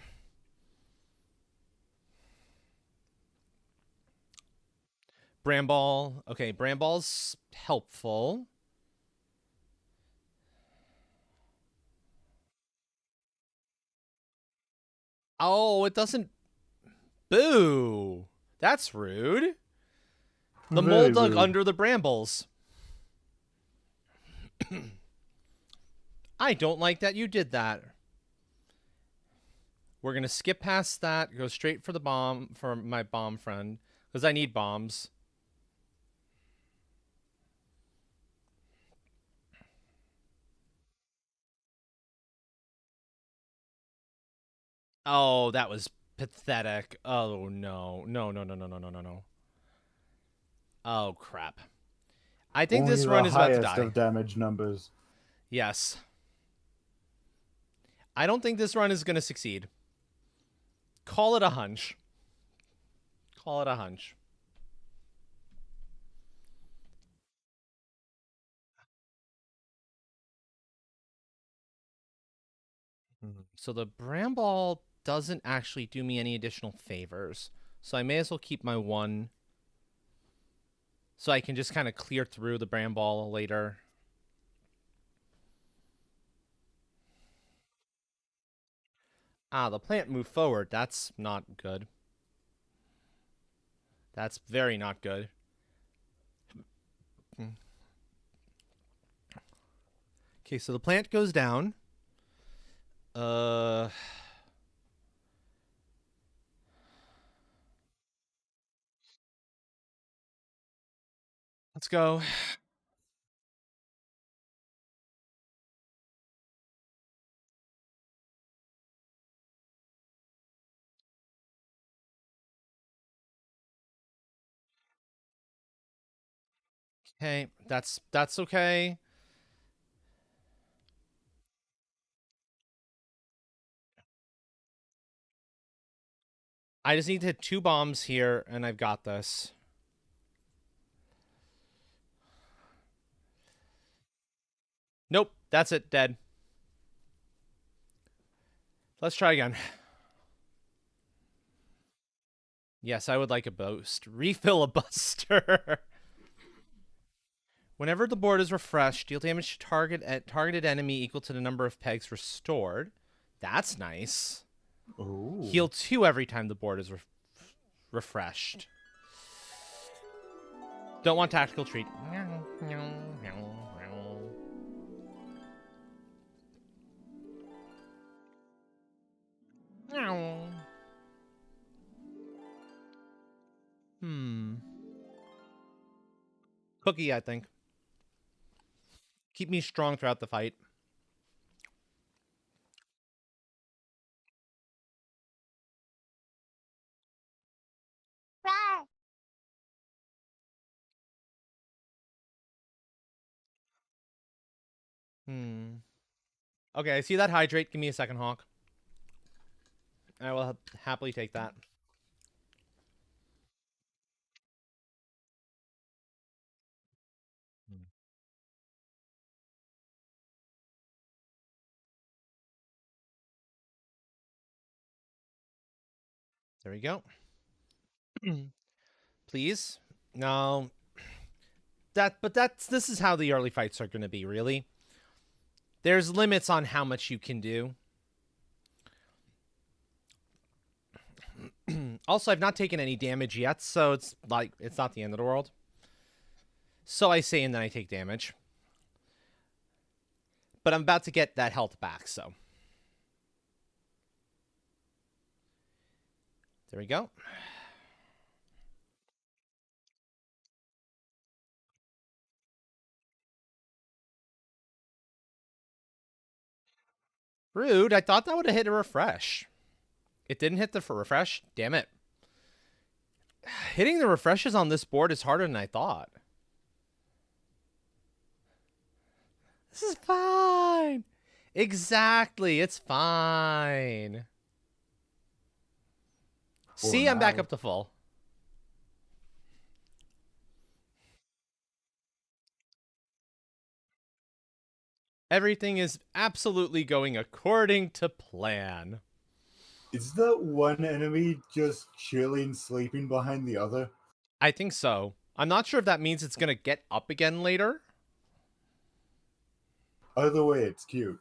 Bramball. Okay, Bramball's helpful. Oh, it doesn't... Boo! That's rude. The Very mole dug rude. under the brambles. I don't like that you did that. We're going to skip past that, go straight for the bomb, for my bomb friend, because I need bombs. Oh, that was pathetic. Oh, no. No, no, no, no, no, no, no, no. Oh, crap. I think Only this the run is about to highest die. of damage numbers. Yes. I don't think this run is going to succeed. Call it a hunch. Call it a hunch. So the Bramball doesn't actually do me any additional favors. So I may as well keep my one. So I can just kind of clear through the Bramball later. Ah, the plant moved forward. That's not good. That's very not good. Okay, so the plant goes down. Let's go. Okay, that's okay. I just need to hit 2 bombs here, and I've got this. Nope, that's it, dead. Let's try again. Yes, I would like a boost. Refill a buster. Whenever the board is refreshed, deal damage to targeted enemy equal to the number of pegs restored. That's nice. Ooh. Heal 2 every time the board is refreshed. Don't want tactical treat. Cookie, I think. Keep me strong throughout the fight. Okay, I see that hydrate. Give me a second, Hawk. I will happily take that. There we go. Please. No. This is how the early fights are going to be, really. There's limits on how much you can do. Also, I've not taken any damage yet, so it's not the end of the world. So I say and then I take damage. But I'm about to get that health back, so. There we go. Rude. I thought that would have hit a refresh. It didn't hit the refresh. Damn it. Hitting the refreshes on this board is harder than I thought. This is fine. Exactly. It's fine. See, I'm back now. up to full. Everything is absolutely going according to plan. Is that one enemy just chilling, sleeping behind the other? I think so. I'm not sure if that means it's going to get up again later. Either way, it's cute.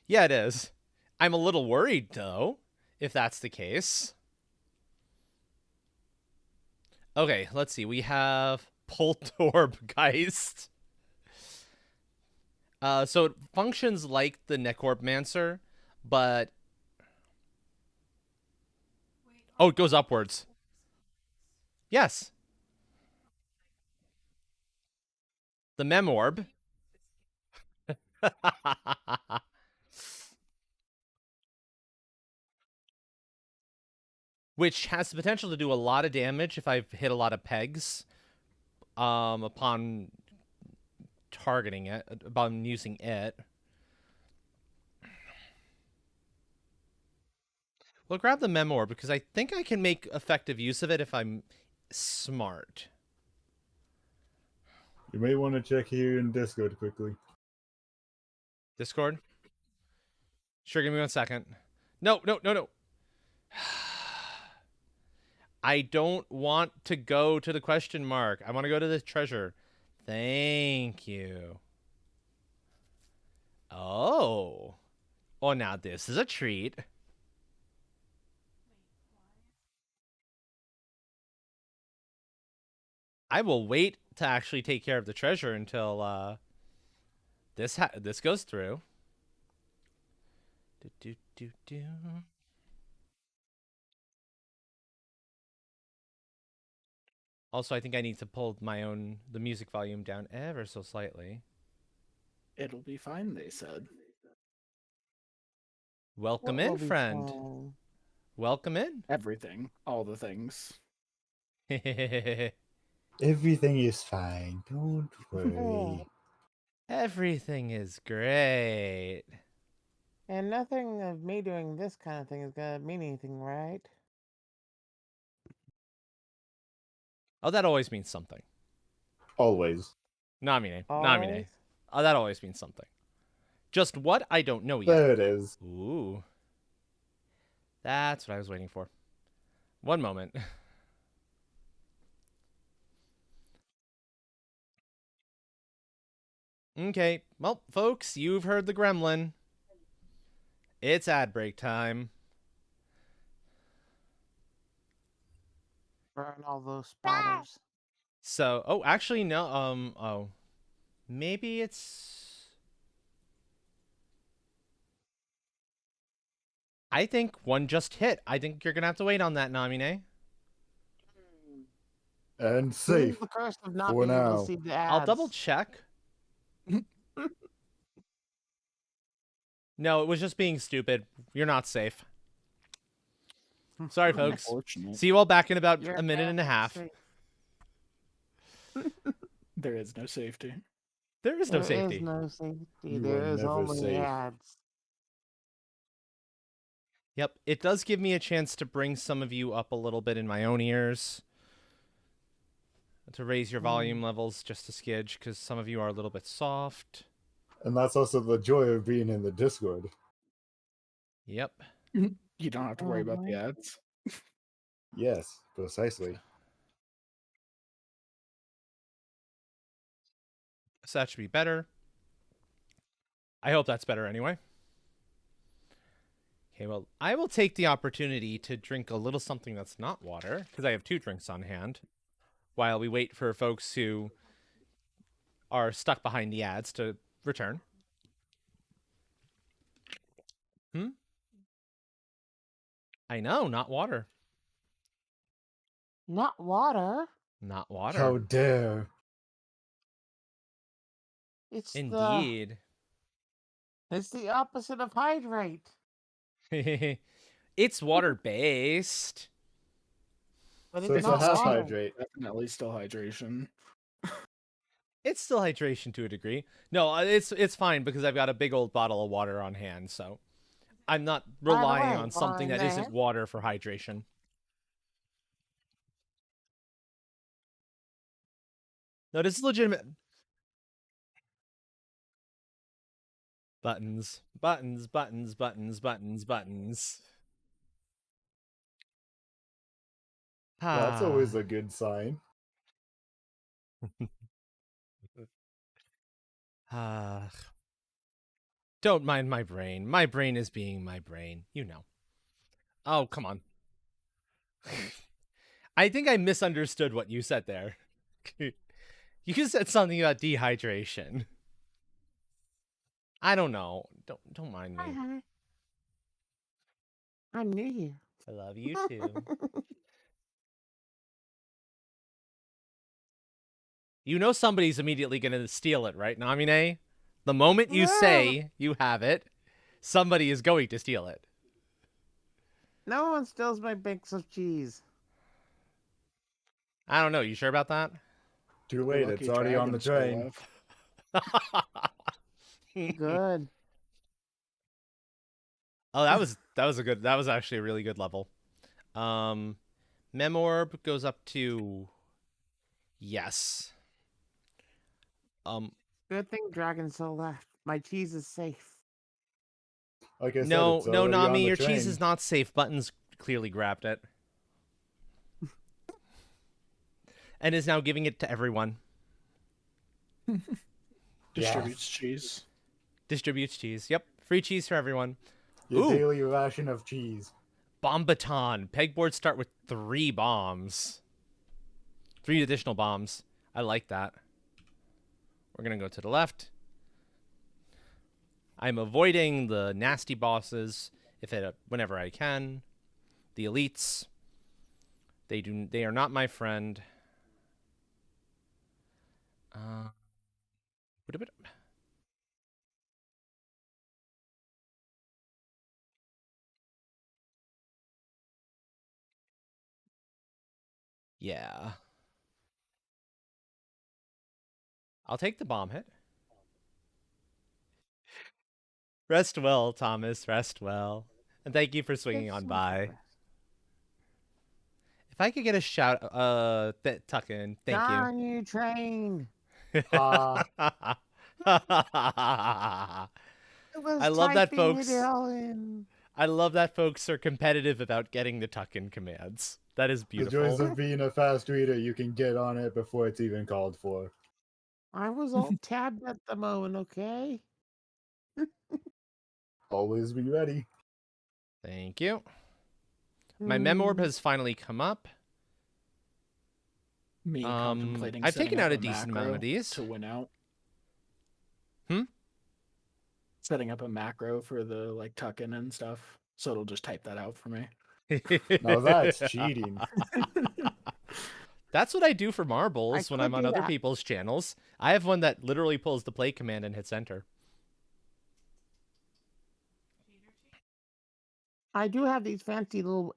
Yeah, it is. I'm a little worried, though, if that's the case. Okay, let's see. We have Poltorbgeist. So it functions like the Necromancer, but... Oh, it goes upwards. Yes. The Memorb. Which has the potential to do a lot of damage if I've hit a lot of pegs upon targeting it, upon using it. We'll grab the Memor because I think I can make effective use of it if I'm smart. You may want to check here in Discord quickly. Discord? Sure, give me 1 second. No. I don't want to go to the question mark. I want to go to the treasure. Thank you. Oh. Oh, now this is a treat. I will wait to actually take care of the treasure until this goes through. Do. Also, I think I need to pull the music volume down ever so slightly. It'll be fine, they said. Welcome What will in, be friend. fine? Welcome in. Everything. All the things. Everything is fine. Don't worry. Oh, Everything is great. and nothing of me doing this kind of thing is gonna mean anything, right? Oh, that always means something. Always. Namine. Always? Oh, that always means something. Just what? I don't know yet. There it is. Ooh. That's what I was waiting for. One moment. Okay. Well, folks, you've heard the gremlin. It's ad break time. Burn all those spiders. So, oh, actually, no. Maybe it's... I think one just hit. I think you're going to have to wait on that, Namine. And Who's safe. the curse of not for being able now. to see the ads? I'll double check. No, it was just being stupid. You're not safe. Sorry, folks. Unfortunate. See you all back in about You're a minute and a half. safe. There is no safety. There is no There safety. is no safety. You There are is never only safe. ads. Yep, it does give me a chance to bring some of you up a little bit in my own ears. To raise your volume levels just a skidge, because some of you are a little bit soft. And that's also the joy of being in the Discord. Yep. You don't have to worry about the ads. Yes, precisely. So that should be better. I hope that's better anyway. Okay, well, I will take the opportunity to drink a little something that's not water, because I have 2 drinks on hand, while we wait for folks who are stuck behind the ads to return. I know, not water. Not water. Not water. How dare! It's Indeed. it's the opposite of hydrate. It's water-based. But So it's it's a not half water. hydrate. Definitely still hydration. It's still hydration to a degree. No, it's fine because I've got a big old bottle of water on hand, so I'm not By the relying way, on something fine that isn't man. water for hydration. No, this is legitimate. Buttons, buttons, buttons, buttons, buttons, buttons. That's always Ah. a good sign. Ah. Don't mind my brain. My brain is being my brain. You know. Oh, come on. I think I misunderstood what you said there. You said something about dehydration. I don't know. Don't mind me. Hi. I'm new here. I love you too. You know somebody's immediately going to steal it, right, Namine? The moment you say you have it, somebody is going to steal it. No one steals my bits of cheese. I don't know. You sure about that? Too The late, lucky it's already on the dragon stole train. off. Good. Oh, that was actually a really good level. Memorb goes up to yes. Good thing Dragon still left. My cheese is safe. Like I said, No, it's no, already on Nami, the your train. cheese is not safe. Buttons clearly grabbed it. And is now giving it to everyone. Distributes cheese. Distributes cheese. Yep. Free cheese for everyone. Your Ooh. daily ration of cheese. Bomb baton. Pegboards start with 3 bombs. 3 additional bombs. I like that. We're going to go to the left. I'm avoiding the nasty bosses whenever I can. The elites. They are not my friend. Yeah. I'll take the bomb hit. Rest well, Thomas. Rest well. And thank you for swinging on by. If I could get a shout, tuck in. Thank you. Darn you, train. Ha. I love that, folks. It all in. I love that folks are competitive about getting the tuck-in commands. That is The beautiful. joys of being a fast reader, you can get on it before it's even called for. I was all tabbed at the moment, okay? Always be ready. Thank you. My Memorb has finally come up. Me contemplating. I've setting taken up out a decent amount macro of these. to win out. Hmm? Setting up a macro for the tuck-in and stuff, so it'll just type that out for me. Now that's cheating. That's what I do for marbles when could I'm on do other that. people's channels. I have one that literally pulls the play command and hits enter. I do have these fancy little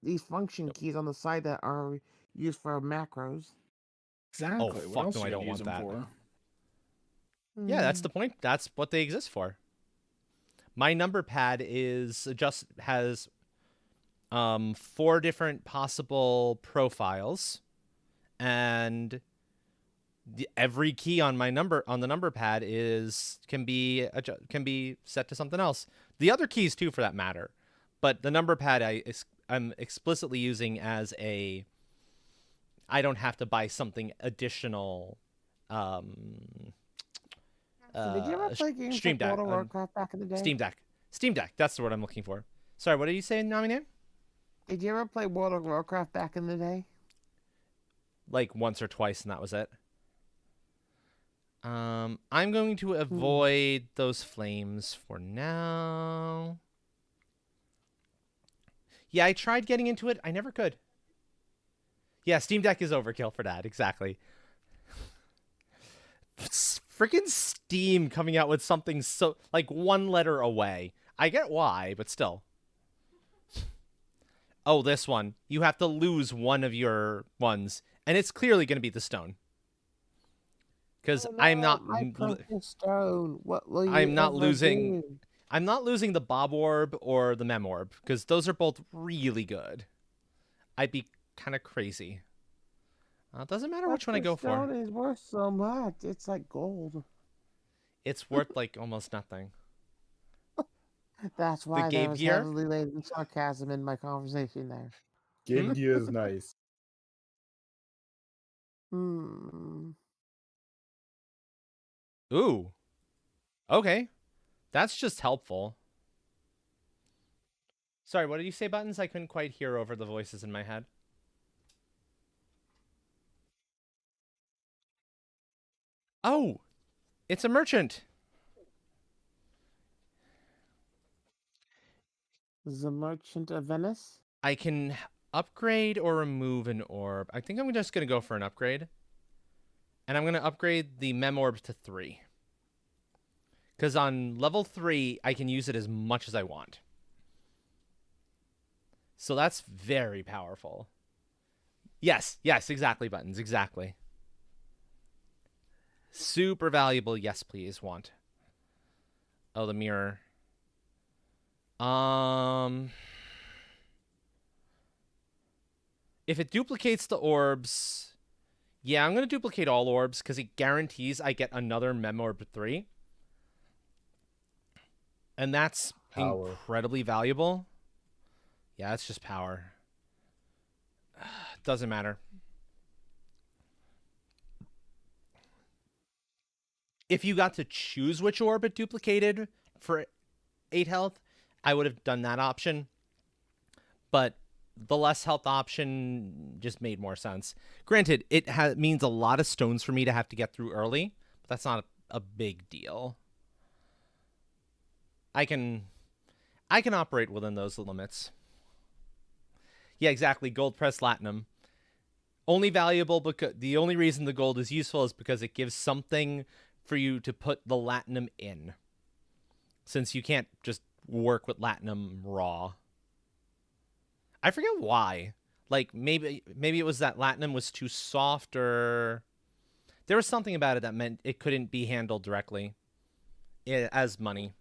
these function keys on the side that are used for macros. Exactly. Oh, what fuck else no, you I gonna don't use want them that. for? Yeah, that's the point. That's what they exist for. My number pad has 4 different possible profiles, and every key on the number pad can be set to something else. The other keys too, for that matter, but the number pad I'm explicitly using as I don't have to buy something additional. Did you ever play games Stream like Deck, World of Warcraft back in the day? Steam Deck. That's the word I'm looking for. Sorry, what are you saying, Namine? Did you ever play World of Warcraft back in the day? Like once or twice, and that was it. I'm going to avoid those flames for now. Yeah, I tried getting into it. I never could. Yeah, Steam Deck is overkill for that. Exactly. Freaking Steam coming out with something so like one letter away. I get why, but still. Oh, this one. You have to lose one of your ones, and it's clearly going to be the stone. Because Oh I'm no, not my precious stone. What will you I'm not ever losing do? I'm not losing the Bob Orb or the Mem Orb because those are both really good. I'd be kind of crazy. Doesn't matter which But one I the go for. stone is worth so much. It's like gold. It's worth like almost nothing. That's The why there Gabe was gear? heavily laden sarcasm in my conversation there. Game gear is nice. Hmm. Ooh. Okay. That's just helpful. Sorry, what did you say, Buttons? I couldn't quite hear over the voices in my head. Oh, it's a merchant. The Merchant of Venice? I can upgrade or remove an orb. I think I'm just going to go for an upgrade. And I'm going to upgrade the Mem Orb to 3. Because on level 3, I can use it as much as I want. So that's very powerful. Yes, exactly, Buttons, exactly. Super valuable, yes, please, want. Oh, the mirror. If it duplicates the orbs, yeah, I'm going to duplicate all orbs because it guarantees I get another Mem Orb 3. And that's Power. incredibly valuable. Yeah, it's just power. Doesn't matter. If you got to choose which orb it duplicated for 8 health, I would have done that option. But the less health option just made more sense. Granted, it means a lot of stones for me to have to get through early, but that's not a big deal. I can operate within those limits. Yeah, exactly. Gold press latinum. Only valuable because the only reason the gold is useful is because it gives something for you to put the latinum in. Since you can't just work with latinum raw. I forget why. Like maybe it was that latinum was too soft, or there was something about it that meant it couldn't be handled directly as money.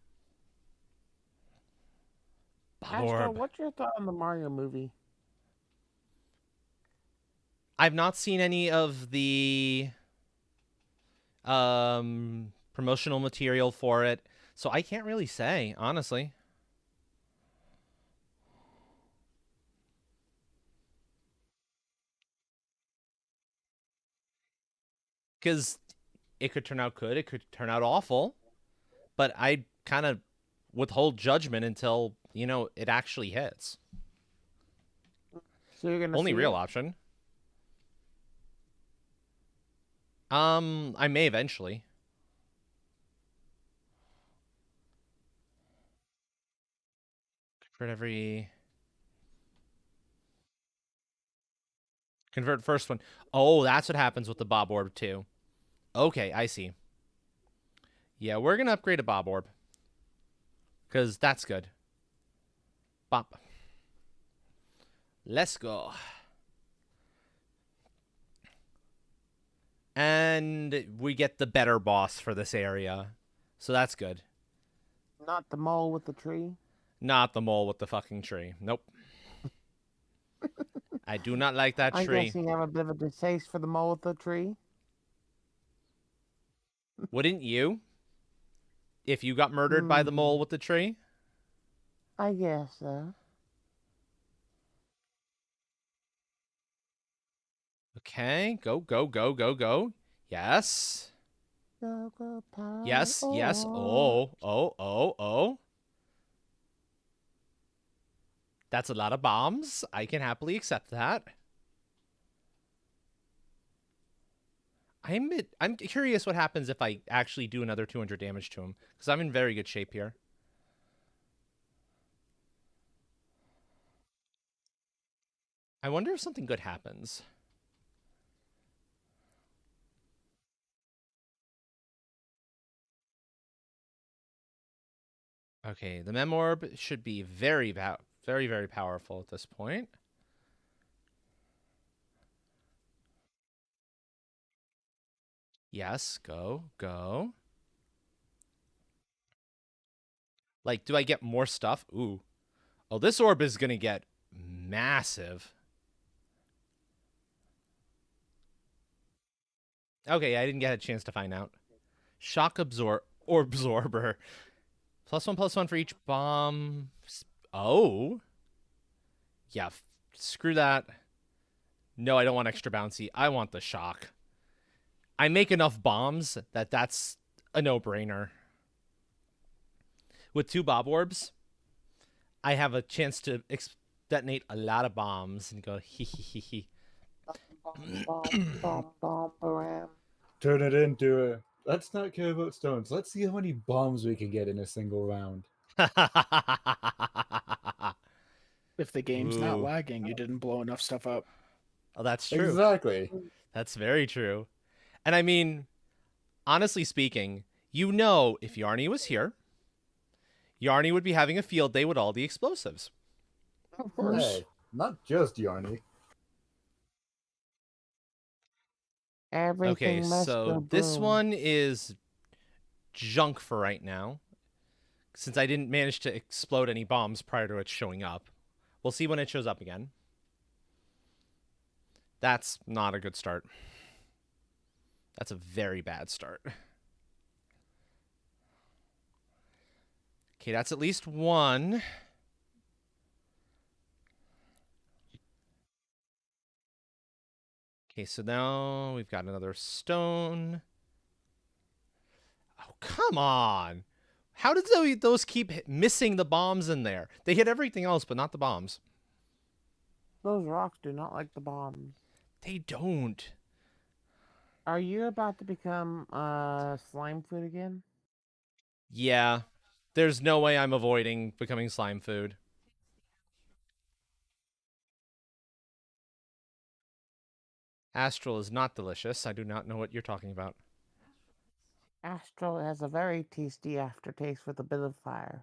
Bob Astro, Orb. what's your thought on the Mario movie? I've not seen any of the promotional material for it, so I can't really say, honestly. Because it could turn out good, it could turn out awful, but I kind of withhold judgment until, it actually hits. So you're gonna Only see real it? option. I may eventually. Convert first one. Oh, that's what happens with the Bob Orb too. Okay, I see. Yeah, we're gonna upgrade a Bob Orb. Because that's good. Bop. Let's go. And we get the better boss for this area. So that's good. Not the mole with the tree? Not the mole with the fucking tree. Nope. I do not like that I'm tree. guessing you have a bit of a distaste for the mole with the tree? Wouldn't you? If you got murdered by the mole with the tree? I guess so. Okay, go, go, go, go, go. Yes. Go, go, power. Yes, yes. Oh, oh, oh, oh. That's a lot of bombs. I can happily accept that. I'm curious what happens if I actually do another 200 damage to him, because I'm in very good shape here. I wonder if something good happens. Okay, the Mem Orb should be very, very powerful at this point. Yes, go, go. Like, do I get more stuff? Ooh. Oh, this orb is going to get massive. Okay, I didn't get a chance to find out. Shock absorber. +1/+1 for each bomb. Oh. Yeah, screw that. No, I don't want extra bouncy. I want the shock. I make enough bombs that that's a no-brainer. With 2 Bob Orbs, I have a chance to detonate a lot of bombs and go hee hee hee hee. Turn it into a. Let's not care about stones. Let's see how many bombs we can get in a single round. If the game's not Ooh. lagging, you didn't blow enough stuff up. Oh, that's true. Exactly. That's very true. And I mean, honestly speaking, you know, if Yarny was here, Yarny would be having a field day with all the explosives. Of course. Hey, not just Yarny. Everything Okay, must so go this boom. one is junk for right now, since I didn't manage to explode any bombs prior to it showing up. We'll see when it shows up again. That's not a good start. That's a very bad start. Okay, that's at least one. Okay, so now we've got another stone. Oh, come on. How did those keep missing the bombs in there? They hit everything else, but not the bombs. Those rocks do not like the bombs. They don't. Are you about to become slime food again? Yeah. There's no way I'm avoiding becoming slime food. Astral is not delicious. I do not know what you're talking about. Astral has a very tasty aftertaste with a bit of fire.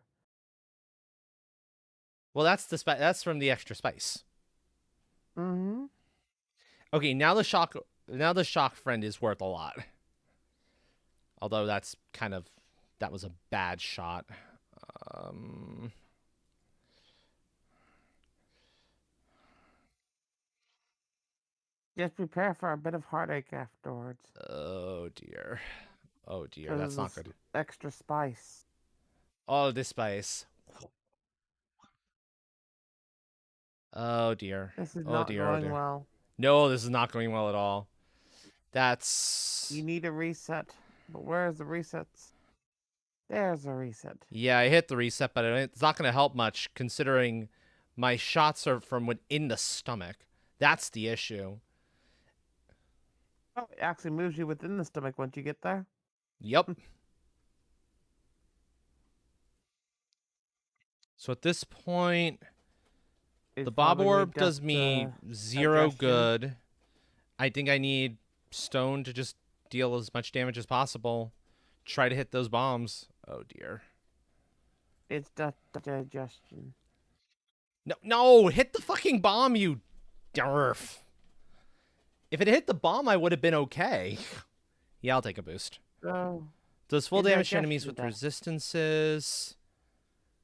Well, that's from the extra spice. Mm-hmm. Okay, now the shock friend is worth a lot. Although that was a bad shot. Just prepare for a bit of heartache afterwards. Oh dear. Oh dear, 'Cause that's of not this good. extra spice. Oh, this spice. Oh dear. This is Oh not dear, oh going dear. well. No, this is not going well at all. That's... You need a reset. But where's the resets? There's a reset. Yeah, I hit the reset, but it's not going to help much considering my shots are from within the stomach. That's the issue. Oh, it actually moves you within the stomach once you get there. Yep. So at this point, It's the Bob probably Orb just, does me 0 digestion. good. I think I need Stone to just deal as much damage as possible. Try to hit those bombs. Oh dear. It's digestion. No, hit the fucking bomb, you derf. If it hit the bomb, I would have been okay. Yeah, I'll take a boost. So, Does full Is that damage to enemies digestion with done? resistances.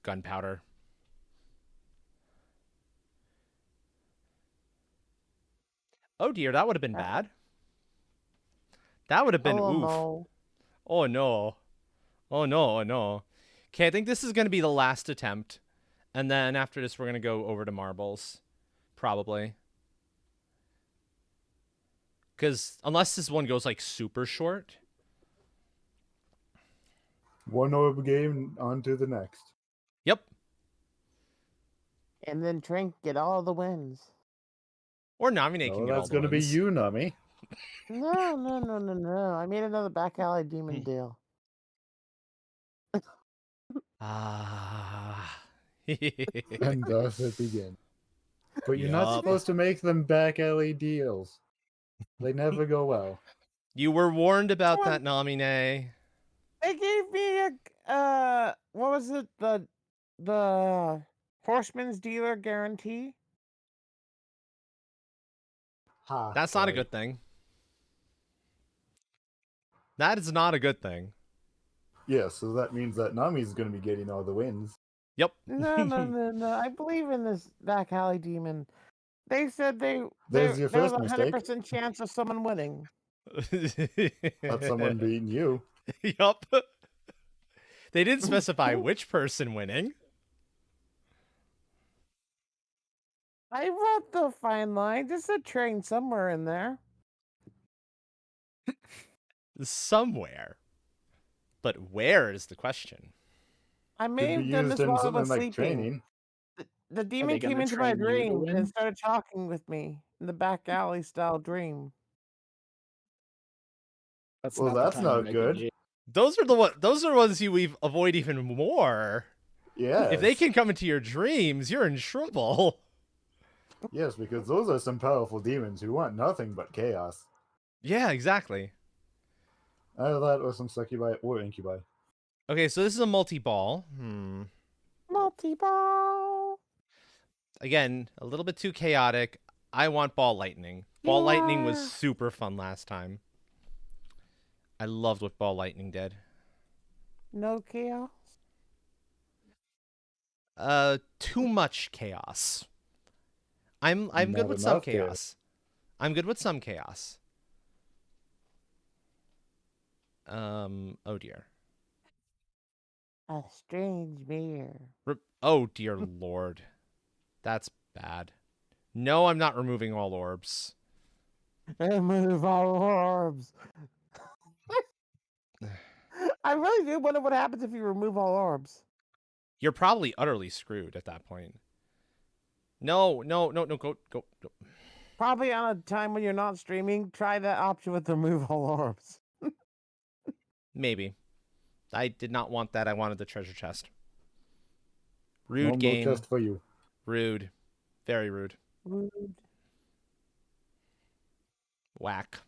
Gunpowder. Oh dear, that would have been bad. That would have been oof. no. Oh no. Oh no, oh no. Okay, I think this is going to be the last attempt. And then after this, we're going to go over to marbles. Probably. Because unless this one goes like super short. One orb game, on to the next. Yep. And then Trink get all the wins. Or Namine Oh, can get all that's the going to be wins. you, Nami. No. I made another back alley demon deal. Ah. And thus it begins. But you're not Yup. supposed to make them back alley deals. They never go well. You were warned about that, Namine. They gave me what was it? The Horseman's Dealer guarantee? Ha, That's not a right. good thing. That is not a good thing. Yeah, so that means that Nami's going to be getting all the wins. Yep. No. I believe in this back alley demon. They said there There's your was first a mistake. 100% chance of someone winning. Not someone beating you. Yup. They didn't specify which person winning. I wrote the fine line. There's a train somewhere in there. Somewhere. But where is the question? I may Could be have done used this in while I something was like sleeping. training. The demon came gonna into my train you to dream and win? started talking with me in the back alley style dream. That's Well, not the that's time to not make good. a G. Those are ones you avoid even more. Yes. If they can come into your dreams, you're in trouble. Yes, because those are some powerful demons who want nothing but chaos. Yeah, exactly. Either that or some succubi or incubi. Okay, so this is a multi-ball. Multi-ball. Again, a little bit too chaotic. I want ball lightning. Ball lightning was Yeah. super fun last time. I loved what ball lightning did. No chaos. Too much chaos. I'm good Not with some enough chaos. chaos. I'm good with some chaos. Oh dear. A strange mirror. Oh dear lord. That's bad. No, I'm not removing all orbs. Remove all orbs. I really do wonder what happens if you remove all orbs. You're probably utterly screwed at that point. No, go. Probably on a time when you're not streaming, try that option with remove all orbs. Maybe. I did not want that. I wanted the treasure chest. No Rude more game. test for you. Rude. Very rude. Rude. Whack.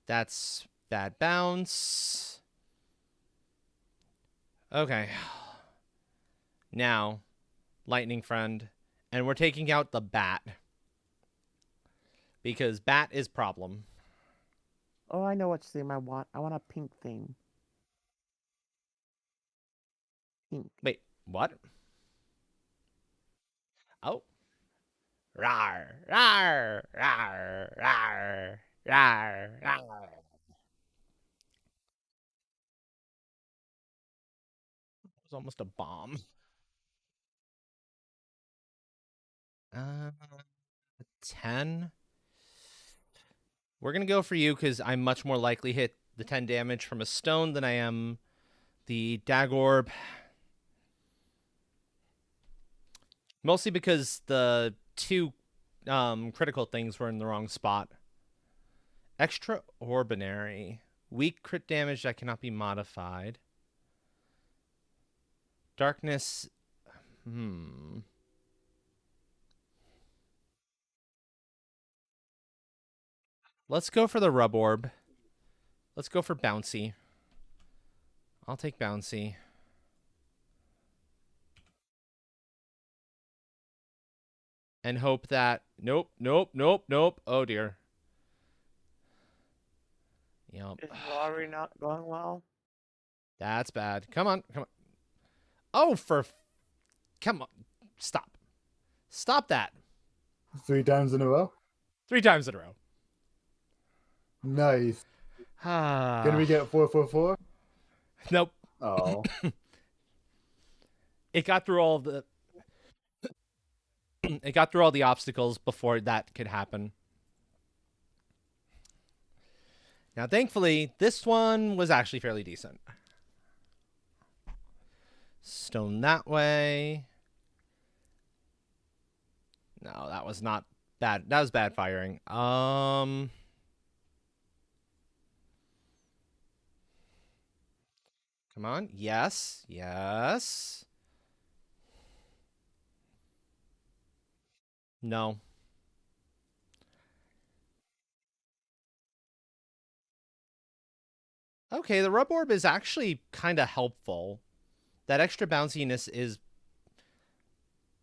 That's bad bounce. Okay. Now, lightning friend. And we're taking out the bat. Because bat is problem. Oh, I know which theme I want. I want a pink theme. Pink. Wait, what? Oh. Rar, rar, rar, rar, rar, rar. It was almost a bomb. 10. We're going to go for you because I'm much more likely hit the 10 damage from a stone than I am the dag orb. Mostly because the two critical things were in the wrong spot. Extraordinary. Weak crit damage that cannot be modified. Darkness. Let's go for the rub orb. Let's go for bouncy. I'll take bouncy. And hope that... Nope. Oh, dear. Yep. Is lottery not going well? That's bad. Come on. Oh, come on. Stop that. 3 times in a row? 3 times in a row. Nice. Can we get 444? Nope. Oh. It got through all the... It got through all the obstacles before that could happen. Now, thankfully, this one was actually fairly decent. Stone that way. No, that was not bad. That was bad firing. Come on. Yes. No. Okay, the rub orb is actually kind of helpful. That extra bounciness is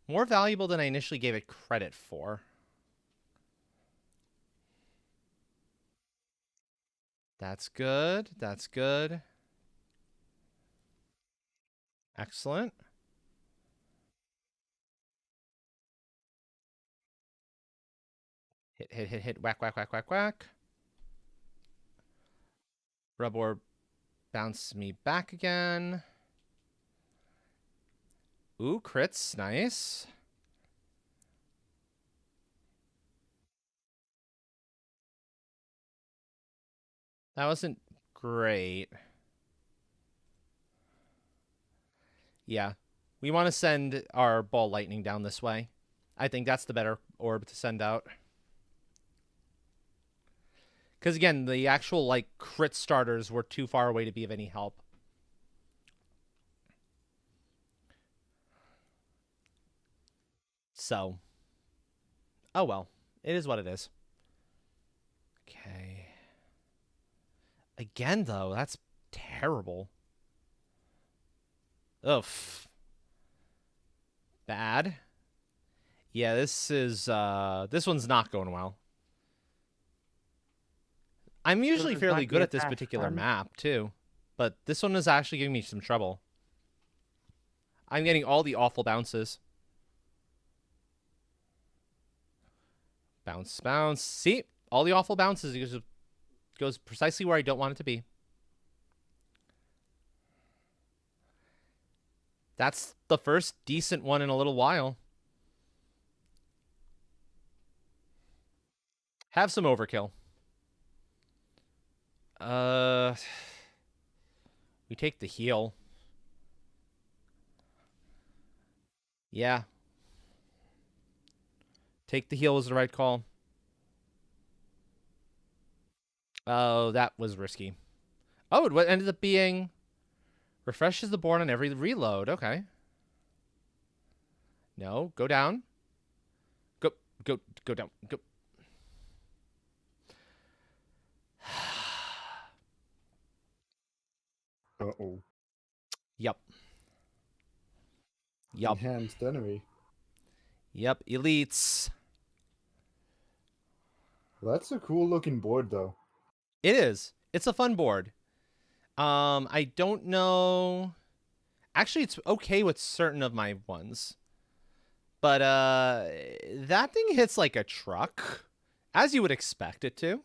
more valuable than I initially gave it credit for. That's good. That's good. Excellent. Hit, hit, hit, hit. Whack, whack, whack, whack, whack. Rub orb bounce me back again. Ooh, crits. Nice. That wasn't great. Yeah. We want to send our ball lightning down this way. I think that's the better orb to send out. Because again, the actual like crit starters were too far away to be of any help. So, oh well. It is what it is. Okay. Again, though, that's terrible. Ugh. Bad. Yeah, this one's not going well. I'm usually This fairly might be good a at this fast particular run. map, too. But this one is actually giving me some trouble. I'm getting all the awful bounces. Bounce, bounce. See? All the awful bounces. It goes precisely where I don't want it to be. That's the first decent one in a little while. Have some overkill. We take the heal. Yeah. Take the heal was the right call. Oh, that was risky. Oh, it ended up being refreshes the board on every reload. Okay. No, go down. Go, go down. Go. Uh-oh. Yup. Yup. Enhanced enemy. Yep. Elites. That's a cool looking board, though. It is. It's a fun board. I don't know. Actually, it's okay with certain of my ones. But that thing hits like a truck, as you would expect it to.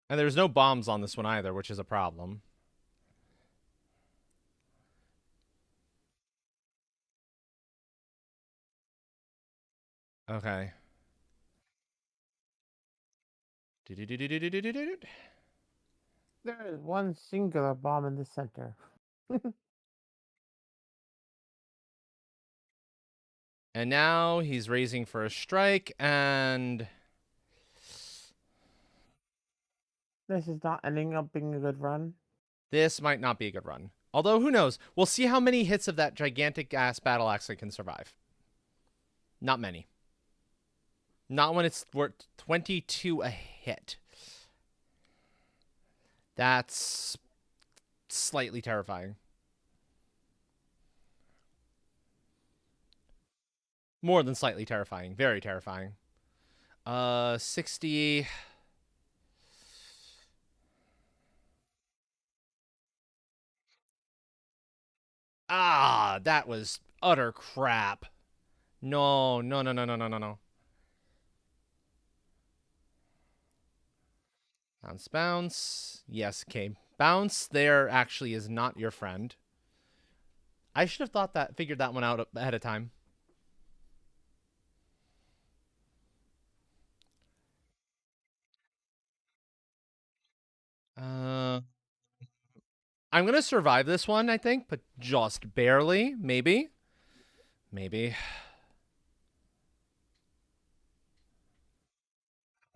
And there's no bombs on this one either, which is a problem. Okay. There is one singular bomb in the center. And now he's raising for a strike, and This is not ending up being a good run. this might not be a good run. Although, who knows? We'll see how many hits of that gigantic ass battle axe I can survive. Not many. Not when it's worth 22 a hit. That's slightly terrifying. More than slightly terrifying. Very terrifying. 60. Ah, that was utter crap. No, no, no, no, no, no, no, no. Bounce, bounce. Yes, okay. Bounce there actually is not your friend. I should have figured that one out ahead of time. I'm going to survive this one, I think, but just barely, maybe. Maybe.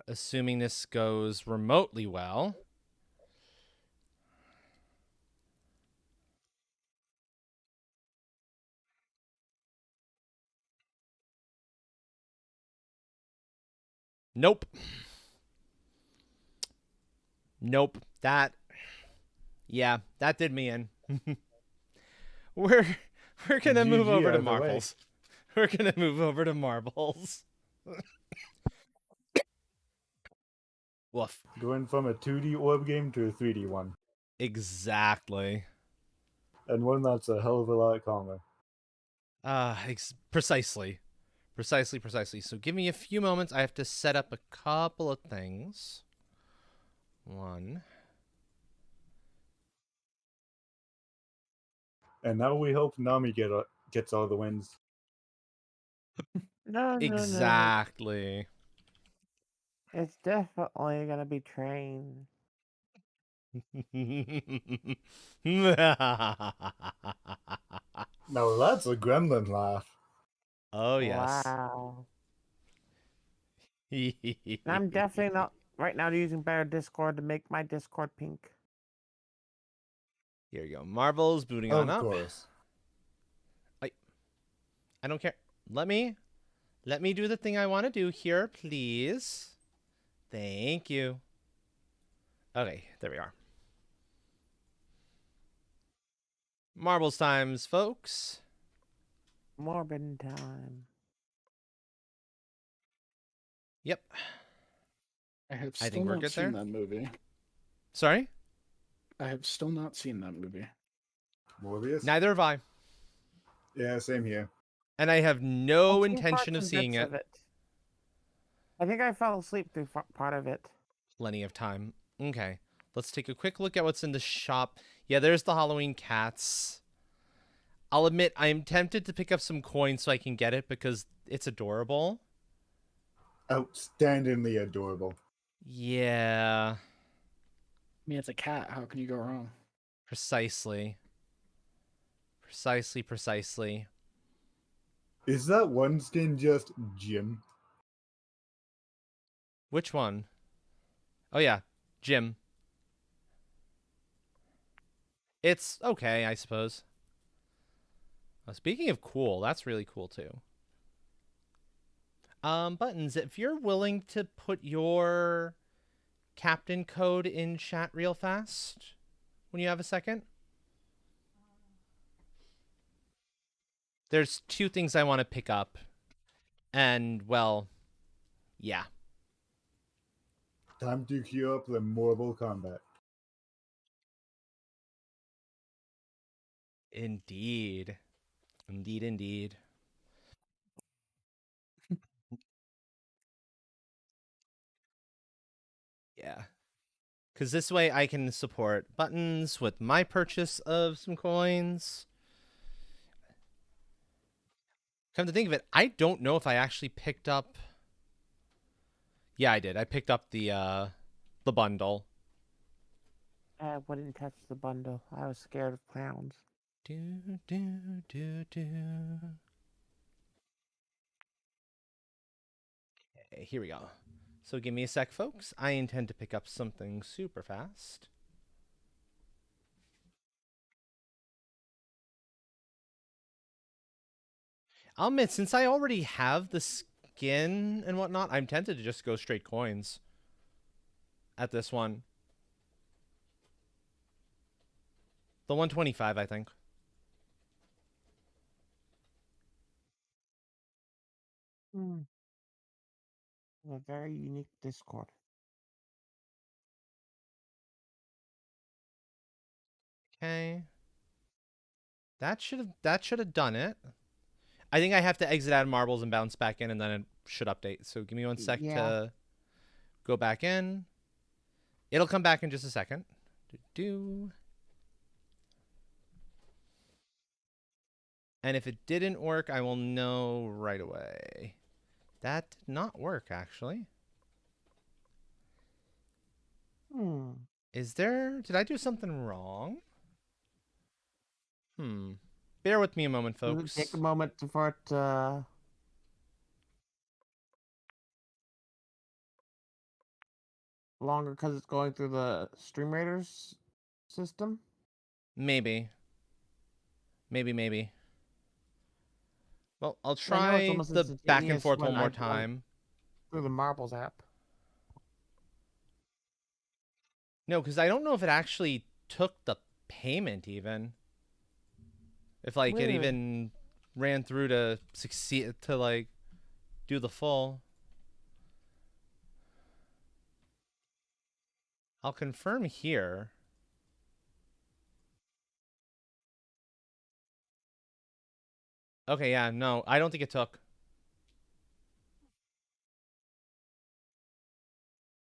Assuming this goes remotely well. Nope. Nope. That did me in. we're gonna move GG over to either way. marbles. We're gonna move over to marbles. Woof. Going from a 2D orb game to a 3D one. Exactly. And one that's a hell of a lot calmer. Precisely. So give me a few moments. I have to set up a couple of things. One. And now we hope Nami gets all the wins. No, no, Exactly. no. It's definitely gonna be train. Now that's a gremlin laugh. Oh, yes. Wow. And I'm definitely not right now using better Discord to make my Discord pink. Here you go. Marvel's booting on Of up. course. I don't care. Let me do the thing I want to do here, please. Thank you. Okay, there we are. Marbles times, folks. Morbid time. I Yep. have I still think we're not good seen there. that movie. Sorry? I have still not seen that movie. Morbius? Neither have I. Yeah, same here. And I have no I've seen intention parts of and seeing bits it. of it. I think I fell asleep through part of it. Plenty of time. Okay. Let's take a quick look at what's in the shop. Yeah, there's the Halloween cats. I'll admit, I'm tempted to pick up some coins so I can get it because it's adorable. Outstandingly adorable. Yeah, I mean, it's a cat. How can you go wrong? precisely. Precisely. Is that one skin just Jim? Which one? Oh, yeah. Jim. It's okay, I suppose. Speaking of cool, that's really cool, too. Buttons, if you're willing to put your captain code in chat real fast when you have a second. There's two things I want to pick up. And, well, yeah. Time to queue up the Mortal Kombat. Indeed. Indeed. Yeah. Because this way I can support buttons with my purchase of some coins. Come to think of it, I don't know if I actually picked up... Yeah, I did. I picked up the bundle. I wouldn't touch the bundle. I was scared of clowns. Okay, here we go. So give me a sec, folks. I intend to pick up something super fast. I'll admit, since I already have the skin and whatnot, I'm tempted to just go straight coins at this one. The 125, I think. A very unique Discord. Okay. That should have done it. I think I have to exit out of marbles and bounce back in, and then it should update. So give me one sec to go back in. It'll come back in just a second. And if it didn't work, I will know right away. That did not work, actually. Did I do something wrong? Bear with me a moment, folks. Take a moment for it longer because it's going through the Stream Raiders system? Maybe. Well, I'll try the back and forth one more time. Through the Marbles app. No, because I don't know if it actually took the payment even. If like it Weird. even ran through to succeed to like do the full. I'll confirm here. Okay, yeah, no, I don't think it took.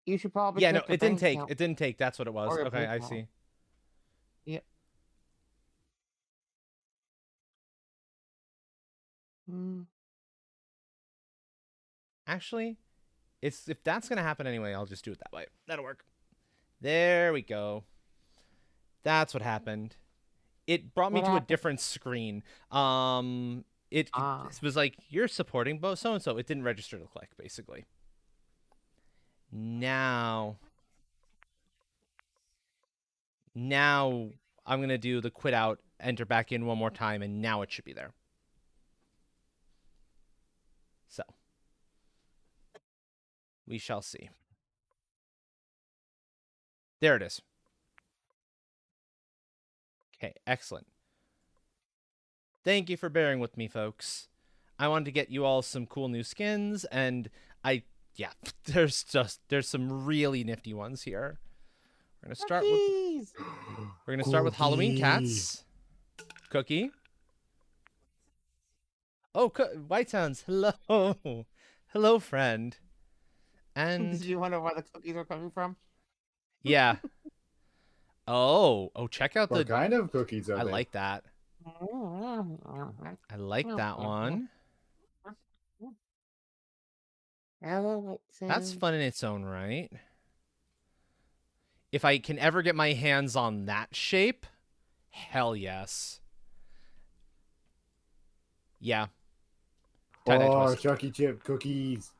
You should probably Yeah, no, check your it didn't bank take. account It didn't take. That's what it was. or your Okay, I PayPal. see. Yeah. Mm. Actually, it's if that's gonna happen anyway, I'll just do it that way. That'll work. There we go. That's what happened. It brought me What to a happened? different screen. It Ah. was like you're supporting both so and so. It didn't register to click basically. Now I'm gonna do the quit out, enter back in one more time, and now it should be there. So we shall see. There it is. Okay, excellent. Thank you for bearing with me, folks. I wanted to get you all some cool new skins, and yeah, there's some really nifty ones here. We're gonna start with Cookies! Halloween Cookie. cats. Cookie. Oh, White Sounds. Hello, hello, friend. And Did you wonder where the cookies are coming from? yeah. Oh, check out What the. kind of cookies are I they? like that. I like that one. Hello, That's fun in its own right. If I can ever get my hands on that shape, hell yes. Yeah. Tie-dye Oh, twist. Chucky chip cookies.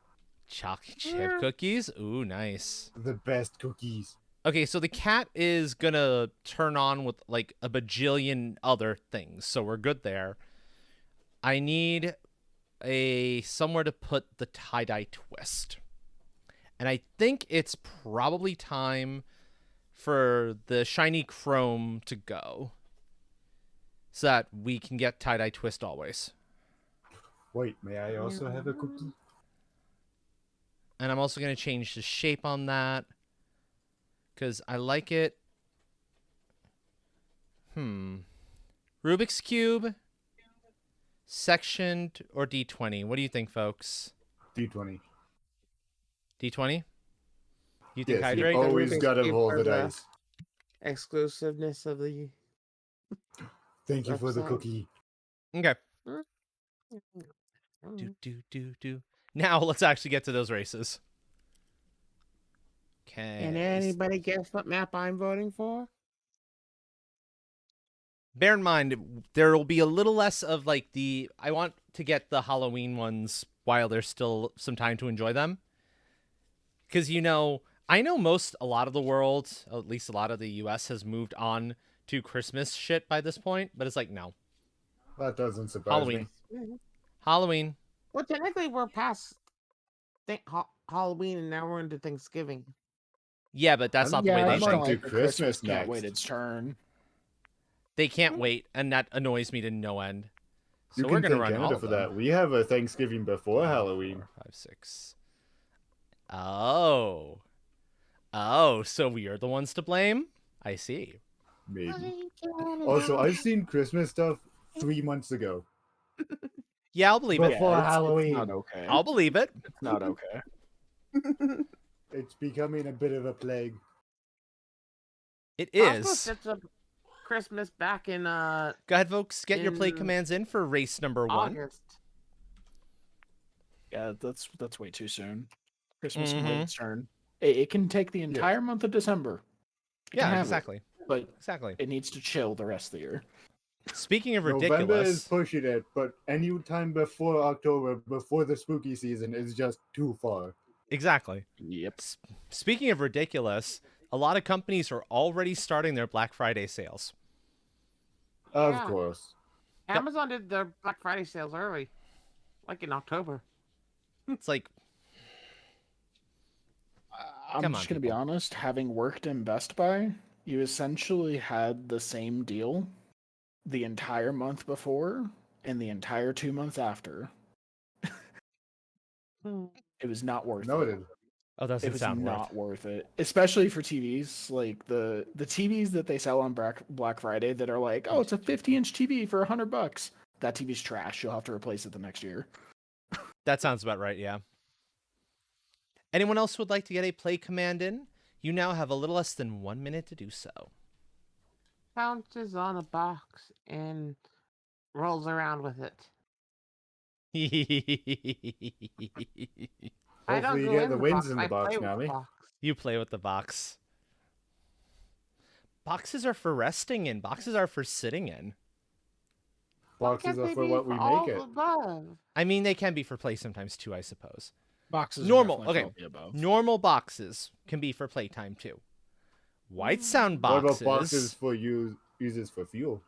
Chocolate chip cookies? Ooh, nice. The best cookies. Okay, so the cat is gonna turn on with like a bajillion other things, so we're good there. I need somewhere to put the tie-dye twist. And I think it's probably time for the shiny chrome to go. So that we can get tie-dye twist always. Wait, may I also have a cookie? And I'm also going to change the shape on that. Because I like it. Rubik's Cube, sectioned, or D20? What do you think, folks? D20. D20? You think Yes, hydrate? you always Rubik's gotta Cube roll for the the- dice. Exclusiveness of the. Thank you for the website. cookie. Okay. Do. Now let's actually get to those races. Okay. Can anybody guess what map I'm voting for? Bear in mind, there will be a little less of like I want to get the Halloween ones while there's still some time to enjoy them. Because, I know a lot of the world, at least a lot of the US, has moved on to Christmas shit by this point. But it's like, no. That doesn't surprise Halloween. me. Halloween. Well, technically, we're past Halloween and now we're into Thanksgiving. Yeah, but that's not the way I'm they on think. to the Christmas can't next. wait its turn. They can't wait, and that annoys me to no end. So You we're can going to thank run all Canada of for them. that. We have a Thanksgiving before Halloween. 4, 5, 6. So we are the ones to blame? I see. Maybe. Also, I've seen Christmas stuff 3 months ago. Yeah, I'll believe it. Before it's Halloween. not okay. I'll believe it. It's not okay. It's becoming a bit of a plague. It Also, is. it's a Christmas back in Go ahead, folks. Get your play in commands in for race number 1. August. Yeah, that's way too soon. Christmas can wait Mhm. its turn. It can take the entire month of December. It can Yeah, have it, exactly. but Exactly. it needs to chill the rest of the year. Speaking of November is ridiculous, pushing it, but any time before October, before the spooky season, is just too far. exactly. Yep. Speaking of ridiculous, a lot of companies are already starting their Black Friday sales. Of Yeah. course. Amazon did their Black Friday sales early, like in October. It's like, I'm Come just on, gonna be people. honest. Having worked in Best Buy, you essentially had the same deal the entire month before and the entire 2 months after. It was not worth it. Noted. Oh, It doesn't was sound worth. not worth it, especially for TVs. Like the TVs that they sell on Black Friday that are like, oh, it's a 50-inch TV for $100. That TV's trash. You'll have to replace it the next year. That sounds about right, yeah. Anyone else would like to get a play command in? You now have a little less than 1 minute to do so. Pounces on a box and rolls around with it. I don't Hopefully you go get in the the wins box. in I the box, play with the Nami. box. You play with the box. Boxes are for resting in. Boxes are for sitting in. Why Boxes can't are they for be what for we all make the it. above? I mean, they can be for play sometimes too, I suppose. Boxes Normal, are definitely okay. for all the above. Normal boxes can be for playtime too. White Sound What boxes. about boxes for uses for fuel?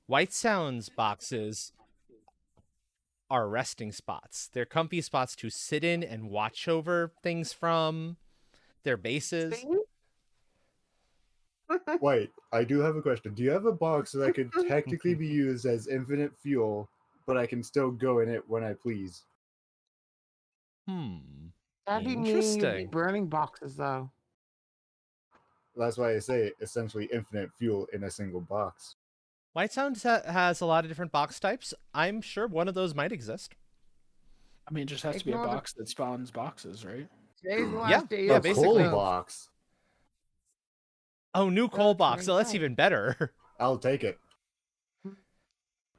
White Sound's boxes are resting spots. They're comfy spots to sit in and watch over things from. Their bases. See? Wait, I do have a question. Do you have a box that could technically be used as infinite fuel, but I can still go in it when I please? That'd be meaning you'd be Interesting. burning boxes, though. That's why I say essentially infinite fuel in a single box. White Sound has a lot of different box types. I'm sure one of those might exist. I mean, it just has to be a Ignore the- box that spawns boxes, right? Today's the Yeah, last day. yeah, of basically. Coal school. box. Oh, new coal That's box. right, Oh, that's right. even better. I'll take it.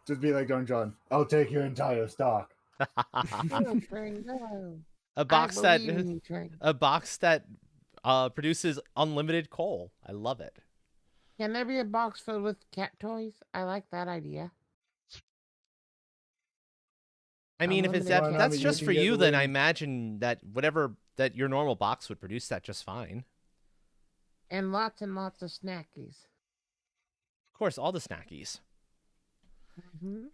Just be like Don John. I'll take your entire stock. Go, train, go. a box that I believe in you, train. a box that produces unlimited coal. I love it. Can there be a box filled with cat toys? I like that idea. I mean, if it's Unlimited that, cat that's Nami, you just can for get you, the then I win. imagine that whatever that your normal box would produce that just fine. and lots of snackies. Of course, all the snackies. Hmm.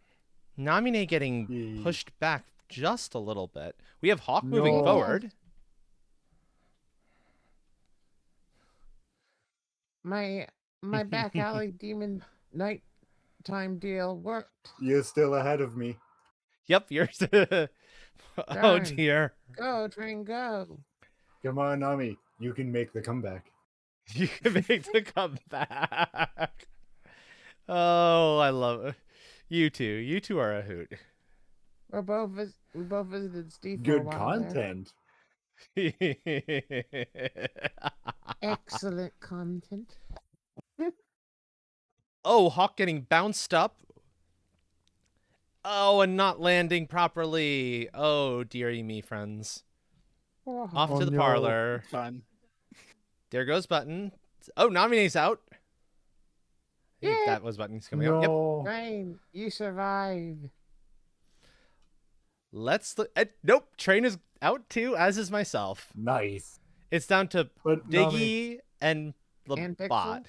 Namine getting Yay. pushed back just a little bit. We have Hawk moving No. forward. My back alley demon nighttime deal worked. You're still ahead of me. Yep, yours. Oh Darn. dear. Go, train, go. Come on, Nami. You can make the comeback. You can make the comeback. Oh, I love it. You two. You two are a hoot. We both visited Steve for a Good while there. content. Excellent content. Oh, Hawk getting bounced up. Oh, and not landing properly. Oh, dearie me, friends. Poor Off Hawk. to the no. parlor. Fun. There goes Button. Oh, Nominee's out. I think Yeah. that was Button's coming out. Yep. No. Train, you survived. Let's look. Nope. Train is out too, as is myself. Nice. It's down to But Nami, Diggy and the And Pixel? bot.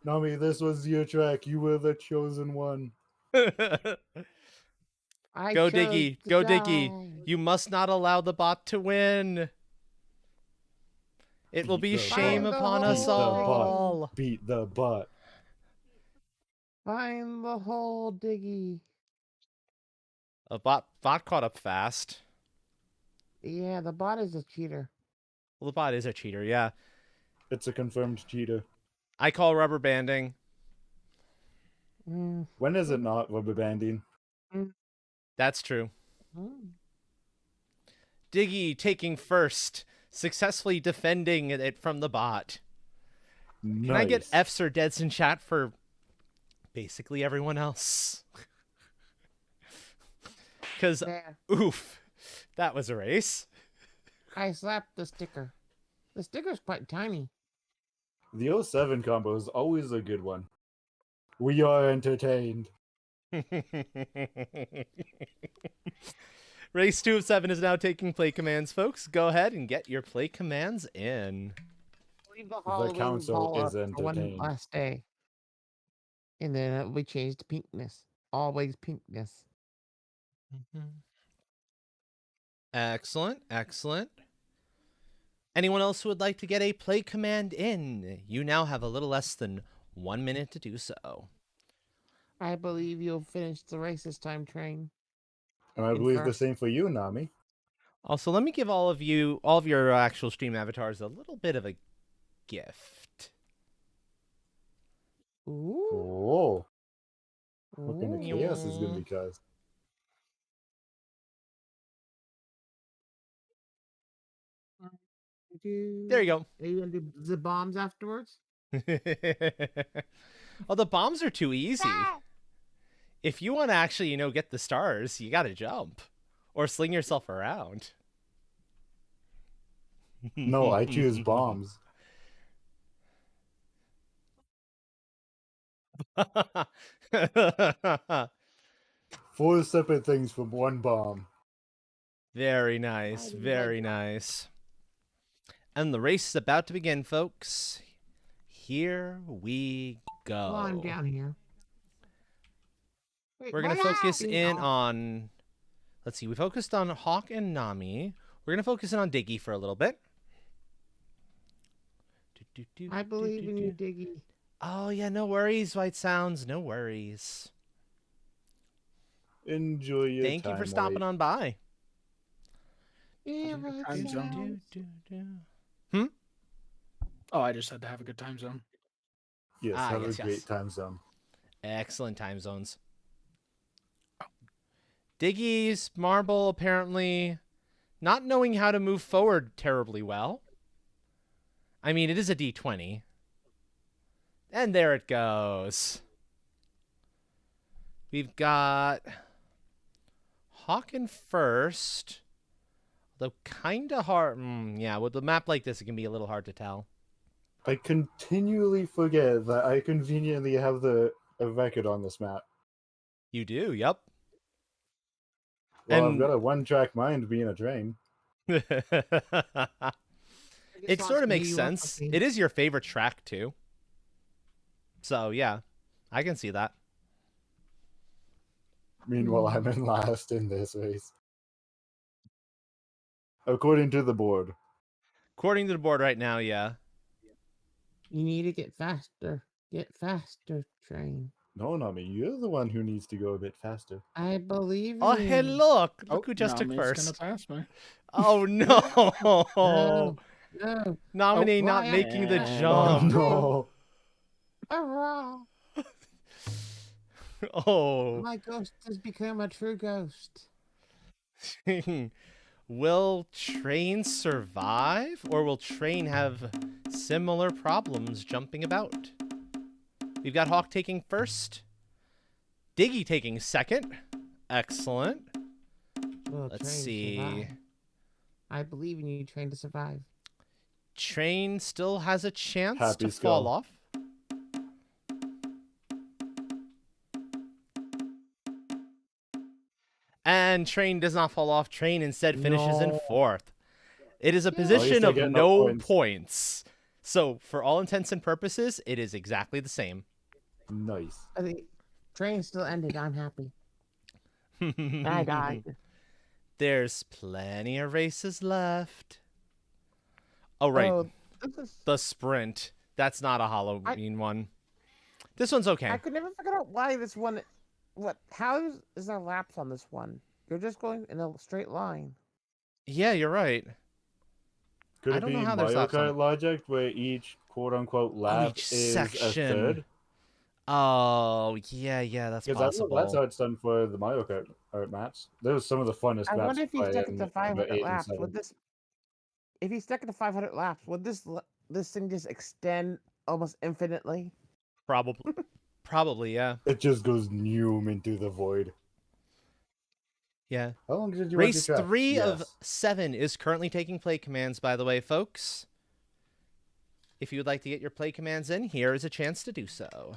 Nami, this was your track. You were the chosen one. Go I Diggy. chose to Go die. Diggy. You must not allow the bot to win. It will Beat be the shame bot. upon Beat us the bot. all. Beat the bot. Find the hole, Diggy. A bot caught up fast. Yeah, the bot is a cheater. Well, the bot is a cheater, yeah. It's a confirmed cheater. I call rubber banding. Mm. When is it not rubber banding? That's true. Mm. Diggy taking first, successfully defending it from the bot. Can I get F's or deads in chat for basically everyone else? Because, There. oof, that was a race. I slapped the sticker. The sticker's quite tiny. The 07 combo is always a good one. We are entertained. Race 2 of 7 is now taking play commands, folks. Go ahead and get your play commands in. Leave the Halloween council ball is up for one entertained. last day. And then we changed to pinkness. Always pinkness. Excellent, excellent. Anyone else who would like to get a play command in, you now have a little less than 1 minute to do so. I believe you'll finish the race this time, Train. And I In believe the first. same for you, Nami. Also, let me give all of your actual stream avatars a little bit of a gift. Ooh. Oh, what kind of Ooh. chaos is going to be caused? There you go. Are you gonna do the bombs afterwards? Well, the bombs are too easy. If you want to actually, get the stars, you got to jump or sling yourself around. No, I choose bombs. Four separate things from one bomb. Very nice. Very nice. And the race is about to begin, folks. Here we go. Well, I'm down here. Wait, We're going to why focus not? in on... Let's see. We focused on Hawk and Nami. We're going to focus in on Diggy for a little bit. I believe in you, Diggy. Oh, yeah. No worries, White Sounds. No worries. Enjoy your Thank you time, for stopping White. on by. Yeah, Have a good White time Sounds. zone. Oh, I just had to have a good time zone. Yes, have yes, a yes. great time zone. Excellent time zones. Diggy's marble apparently not knowing how to move forward terribly well. I mean, it is a D20. And there it goes. We've got Hawken first. Though kind of hard. Yeah, with a map like this, it can be a little hard to tell. I continually forget that I conveniently have a record on this map. You do, yep. Well, And- I've got a one-track mind being a train. It sort of makes sense. It is your favorite track, too. So, yeah, I can see that. Meanwhile, I'm in last in this race. According to the board. According to the board right now, yeah. You need to get faster. Get faster, Train. No, Nami, you're the one who needs to go a bit faster. I believe in Oh, you. hey, look who just took Nami's first. gonna pass me. Oh, no. No. Nominee Oh, not why making the I- Oh jump. no! Hurrah! Oh. My ghost has become a true ghost. Will Train survive, or will Train have similar problems jumping about? We've got Hawk taking first. Diggy taking second. Excellent. Will Let's Train see. survive? I believe in you, Train, to survive. Train still has a chance Happy to fall skull. off. And Train does not fall off. Train instead finishes in No. fourth. It is a Yeah. position I of get no no points. So, for all intents and purposes, it is exactly the same. Nice. I think Train still ended. I'm happy. I died. There's plenty of races left. Oh, right. Oh, this is, The sprint. That's not a Halloween one. This one's okay. I could never figure out why this one. How is there laps on this one? You're just going in a straight line. Yeah, you're right. Could I it don't be know how there's Mario laps on Kart it. logic where each quote-unquote lap each is section. a third? Oh, yeah, that's Because that's possible. how it's done for the Mario Kart maps. Those are some of the funnest I maps wonder if to he play stuck it in to about 500 8 and laps. 7. Would this, if he stuck it to 500 laps, would this thing just extend almost infinitely? Probably, yeah. It just goes noom into the void. Yeah. How long did you Race want to track? 3 of Yes. 7 is currently taking play commands, by the way, folks. If you would like to get your play commands in, here is a chance to do so.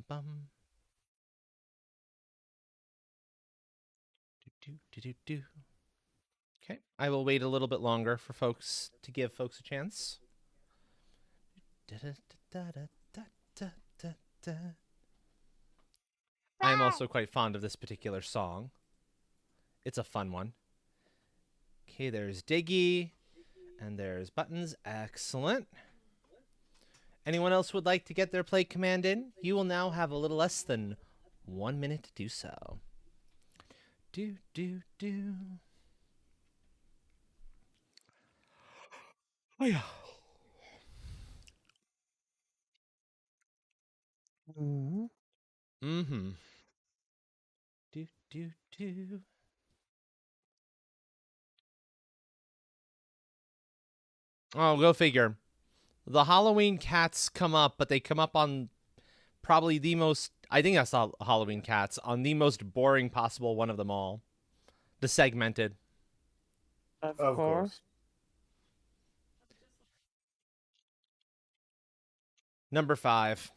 Bum. Okay, I will wait a little bit longer for folks to give folks a chance. I'm also quite fond of this particular song. It's a fun one. Okay, there's Diggy, and there's Buttons. Excellent. Anyone else would like to get their play command in? You will now have a little less than 1 minute to do so. Do, do, do. Oh, yeah. Mhm. Mm-hmm. Do, do, do. Oh, go figure. The Halloween cats come up, but they come up on probably the most, I think that's not Halloween cats, on the most boring possible one of them all. The segmented. Of Of course. course. Number 5.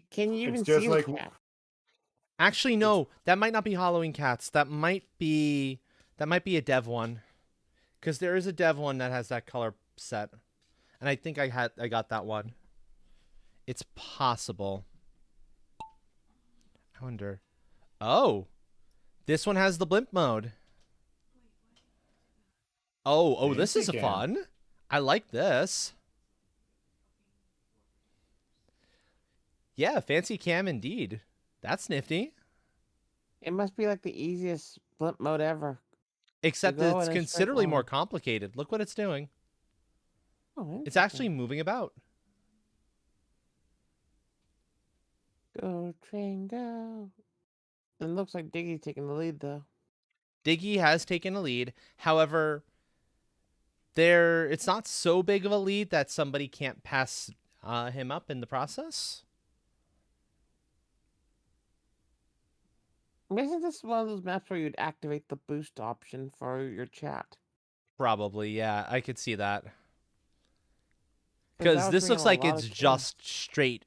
Can you It's even just see the like cat? Actually, no, that might not be Halloween cats. That might be a dev one. Because there is a dev one that has that color set. And I think I got that one. It's possible. I wonder. Oh, this one has the blimp mode. Oh, this Fancy is cam. fun. I like this. Yeah, fancy cam indeed. That's nifty. It must be like the easiest blimp mode ever. Except go it's in a straight considerably more line. complicated. Look what it's doing. Oh, It's actually interesting. moving about. Go train go. It looks like Diggy's taking the lead though. Diggy has taken a lead. However, it's not so big of a lead that somebody can't pass him up in the process. Isn't this one of those maps where you'd activate the boost option for your chat? Probably, yeah, I could see that. 'Cause that Because was this bringing looks up a like lot it's of kills. just straight,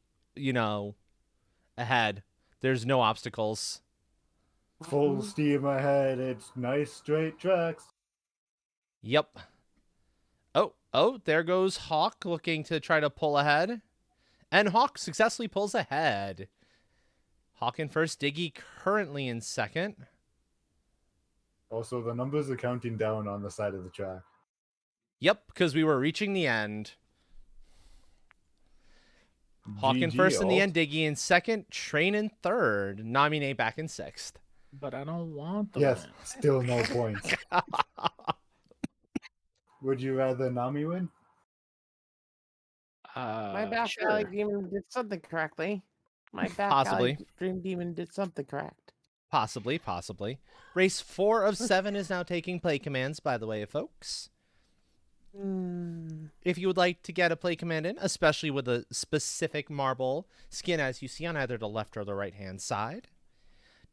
ahead. There's no obstacles. Full Mhm. steam ahead. It's nice straight tracks. Yep. Oh, there goes Hawk looking to try to pull ahead. And Hawk successfully pulls ahead. Hawk in first, Diggy currently in second. Also, the numbers are counting down on the side of the track. Yep, because we were reaching the end. Hawk in GG, first in the alt. end, Diggy in second, Train in third, Nominate back in sixth. But I don't want the Yes, win. still no points. Would you rather Nami win? My back Sure. alley demon did something correctly. My back Possibly. alley dream demon did something correct. Possibly. Race 4 of 7 is now taking play commands, by the way, folks. If you would like to get a play command in, especially with a specific marble skin as you see on either the left or the right hand side,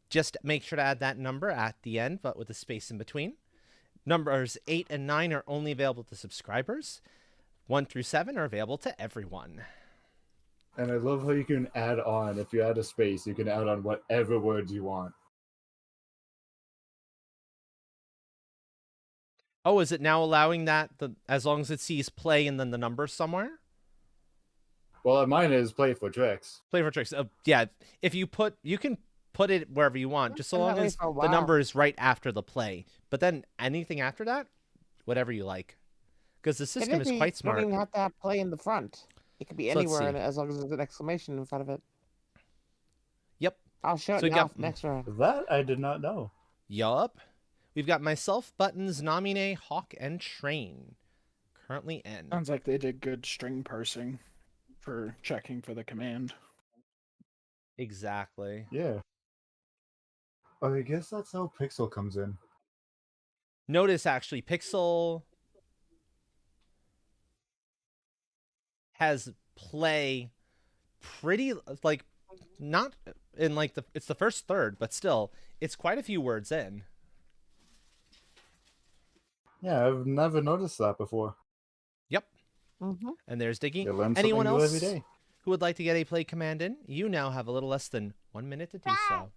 just make sure to add that number at the end, but with a space in between. Numbers 8 and 9 are only available to subscribers. 1 through 7 are available to everyone. And I love how you can add on, if you add a space, you can add on whatever words you want. Oh, is it now allowing that as long as it sees play and then the number somewhere? Well, mine is play for tricks. Play for tricks. Yeah, if you can put it wherever you want, just so been that long way as for a the while. number is right after the play. But then anything after that, whatever you like. Because the system is quite You smart. don't even have to have play in the front. It could be So let's anywhere, see. as long as there's an exclamation in front of it. Yep. I'll show So it we now got- next round. That I did not know. Yup. We've got myself, Buttons, Nominee, Hawk, and Train. Currently in. Sounds like they did good string parsing for checking for the command. Exactly. Yeah. I guess that's how Pixel comes in. Notice, actually, Pixel has play pretty, like, not in, like, it's the first third, but still, it's quite a few words in. Yeah, I've never noticed that before. Yep. Mm-hmm. And there's Diggy. You learn Anyone something new else every day. who would like to get a play command in? You now have a little less than 1 minute to do so.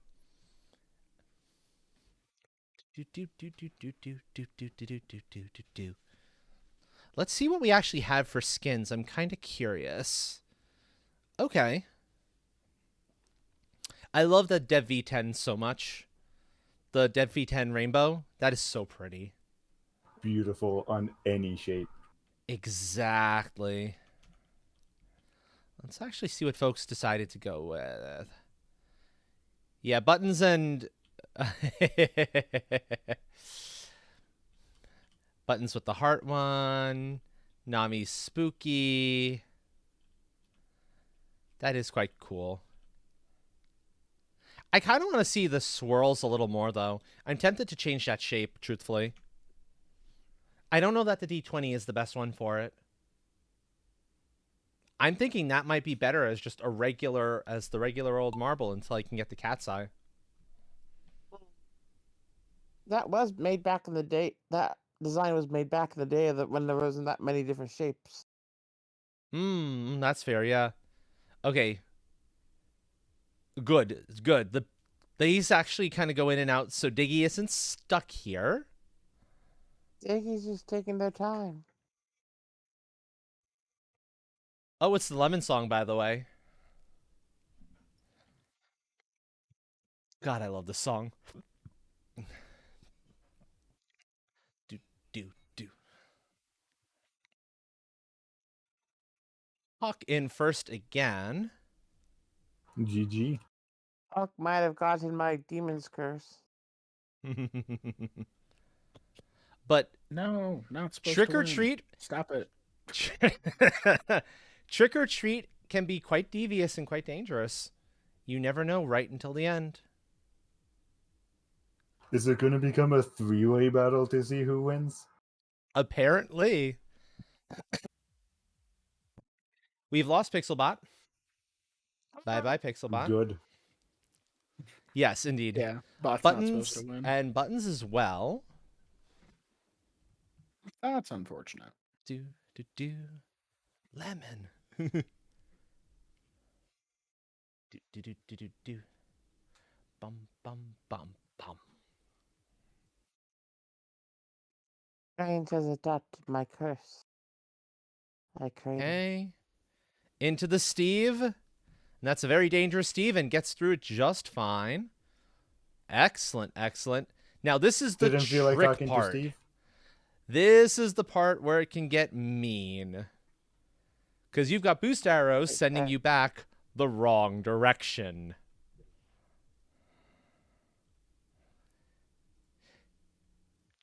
Let's see what we actually have for skins. I'm kind of curious. Okay. I love the Dev V10 so much. The Dev V10 rainbow. That is so pretty. Beautiful on any shape. Exactly. Let's actually see what folks decided to go with. Yeah, buttons and... buttons with the heart one. Nami's spooky. That is quite cool. I kind of want to see the swirls a little more, though. I'm tempted to change that shape, truthfully. I don't know that the D20 is the best one for it. I'm thinking that might be better as just the regular old marble until I can get the cat's eye. That was made back in the day. That design was made back in the day when there wasn't that many different shapes. That's fair, yeah. Okay. Good. These actually kind of go in and out, so Diggy isn't stuck here. Diggy's just taking their time. Oh, it's the Lemon Song, by the way. God, I love this song. do. Hawk in first again. GG. Huck might have gotten my demon's curse. But No, not supposed Trick to or win. Treat. Stop it. Trick or Treat can be quite devious and quite dangerous. You never know right until the end. Is it going to become a three-way battle to see who wins? Apparently. We've lost Pixelbot. Bye-bye, Pixelbot. Good. Yes, indeed. Yeah, bot's not supposed Buttons to win. and buttons as well. That's unfortunate. Do. Lemon. do. Bum. Strange has adopted my curse. I created. Okay. Into the Steve. And that's a very dangerous Steve and gets through it just fine. Excellent. Now, this is the Didn't feel like trick talking part. to Steve. This is the part where it can get mean. Because you've got boost arrows sending you back the wrong direction.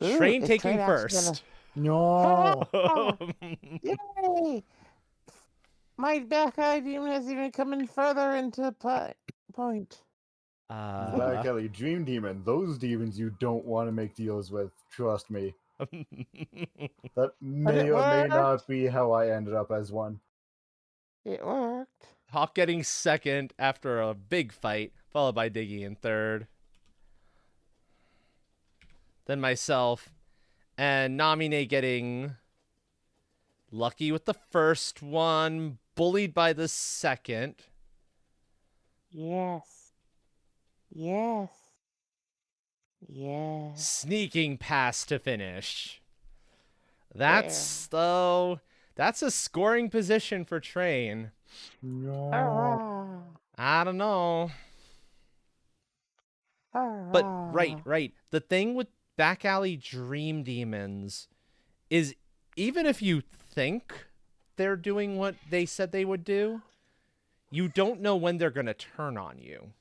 Ooh, Train is taking Train actually first. No. Yay! My back eye demon has even come in further into point. Black Ellie, Dream Demon, those demons you don't want to make deals with. Trust me. That may or may not be how I ended up as one. It worked. Hawk getting second after a big fight, followed by Diggy in third. Then myself, and Namine getting lucky with the first one, bullied by the second. Yes. Sneaking past to finish. That's a scoring position for Train. No. I don't know. But right. The thing with Back Alley Dream Demons is even if you think they're doing what they said they would do, you don't know when they're going to turn on you.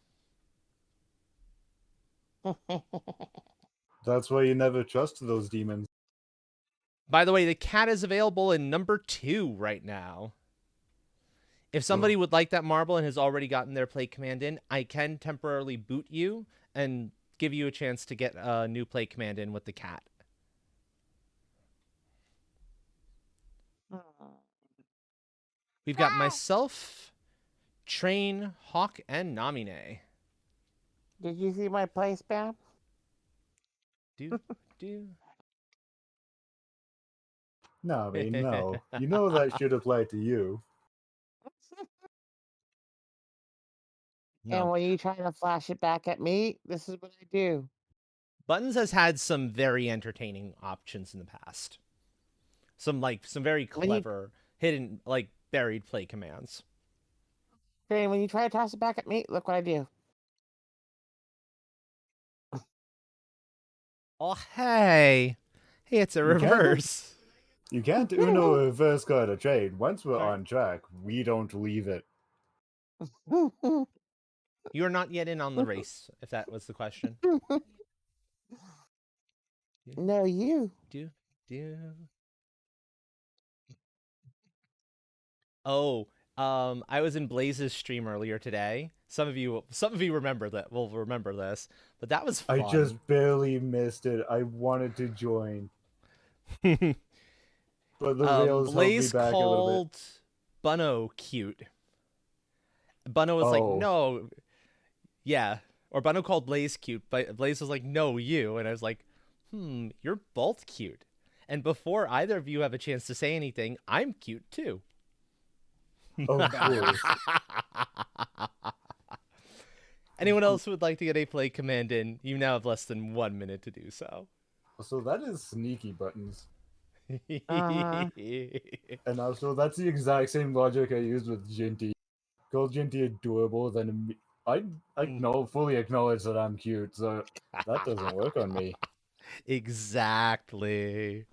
That's why you never trust those demons. By the way, the cat is available in number 2 right now. If somebody would like that marble and has already gotten their play command in, I can temporarily boot you and give you a chance to get a new play command in with the cat. We've got myself, Train, Hawk, and Namine. Did you see my play spam? Do. No, I mean, no. You know that should apply to you. No. And when you try to flash it back at me, this is what I do. Buttons has had some very entertaining options in the past. Some very When you- clever hidden buried play commands. Hey, when you try to toss it back at me, look what I do. Oh hey, it's a You can't- reverse. You can't Uno a reverse card a trade. Once we're Sorry. on track, we don't leave it. You are not yet in on the race, if that was the question. No, you. Do. Oh, I was in Blaze's stream earlier today. Some of you remember that. Will remember this, but that was fun. I just barely missed it. I wanted to join, but the rails held me Blaze back a little called Bunno cute. Bunno was like, Oh. no, yeah, or Bunno called Blaze cute, but Blaze was like, no, you, and I was like, you're both cute. And before either of you have a chance to say anything, I'm cute too. bit. Of course. Anyone else who would like to get a play command in, you now have less than 1 minute to do so. So that is sneaky buttons. Uh-huh. And also, that's the exact same logic I used with Jinty. Call Jinty adorable, then I fully acknowledge that I'm cute, so that doesn't work on me. Exactly.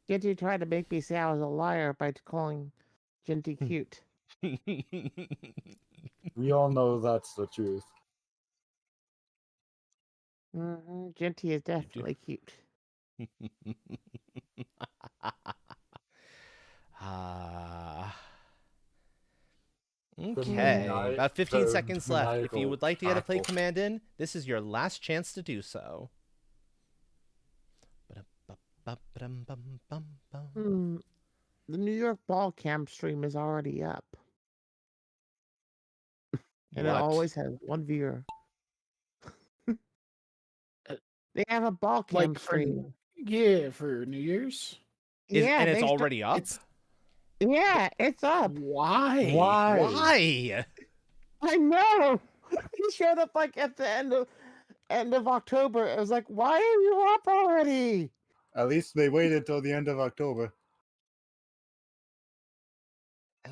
Genty tried to make me say I was a liar by calling Genty cute. We all know that's the truth. Genty is definitely cute. Okay, about 15 seconds left. If you maniacal would like to get a play cackle. command in, this is your last chance to do so. The New York ball camp stream is already up. And it What? always has one viewer. They have a ball camp Like for stream. for New Year's. And it's they already up? it's up. Why? Why? I know. He showed up like at the end of October. It was like, why are you up already? At least they waited till the end of October.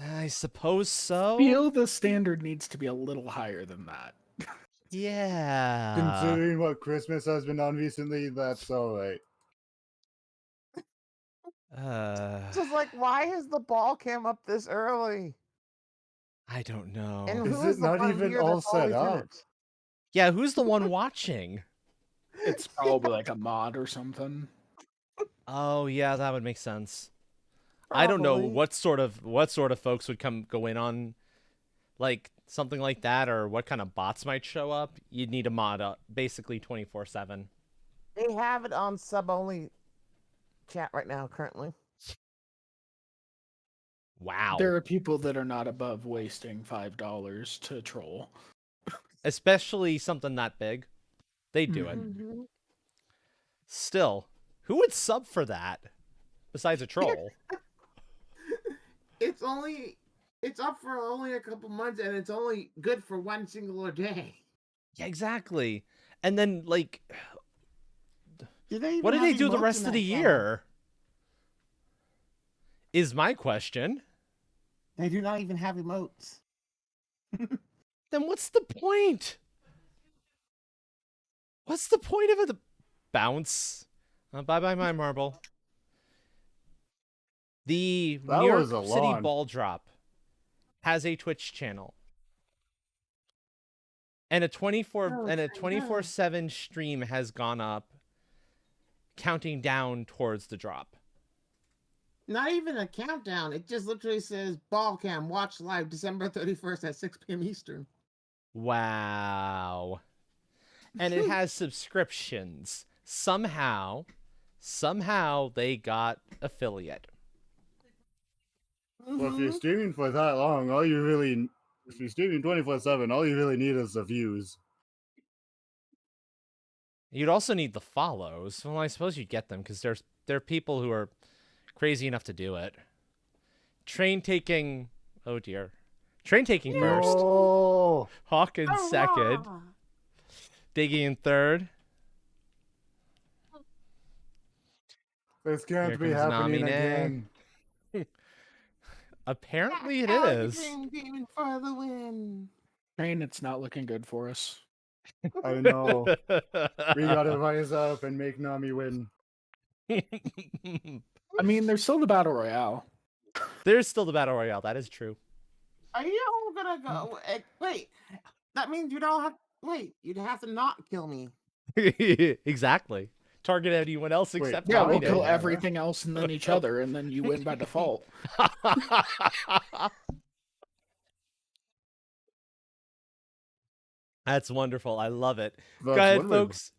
I suppose so. Feel the standard needs to be a little higher than that. Yeah. Considering what Christmas has been on recently, that's alright. It's just like, why is the ball cam up this early? I don't know. And Is who it the not one even viewer all that's set always in up? it? Yeah, who's the one watching? It's probably like a mod or something. Oh, yeah, that would make sense. I don't know Probably. what sort of folks would go in on like something like that, or what kind of bots might show up. You'd need a mod up basically 24/7. They have it on sub only chat right now currently. Wow. There are people that are not above wasting $5 to troll. Especially something that big. They do it. Still, who would sub for that besides a troll? It's up for only a couple months, and it's only good for one singular day. Yeah, exactly. And then like Do they what do even they have do the emotes rest in of the that channel? year? Is my question. They do not even have emotes. Then what's the point? What's the point of it? The bounce. Bye-bye, my marble. The That New York was a City lawn. Ball Drop has a Twitch channel. And a 24/7 stream has gone up, counting down towards the drop. Not even a countdown. It just literally says ball cam watch live December 31st at 6 p.m. Eastern. Wow. And it has subscriptions. Somehow they got affiliate. Well, if you're streaming for that long, if you're streaming 24/7, all you really need is the views. You'd also need the follows. Well, I suppose you'd get them because there are people who are crazy enough to do it. Train taking. Oh dear. Train taking first. Oh, Hawkins second. Diggy in third. This can't Here be comes happening Namine. again. Apparently it Out is. Dream Demon for the win. Train, it's not looking good for us. I know. We gotta rise up and make Nami win. I mean, there's still the battle royale. There's still the battle royale. That is true. Are you all gonna go? Wait, that means you don't have. Wait, you'd have to not kill me. Exactly. Target anyone else Wait, except Yeah, we'll Namine. kill everything else and then each other, and then you win by default. That's wonderful. I love it. That's Go ahead, one way- folks.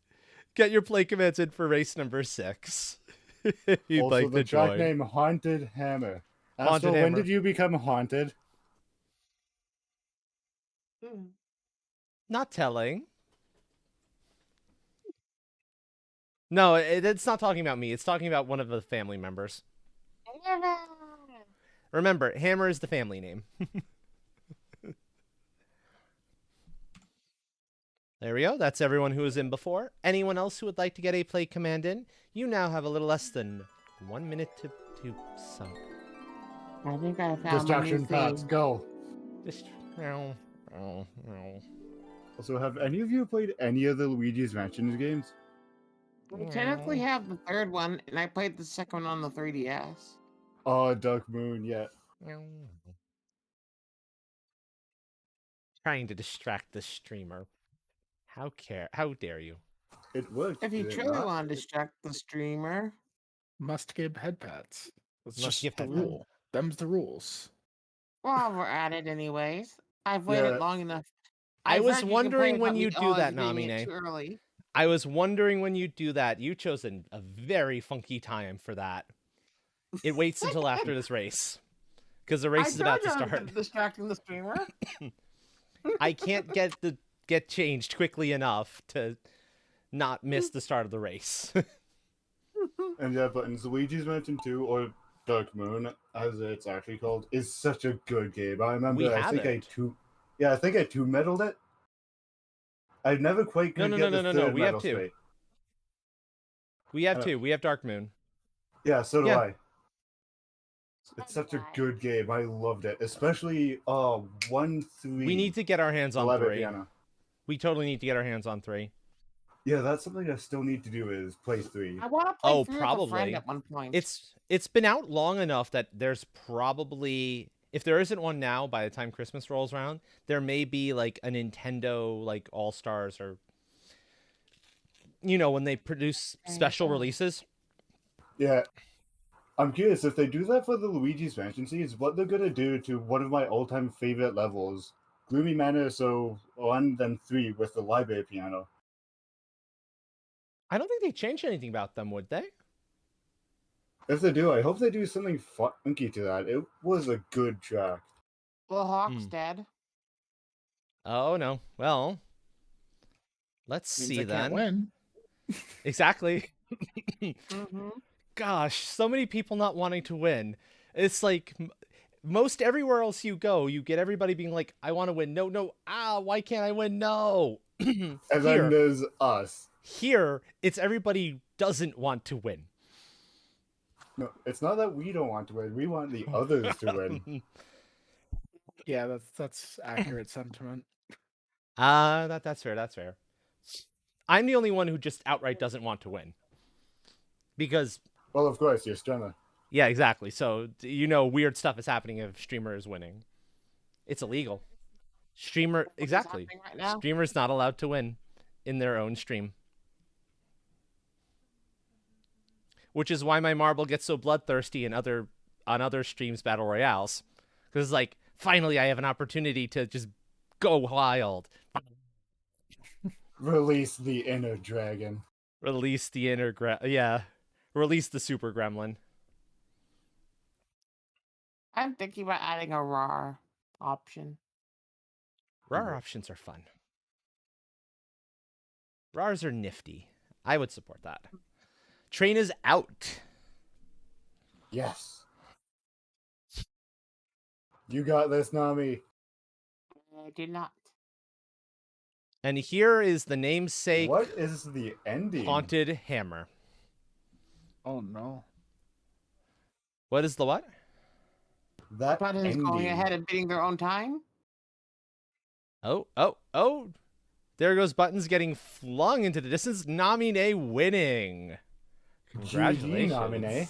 Get your play commands in for race number 6. If you'd Also, like the to track join. name Haunted Hammer. Haunted Astro, when Hammer. did you become haunted? Not telling. No, it's not talking about me. It's talking about one of the family members. Remember, Hammer is the family name. There we go. That's everyone who was in before. Anyone else who would like to get a play command in, you now have a little less than 1 minute to sub. I think I found Distraction Pats, go. Just... Also, have any of you played any of the Luigi's Mansion games? We technically have the third one, and I played the second one on the 3DS. Oh, Dark Moon, yeah. Trying to distract the streamer. How dare you? It worked. If you did it truly not? want to distract the streamer, Must give head pats. That's Must just give the head pats. rule. Them's the rules. well, we're at it anyways. I've waited Yeah. long enough. I I've was heard you wondering complain when about me you do always that, being it Namine. too early. I was wondering when you do that. You chose a very funky time for that. It waits until after this race. Because the race is about to start. Distracting the streamer. I can't get changed quickly enough to not miss the start of the race. And yeah, but in Luigi's Mansion 2, or Dark Moon, as it's actually called, is such a good game. I remember, We I have think it. I think I two medaled it. I never quite could get the third We have medal two. straight. We have two. We have Dark Moon. Yeah, so do Yeah. I. It's such a good game. I loved it, especially 1-3. We need to get our hands on Live 3. piano. We totally need to get our hands on 3. Yeah, that's something I still need to do is play 3. I want to play Oh, through with a probably. friend at one point. It's been out long enough that there's probably, if there isn't one now by the time Christmas rolls around, there may be like a Nintendo like All-Stars or when they produce special releases. Yeah. I'm curious if they do that for the Luigi's Mansion series, what they're gonna do to one of my all-time favorite levels, Gloomy Manor, so 1 then 3 with the library piano. I don't think they changed anything about them, would they? If they do, I hope they do something funky to that. It was a good track. Well, Hawk's dead. Oh no. Well, let's Means see I can't then. win. Exactly. Mm-hmm. Gosh, so many people not wanting to win. It's like most everywhere else you go, you get everybody being like, I want to win. No. Why can't I win? No. And then there's us. Here, it's everybody doesn't want to win. No, it's not that we don't want to win. We want the others to win. Yeah, that's accurate sentiment. That's fair. That's fair. I'm the only one who just outright doesn't want to win. Because, Well, of course, you're Strenna. yeah, exactly. So, weird stuff is happening if streamer is winning. It's illegal. Streamer, exactly. Right now? Streamer's not allowed to win in their own stream. Which is why my marble gets so bloodthirsty on other streams battle royales. Because it's like, finally I have an opportunity to just go wild. Release the inner dragon. Release the inner release the super gremlin. I'm thinking about adding a RAR option. RAR options are fun. RARs are nifty. I would support that. Train is out. Yes. You got this, Nami. I did not. And here is the namesake What is the ending? Haunted Hammer. Oh no. What is the what? That Buttons ending. going ahead and beating their own time. Oh. There goes Buttons getting flung into the distance. Namine winning. GG, Namine.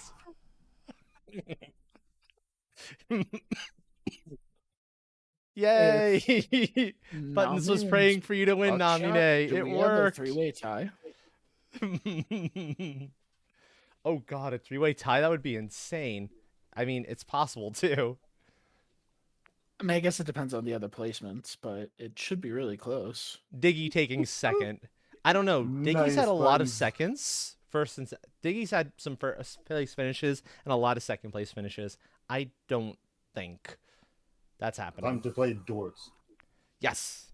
Yay! Buttons was Nami praying and for you to win, Buckshot, Namine. do It we have a worked. three-way tie? Oh god, a three-way tie? That would be insane. I mean, it's possible too. I mean, I guess it depends on the other placements, but it should be really close. Diggy taking second. I don't know. Diggy's Nice, had a lot of Buttons. seconds. First and Diggy's had some first place finishes and a lot of second place finishes. I don't think that's happening. Time to play Dorks. Yes.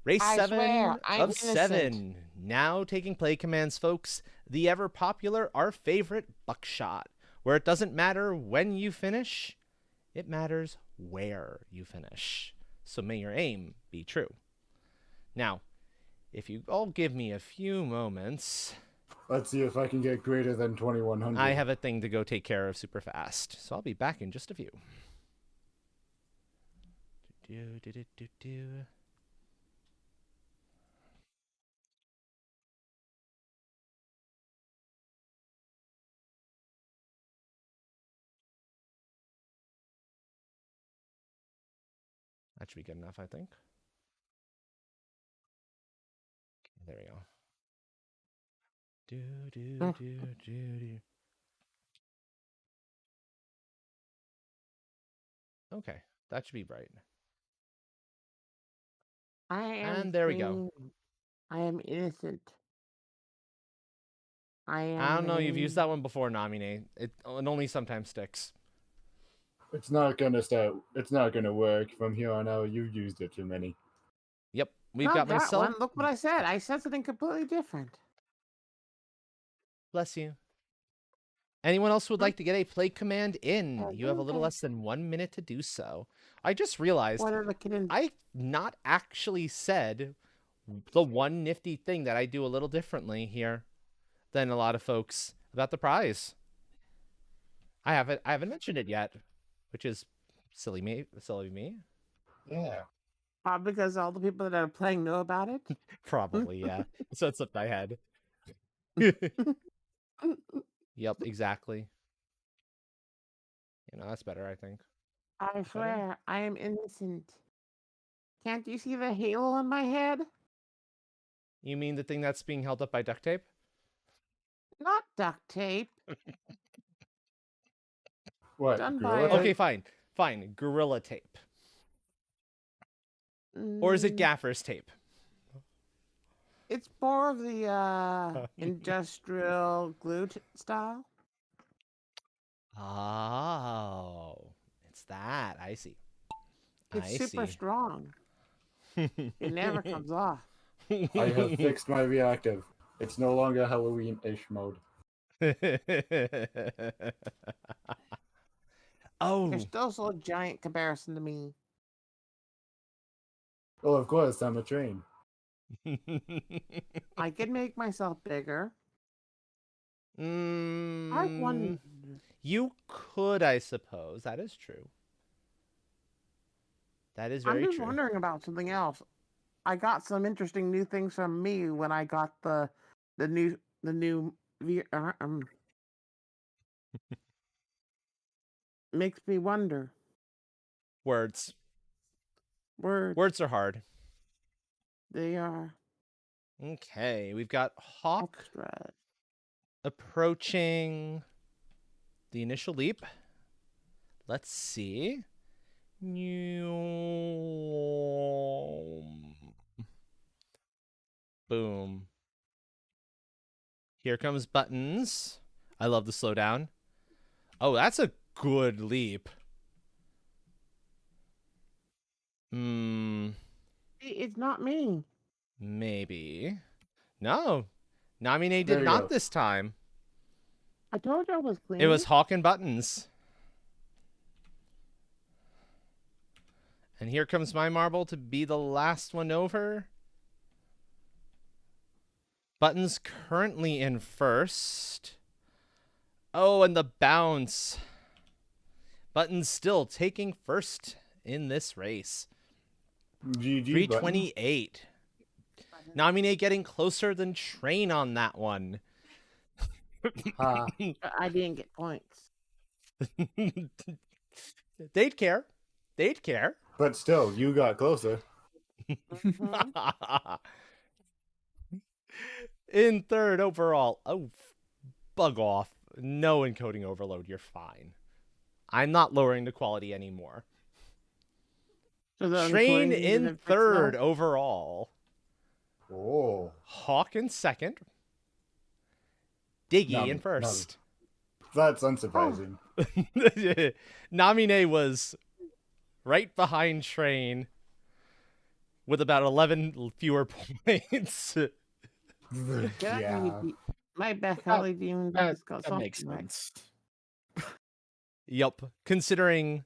Race I 7 swear, I'm of innocent. 7. Now taking play commands, folks. The ever popular, our favorite Buckshot, where it doesn't matter when you finish, it matters where you finish. So may your aim be true. Now, if you all give me a few moments, Let's see if I can get greater than 2100. I have a thing to go take care of super fast. So I'll be back in just a few. Do. That should be good enough, I think. There we go. Do. Okay, that should be bright. I am. And there we go. I am innocent. I am. I don't know, you've used the- that one before, Namine. It only sometimes sticks. It's not gonna work from here on out. You've used it too many. Yep, we've Not got that myself. one. Look what I said. I said something completely different. Bless you. Anyone else would like to get a play command in? You have a little less than 1 minute to do so. I just realized What are the kittens? I not actually said the one nifty thing that I do a little differently here than a lot of folks about the prize. I haven't mentioned it yet, which is silly me. Yeah. Because all the people that are playing know about it. Probably, yeah. So it slipped my head. Yep, exactly. That's better, I think. I swear, I am innocent. Can't you see the halo on my head? You mean the thing that's being held up by duct tape? Not duct tape. What? Done Gorilla by tape? Okay, fine. Gorilla tape. Or is it Mm, gaffer's tape? It's more of the industrial glue style. Oh, it's that. I see. It's I super see. strong. It never comes off. I have fixed my reactive. It's no longer Halloween-ish mode. Oh, You're still so giant comparison to me. Well, of course, I'm a train. I can make myself bigger. I Mm, wonder. you could, I suppose. That is true. That is I'm very just true. wondering about something else. I got some interesting new things from me when I got the new makes me wonder. Words. Words, Words are hard. they are Okay, we've got Hawk extra. approaching the initial leap. Let's see. Boom. Here comes Buttons. I love the slowdown. Oh, that's a good leap. It's not me. Maybe. No. Namine There did you not go. this time. I told you I was clean. It was Hawk and Buttons. And here comes my marble to be the last one over. Buttons currently in first. Oh, and the bounce. Button's still taking first in this race. GG Button. 328. Namine getting closer than Train on that one. Ha. I didn't get points. They'd care. They'd care. But still, you got closer. Mhm. In third overall. Oh, bug off. No encoding overload. You're fine. I'm not lowering the quality anymore. So the Train encoding in didn't fix third that? overall. Oh. Hawk in second. Diggy in Nami. first. That's unsurprising. Namine was right behind Train with about 11 fewer points. Yeah. My Beth Halley demon That, just got that makes something right. sense. Yup. Considering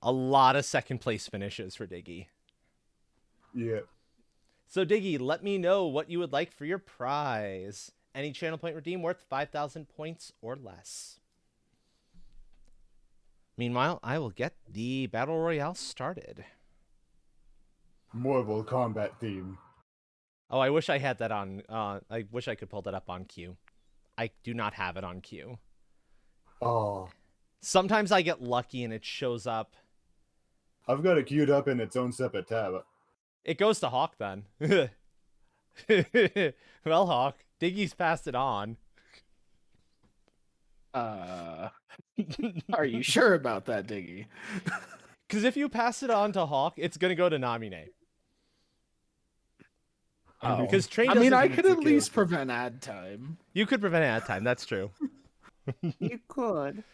a lot of second place finishes for Diggy. Yeah. So Diggy, let me know what you would like for your prize. Any channel point redeem worth 5,000 points or less. Meanwhile, I will get the Battle Royale started. Mortal Kombat theme. Oh, I wish I had that on, I wish I could pull that up on queue. I do not have it on queue. Oh. Sometimes I get lucky and it shows up. I've got it queued up in its own separate tab. It goes to Hawk then. Well, Hawk, Diggy's passed it on. Are you sure about that, Diggy? Because if you pass it on to Hawk, it's going to go to Namine. Oh. Because Train I mean, doesn't I do could it at to least kill. prevent ad time. You could prevent it at time. That's true. You could.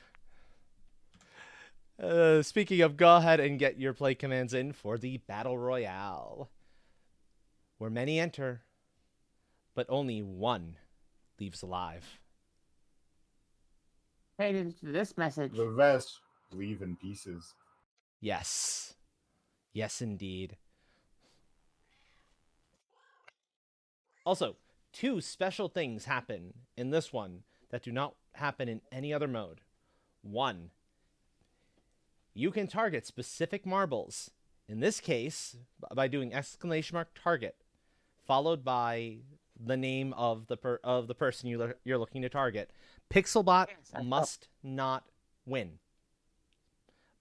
Speaking of, go ahead and get your play commands in for the Battle Royale, where many enter, but only one leaves alive. Paid into this message. The rest leave in pieces. Yes. Yes, indeed. Also, two special things happen in this one that do not happen in any other mode. One, you can target specific marbles. In this case, by doing !target, followed by the name of the person you're looking to target. Pixelbot must not win.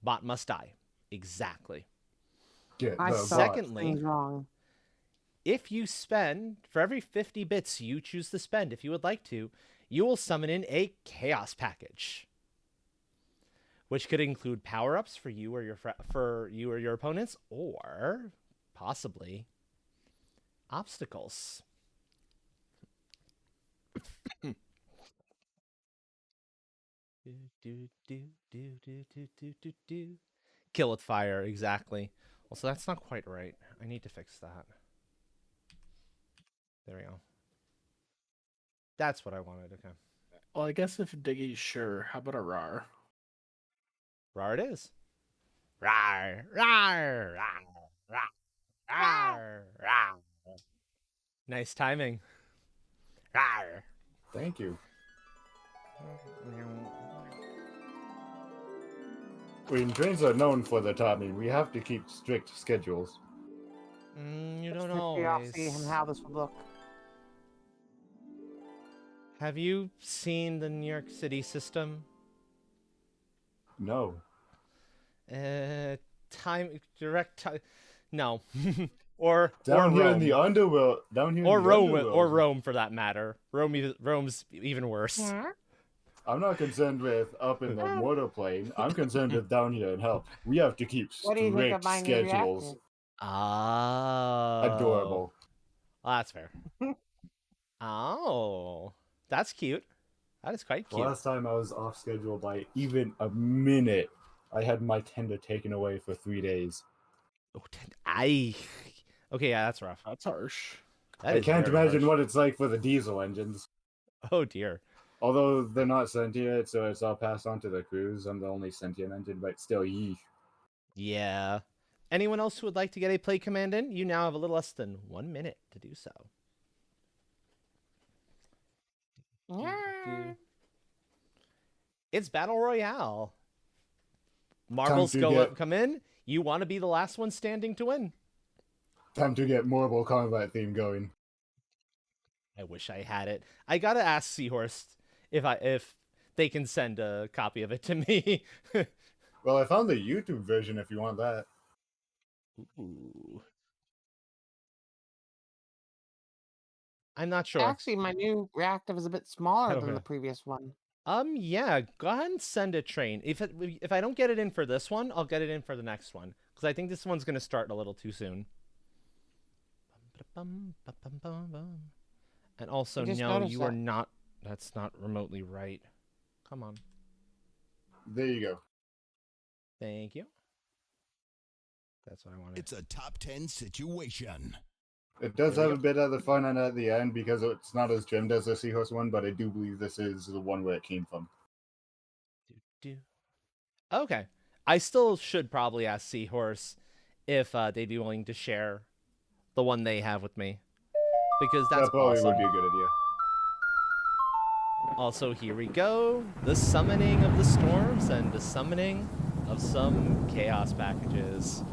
Bot must die. Exactly. Get I the saw bot. Secondly, things wrong. if you spend, for every 50 bits you choose to spend, if you would like to, you will summon in a chaos package, which could include power-ups for you or your opponents, or possibly obstacles. Kill with fire, exactly. Well, so that's not quite right. I need to fix that. There we go. That's what I wanted. Okay. Well, I guess if Diggy's sure, how about a RAR? Rar it is. Rar, rar, rar, rar, rar, rar. Nice timing. Rar. Thank you. When trains are known for the timing, we have to keep strict schedules. You Just don't for always. curiosity and how this would look. Have you seen the New York City system? No. Direct time. No. or Down here Rome. in the underworld. Down here or in the Rome, underworld. or Rome for that matter. Rome's even worse. Yeah. I'm not concerned with up in the mortal plane. I'm concerned with down here in hell. We have to keep What do you think of strict my new schedules. reactor? Oh. Adorable. Oh, that's fair. Oh. That's cute. That is quite The cute. last time I was off schedule by even a minute, I had my tender taken away for 3 days. Oh, okay, yeah, that's rough. That's harsh. That I is can't very imagine harsh. what it's like for the diesel engines. Oh, dear. Although they're not sentient, so it's all passed on to the crews. I'm the only sentient engine, but still, yeesh. Yeah. Anyone else who would like to get a play command in? You now have a little less than 1 minute to do so. Yeah. It's Battle Royale. Marbles to go get- up, come in. You want to be the last one standing to win. Time to get Mortal Kombat theme going. I wish I had it. I gotta ask Seahorse if they can send a copy of it to me. Well, I found the YouTube version if you want that. Ooh. I'm not sure. Actually, my new reactive is a bit smaller than Okay. the previous one. Yeah, go ahead and send a train. If I don't get it in for this one, I'll get it in for the next one because I think this one's gonna start a little too soon. And also, just no, noticed you are that. not. That's not remotely right. Come on. There you go. Thank you. That's what I wanted. It's a top 10 situation. It does There we have a bit of the fun in it at the end because it's not as trimmed as the Seahorse one, but I do believe this is the one where it came from. Okay. I still should probably ask Seahorse if they'd be willing to share the one they have with me. Because that's that probably awesome. would be a good idea. Also, here we go. The summoning of the storms and the summoning of some chaos packages.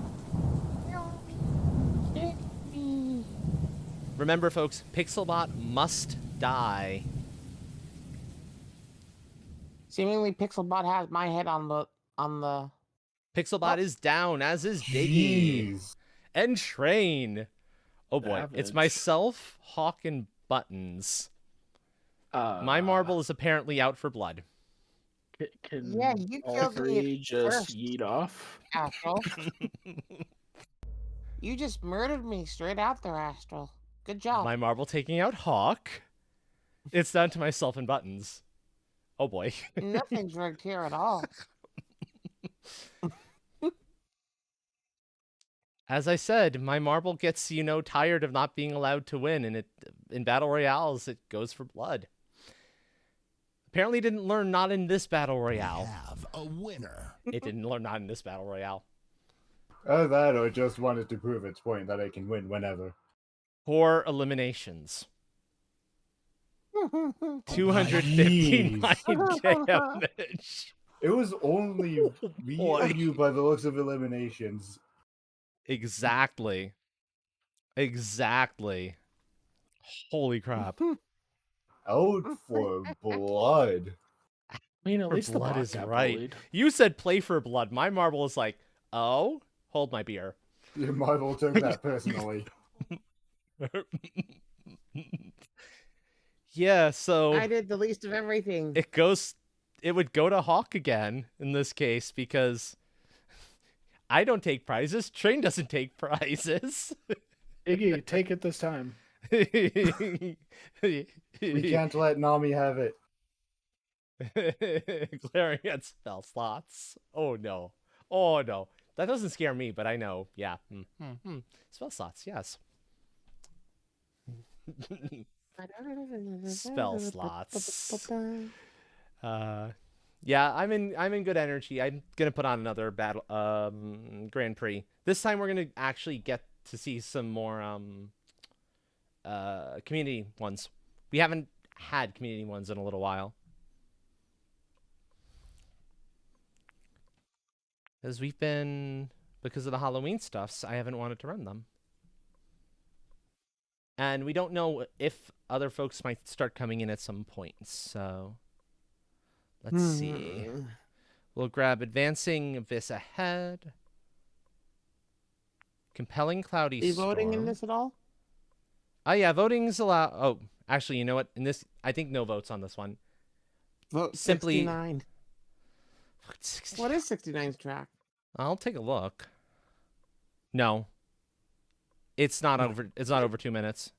Remember, folks, Pixelbot must die. Seemingly, Pixelbot has my head on the Pixelbot is down, as is Diggy. Jeez. And Train. Oh boy, it's Savage. myself, Hawk, and Buttons. My marble is apparently out for blood. Can Yeah, you all killed me three just first. yeet off? Astral. You just murdered me straight out there, Astral. Good job. My marble taking out Hawk. It's down to myself and Buttons. Oh boy. Nothing's rigged here at all. As I said, my marble gets, tired of not being allowed to win, and in battle royales, it goes for blood. Apparently didn't learn not in this battle royale. Have a winner. It didn't learn not in this battle royale. Either that or it just wanted to prove its point that I can win whenever. 4 eliminations. 259 damage. It was only me boy. and you by the looks of eliminations. Exactly. Holy crap. Out for blood. I mean, at For least the blood bot is got right. bullied. You said play for blood. My marble is like, oh, hold my beer. Your Marvel took that personally. Yeah, so I did the least of everything. it would go to Hawk again in this case because I don't take prizes. Train doesn't take prizes. Iggy, take it this time. We can't let Nami have it. Glaring at spell slots. Oh no. That doesn't scare me, but I know. Yeah. Spell slots, yes. Spell slots. Yeah, I'm in good energy. I'm gonna put on another battle Grand Prix. This time we're gonna actually get to see some more community ones. We haven't had community ones in a little while. Because of the Halloween stuffs, I haven't wanted to run them. And we don't know if other folks might start coming in at some point, so let's see. We'll grab Advancing Abyss Ahead. Compelling Cloudy Are you Storm. voting in this at all? Oh yeah, voting's allowed. Oh, actually, you know what? In this, I think no votes on this one. Vote Simply- 69. What is 69's track? I'll take a look. No. It's not over 2 minutes.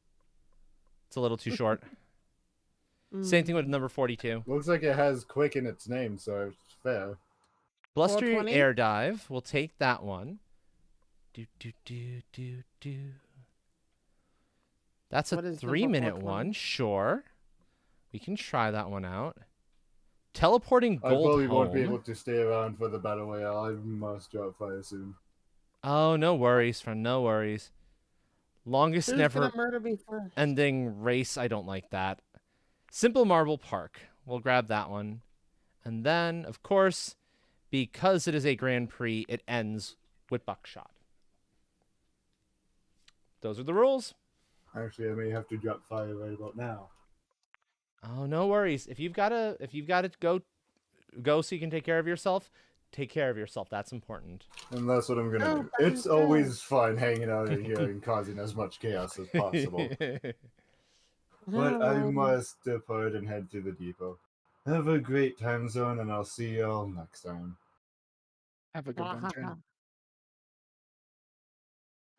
It's a little too short. Same thing with number 42. Looks like it has quick in its name, so it's fair. Blustery 420? Air Dive. We'll take that one. That's What a is number 3-minute 420? one. Sure. We can try that one out. Teleporting I Gold probably won't be Home. able to stay around for the battle royale. I must drop fire soon. Oh, no worries, friend. No worries. Longest Who's never gonna murder me first? ending race. I don't like that. Simple Marble Park. We'll grab that one. And then, of course, because it is a Grand Prix, it ends with buckshot. Those are the rules. Actually, I may have to drop fire right about now. Oh, no worries. If you've got to go so you can take care of yourself, take care of yourself. That's important. And that's what I'm gonna Oh, do. but It's always fun hanging out in here and causing as much chaos as possible. But I must depart and head to the depot. Have a great time zone, and I'll see you all next time. Have a good one, Ken.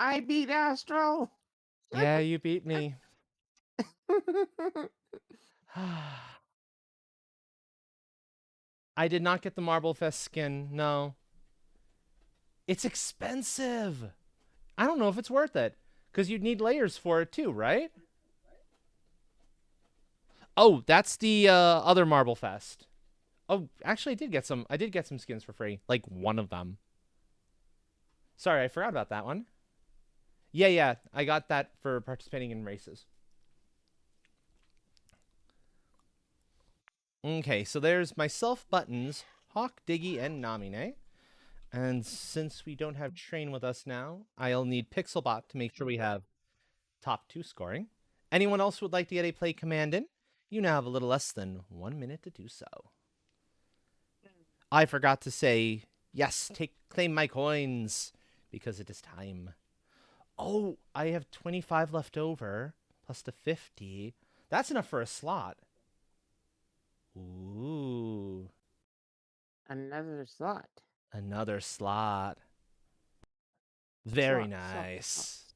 I beat Astro. Yeah, you beat me. I did not get the Marble Fest skin. No. It's expensive. I don't know if it's worth it. Because you'd need layers for it too, right? Oh, that's the other Marble Fest. Oh, actually, I did get some skins for free. Like, one of them. Sorry, I forgot about that one. Yeah. I got that for participating in races. Okay, so there's myself, Buttons, Hawk, Diggy, and Namine. And since we don't have Train with us now, I'll need Pixelbot to make sure we have top 2 scoring. Anyone else who would like to get a play command in? You now have a little less than 1 minute to do so. I forgot to say, yes, claim my coins, because it is time. Oh, I have 25 left over, plus the 50. That's enough for a slot. Ooh. Another slot. Another slot. Very Slot. nice.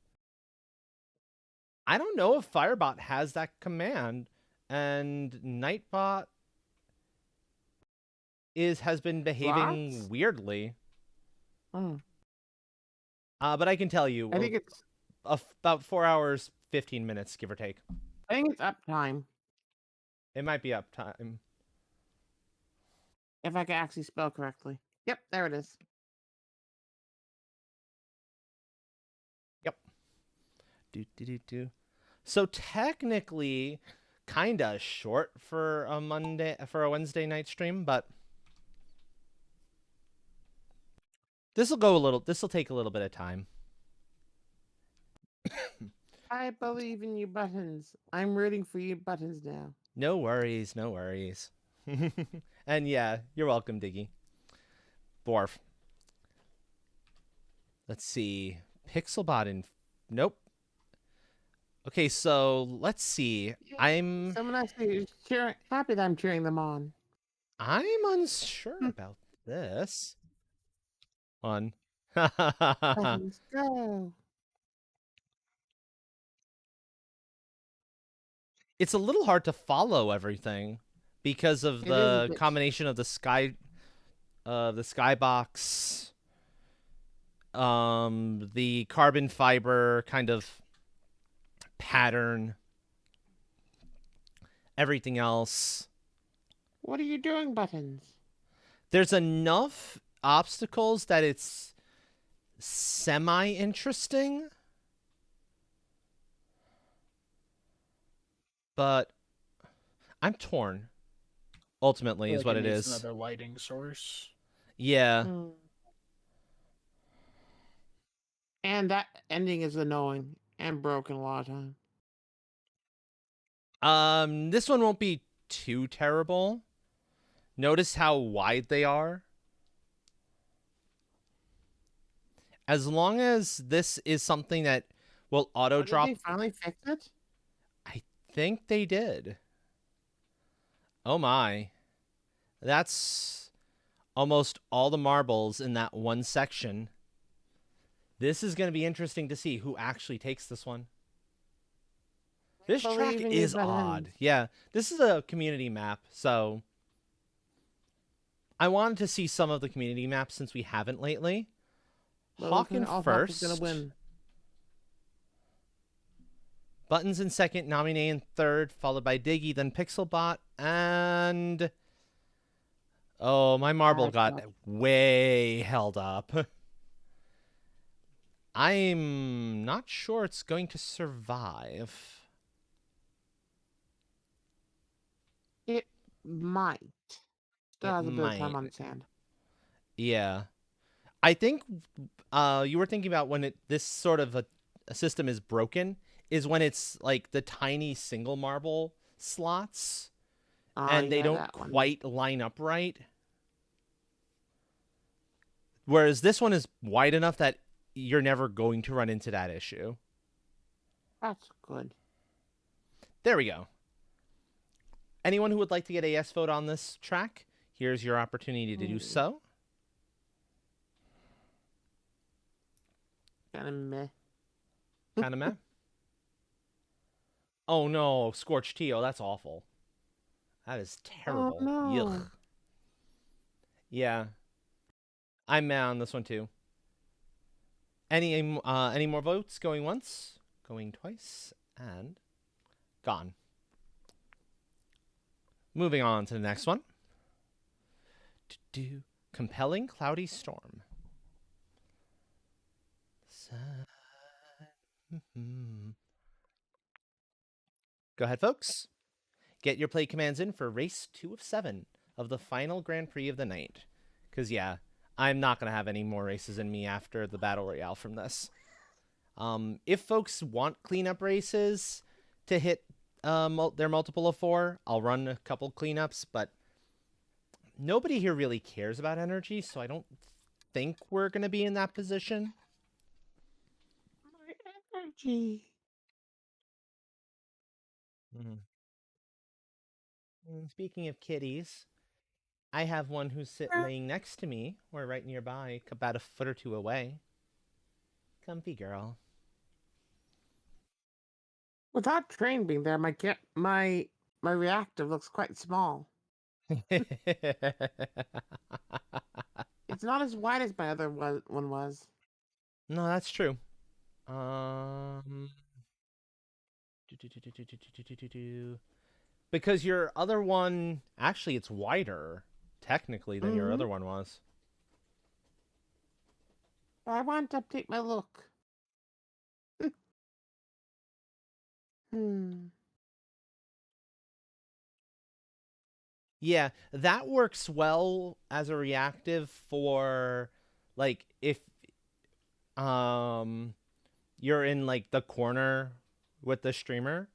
I don't know if Firebot has that command, and Nightbot has been behaving Slots? weirdly. Mm. But I can tell you, I think it's about 4 hours, 15 minutes, give or take. uptime. It might be uptime. If I can actually spell correctly. Yep, there it is. Yep. So technically, kinda short for a Wednesday night stream, but this will take a little bit of time. I believe in you, Buttons. I'm rooting for you, Buttons, now. No worries, no worries. And yeah, you're welcome, Diggy. Dwarf. Let's see. Pixelbot and nope. Okay, so let's see. Someone actually is happy that I'm cheering them on. I'm unsure about this one. Buttons, go. It's a little hard to follow everything because of It is a the bit. combination of the skybox, the carbon fiber kind of pattern, everything else. What are you doing, Buttons? There's enough obstacles that it's semi-interesting, but I'm torn. Ultimately, I is feel what like it needs is. Another lighting source. Yeah. And that ending is annoying and broken a lot of time. This one won't be too terrible. Notice how wide they are. As long as this is something that will auto drop. Did they finally fix it? I think they did. Oh my. That's almost all the marbles in that one section. This is going to be interesting to see who actually takes this one. This track is odd. Yeah, this is a community map, so I wanted to see some of the community maps since we haven't lately. Hawk in first. Gonna win. Buttons in second, Namine in third, followed by Diggy, then Pixelbot, and oh, my marble got way held up. I'm not sure it's going to survive. It might. Still has a bit of time on its hand. Yeah. I think you were thinking about when this sort of a system is broken is when it's like the tiny single marble slots and they Yeah, don't that one. quite line up right. Whereas this one is wide enough that you're never going to run into that issue. That's good. There we go. Anyone who would like to get a yes vote on this track, here's your opportunity to do so. Kind of meh. Kind of meh. Oh no, Scorched Tea. Oh, that's awful. That is terrible. Oh, no. Yuck. Yeah. I'm meh on this one too. Any more votes? Going once, going twice, and gone. Moving on to the next one. Compelling cloudy storm. Go ahead, folks. Get your play commands in for race 2 of 7 of the final Grand Prix of the night. Because, yeah, I'm not going to have any more races in me after the Battle Royale from this. If folks want cleanup races to hit their multiple of 4, I'll run a couple cleanups, but nobody here really cares about energy, so I don't think we're going to be in that position. My energy. Speaking of kitties, I have one who's laying next to me, or right nearby, about a foot or two away. Comfy girl. Without train being there, my reactor looks quite small. It's not as wide as my other one was. No, that's true. Because your other one, actually, it's wider, technically, than your other one was. I want to update my look. Yeah, that works well as a reactive for, like, if you're in, like, the corner with the streamer.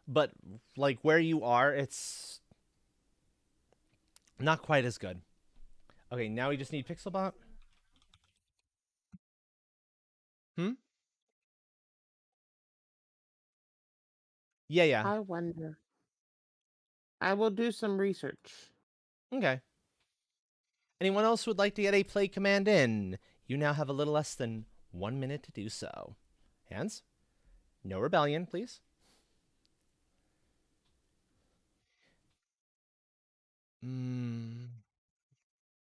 But, like, where you are, it's not quite as good. Okay, now we just need Pixelbot. Yeah. I wonder. I will do some research. Okay. Anyone else would like to get a play command in? You now have a little less than 1 minute to do so. Hands? No rebellion, please.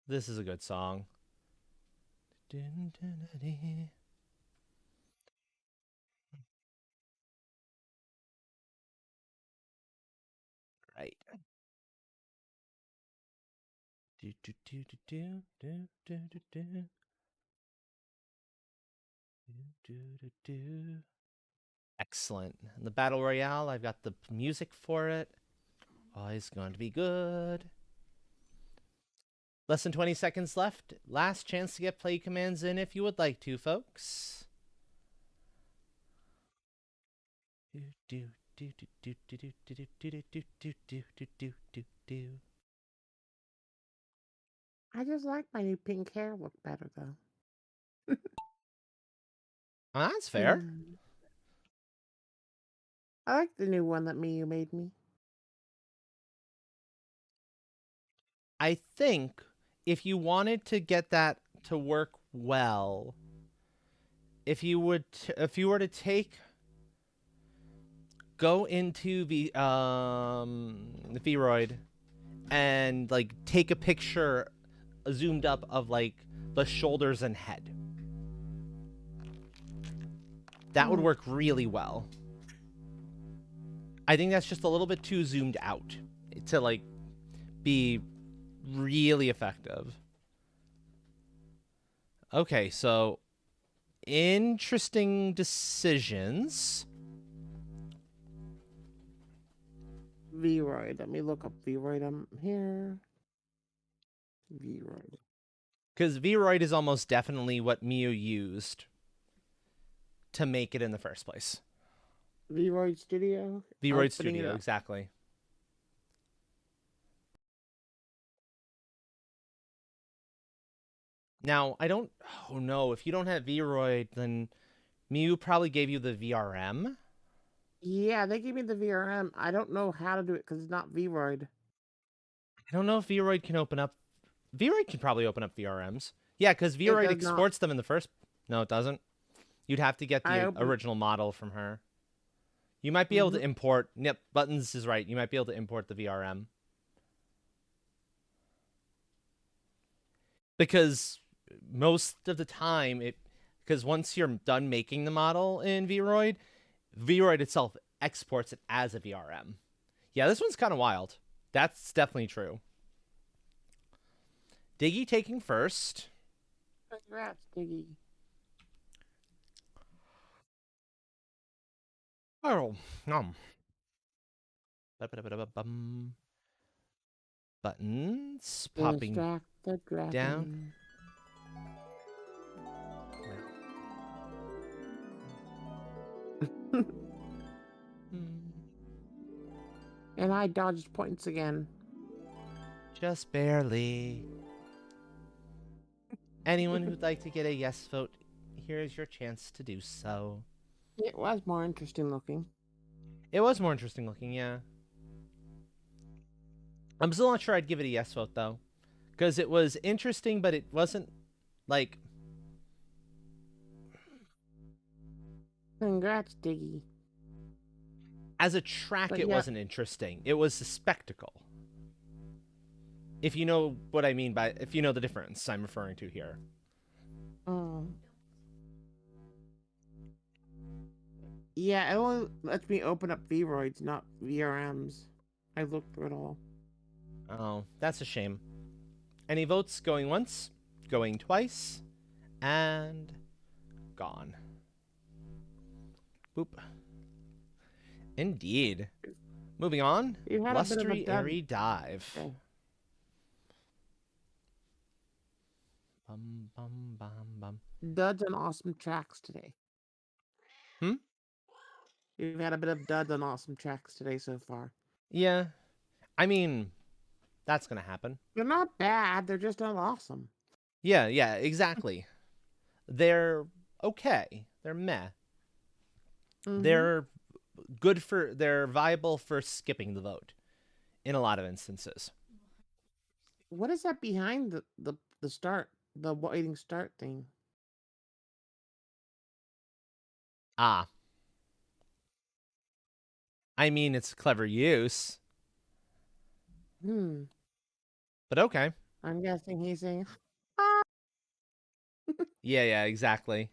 This is a good song. Right. Excellent. And the Battle Royale, I've got the music for it. Always going to be good. Less than 20 seconds left. Last chance to get play commands in if you would like to, folks. I just like my new pink hair look better though. Oh, that's fair. I like the new one that Miyu made me. I think if you wanted to get that to work well, if you were to go into the Vroid and like take a picture zoomed up of like the shoulders and head, that would work really well. I think that's just a little bit too zoomed out to like be really effective. Okay, so interesting decisions. Vroid. Let me look up Vroid. I'm here. V-Roid. Because Vroid is almost definitely what Mew used to make it in the first place. V-Roid Studio? Vroid Opening it Studio, up. exactly. Now, I don't... Oh, no. If you don't have Vroid, then Mew probably gave you the VRM. Yeah, they gave me the VRM. I don't know how to do it because it's not V-Roid. I don't know if Vroid can open up... Vroid can probably open up VRMs. Yeah, because Vroid does not. exports them in the first... No, it doesn't. You'd have to get I the opened- original model from her. You might be able to import... Yep, Buttons is right. You might be able to import the VRM. Because most of the time, because once you're done making the model in Vroid, Vroid itself exports it as a VRM. Yeah, this one's kind of wild. That's definitely true. Diggy taking first. Congrats, Diggy. Oh, Ba-ba-da-ba-da-ba-bum. Buttons popping Distract the dragon. down. And I dodged points again. Just barely. Anyone who'd like to get a yes vote, here's your chance to do so. It was more interesting looking. It was more interesting looking, yeah. I'm still not sure I'd give it a yes vote, though. Because it was interesting, but it wasn't, like... Congrats, Diggy. As a track, But it yeah. wasn't interesting. It was a spectacle. If you know what I mean by... If you know the difference I'm referring to here. Yeah, it only lets me open up Vroids, not VRMs. I looked through it all. Oh, that's a shame. Any votes going once, going twice, and gone. Boop. Indeed. Moving on. You had a bit of a Blustery dud. Airy Dive. Okay. Bum, bum, bum, bum. Duds on awesome tracks today. Hmm? You've had a bit of duds on awesome tracks today so far. Yeah. I mean, that's going to happen. They're not bad, they're just not awesome. Yeah, exactly. They're okay. They're meh. They're good for... They're viable for skipping the vote in a lot of instances. What is that behind the start, the waiting start thing? Ah. I mean, it's clever use. But okay. I'm guessing he's saying, Yeah, exactly.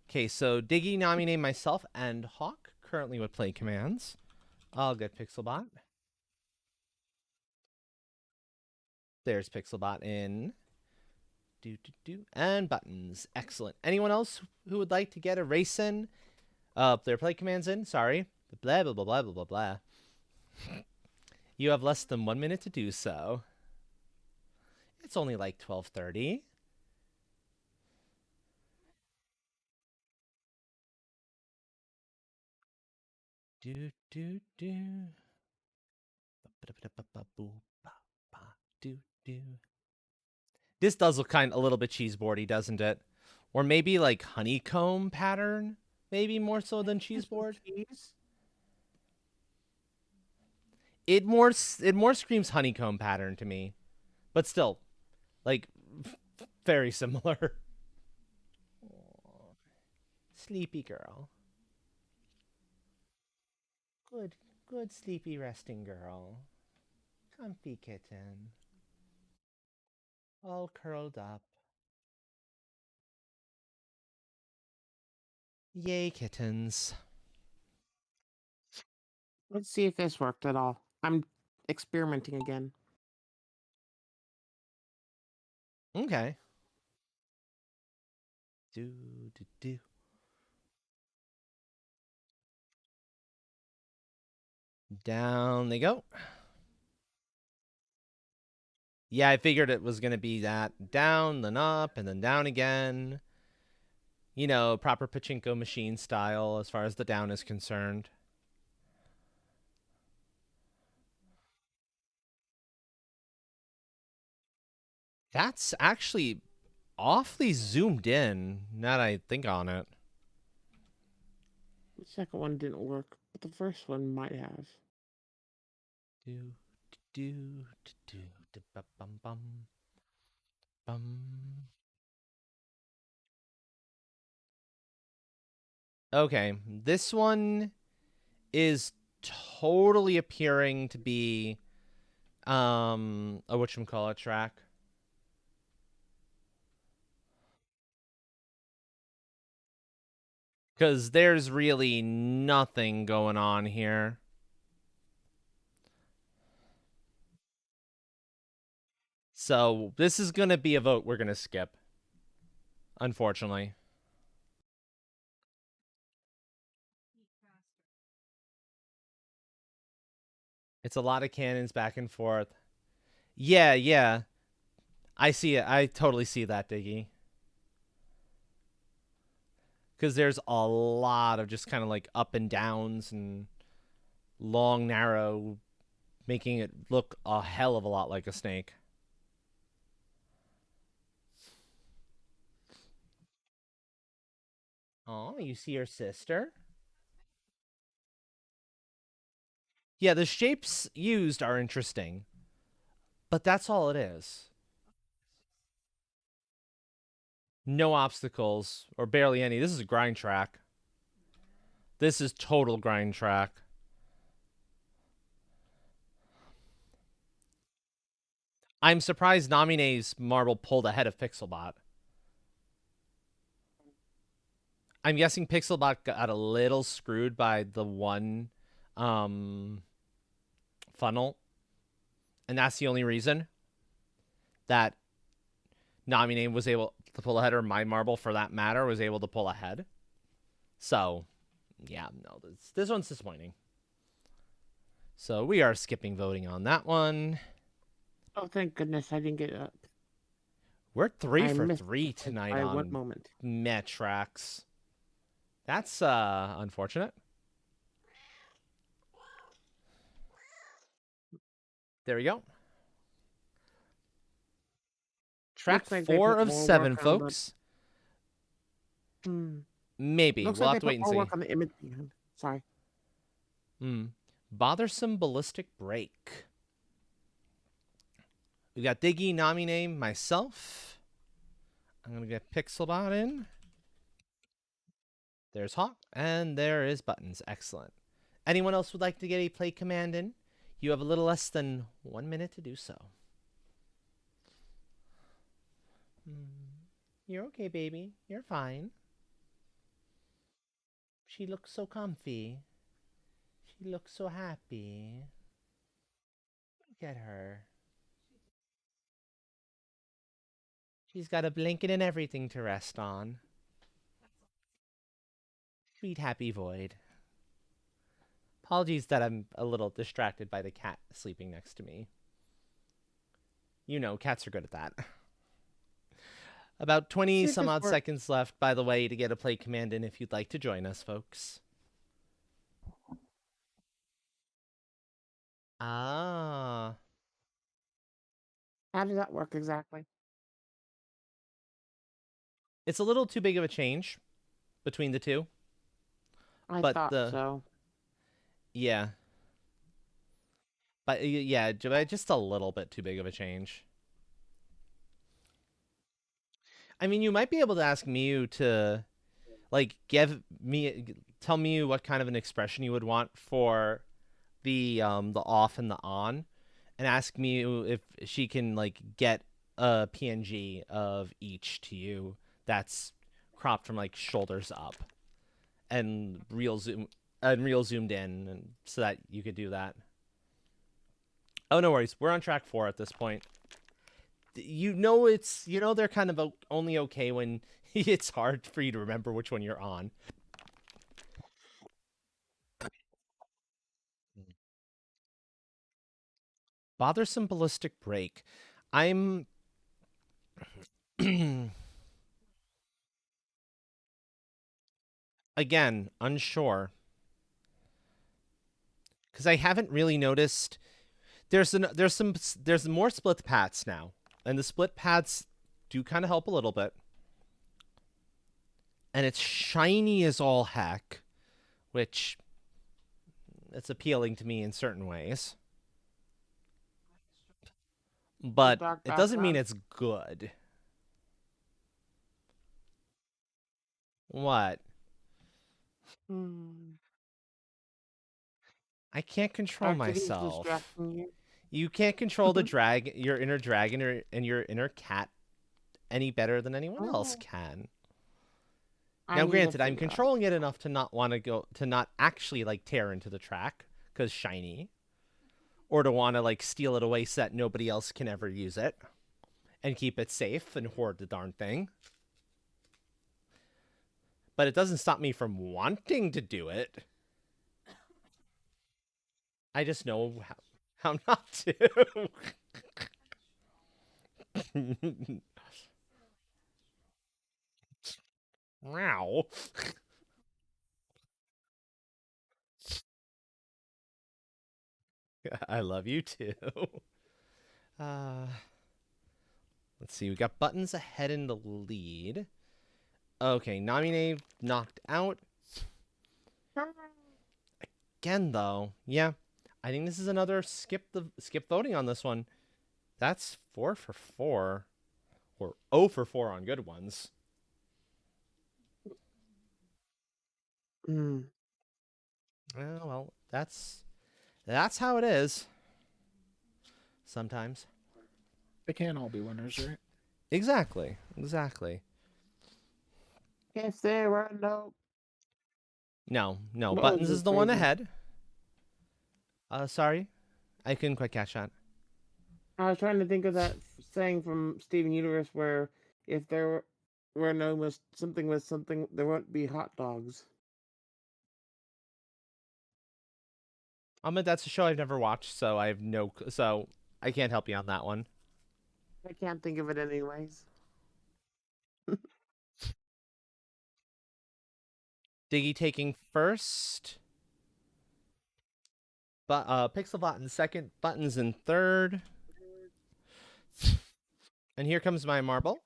Okay, so Diggy, nominate myself, and Hawk currently would play commands. I'll get Pixelbot. There's Pixelbot in. And Buttons. Excellent. Anyone else who would like to get a race in? Their play commands in? Sorry. Blah, blah, blah, blah, blah, blah, blah. You have less than 1 minute to do so. It's only like 12:30. This does look a little bit cheeseboardy, doesn't it? Or maybe like honeycomb pattern, maybe more so than cheeseboard. cheese? It more screams honeycomb pattern to me, but still, like very similar. Aww. Sleepy girl. Good sleepy resting girl. Comfy kitten. All curled up. Yay, kittens. Let's see if this worked at all. I'm experimenting again. Okay. Down they go. Yeah, I figured it was going to be that down, then up, and then down again. You know, proper pachinko machine style as far as the down is concerned. That's actually awfully zoomed in, now that I think on it. The second one didn't work, but the first one might have. Do, do, do, do, bum, bum, bum. Okay, this one is totally appearing to be a whatchamacallit track. Because there's really nothing going on here. So this is going to be a vote we're going to skip, unfortunately. It's a lot of cannons back and forth. Yeah. I see it. I totally see that, Diggy. Because there's a lot of just kind of like up and downs and long, narrow, making it look a hell of a lot like a snake. Oh, you see your sister? Yeah, the shapes used are interesting, but that's all it is. No obstacles, or barely any. This is a grind track. This is total grind track. I'm surprised Namine's marble pulled ahead of Pixelbot. I'm guessing Pixelbot got a little screwed by the one funnel. And that's the only reason that Namine was able to pull ahead, or my marble for that matter was able to pull ahead. So, yeah, no, this one's disappointing. So we are skipping voting on that one. Oh, thank goodness I didn't get it up. We're 3 I for missed 3 it tonight by on one moment. Metrax. That's unfortunate. There we go. Track Looks like they 4 put of more 7, work on the- folks. Hmm. Maybe. Looks We'll like have they to wait put and more see. work on the image behind. Sorry. Bothersome ballistic break. We got Diggy, Namine, myself. I'm going to get Pixelbot in. There's Hawk, and there is Buttons. Excellent. Anyone else would like to get a play command in? You have a little less than 1 minute to do so. You're okay, baby. You're fine. She looks so comfy. She looks so happy. Look at her. She's got a blanket and everything to rest on. Sweet happy void. Apologies that I'm a little distracted by the cat sleeping next to me. You know, cats are good at that. About 20 some odd seconds left, by the way, to get a play command in if you'd like to join us, folks. Ah. How does that work exactly? It's a little too big of a change between the two. I But thought so. Yeah. But yeah, just a little bit too big of a change. I mean, you might be able to ask Miu to, like, tell Miu what kind of an expression you would want for the off and the on, and ask Miu if she can, like, get a PNG of each to you that's cropped from, like, shoulders up and real zoomed in, and so that you could do that. Oh, no worries. We're on track 4 at this point. They're kind of only okay when it's hard for you to remember which one you're on. Bothersome ballistic break. I'm again unsure because I haven't really noticed. There's more split paths now, and the split paths do kind of help a little bit. And it's shiny as all heck, which it's appealing to me in certain ways. But Dark it doesn't mean background. it's good. What? Hmm. I can't control Activities myself. distracting you. You can't control your inner dragon and your inner cat any better than anyone else Oh. can. I Now, need to granted, I'm figure out. controlling it enough to not want to not actually like tear into the track because shiny, or to want to like steal it away so that nobody else can ever use it and keep it safe and hoard the darn thing. But it doesn't stop me from wanting to do it. I just know how not to. Wow. I love you too. Uh, let's see. We got buttons ahead in the lead. Okay, Namine knocked out. Again, though, yeah. I think this is another skip voting on this one. That's 4 for 4. Or 0 for 4 on good ones. Hmm. Well, that's how it is. Sometimes. They can't all be winners, right? Exactly. Exactly. If there were no. No. What was Buttons this is the one phrasing? ahead. Sorry. I couldn't quite catch that. I was trying to think of that saying from Steven Universe where if there were no something with something, there won't be hot dogs. That's a show I've never watched, so so I can't help you on that one. I can't think of it anyways. Diggy taking first. But Pixelbot in second, Buttons in third. And here comes my marble.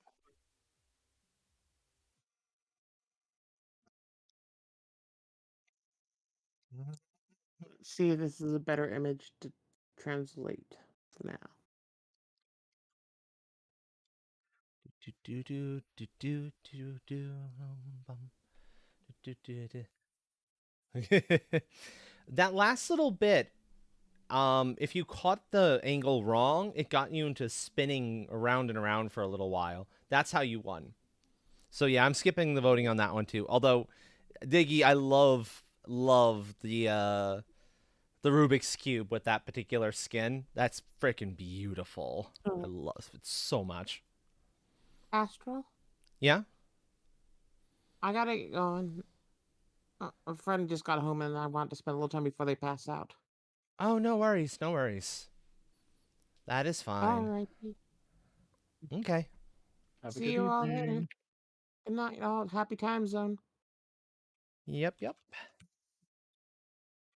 See, this is a better image to translate for now. Do do do do do do do bum, do do do. That last little bit, if you caught the angle wrong, it got you into spinning around and around for a little while. That's how you won. So yeah, I'm skipping the voting on that one too. Although, Diggy, I love the Rubik's Cube with that particular skin. That's freaking beautiful. I love it so much. Astral, Yeah? I gotta get going. A friend just got home and I want to spend a little time before they pass out. Oh, no worries. No worries. That is fine. Alrighty. Okay. Have a See good you all later. evening. Good night, all. Happy time zone. Yep.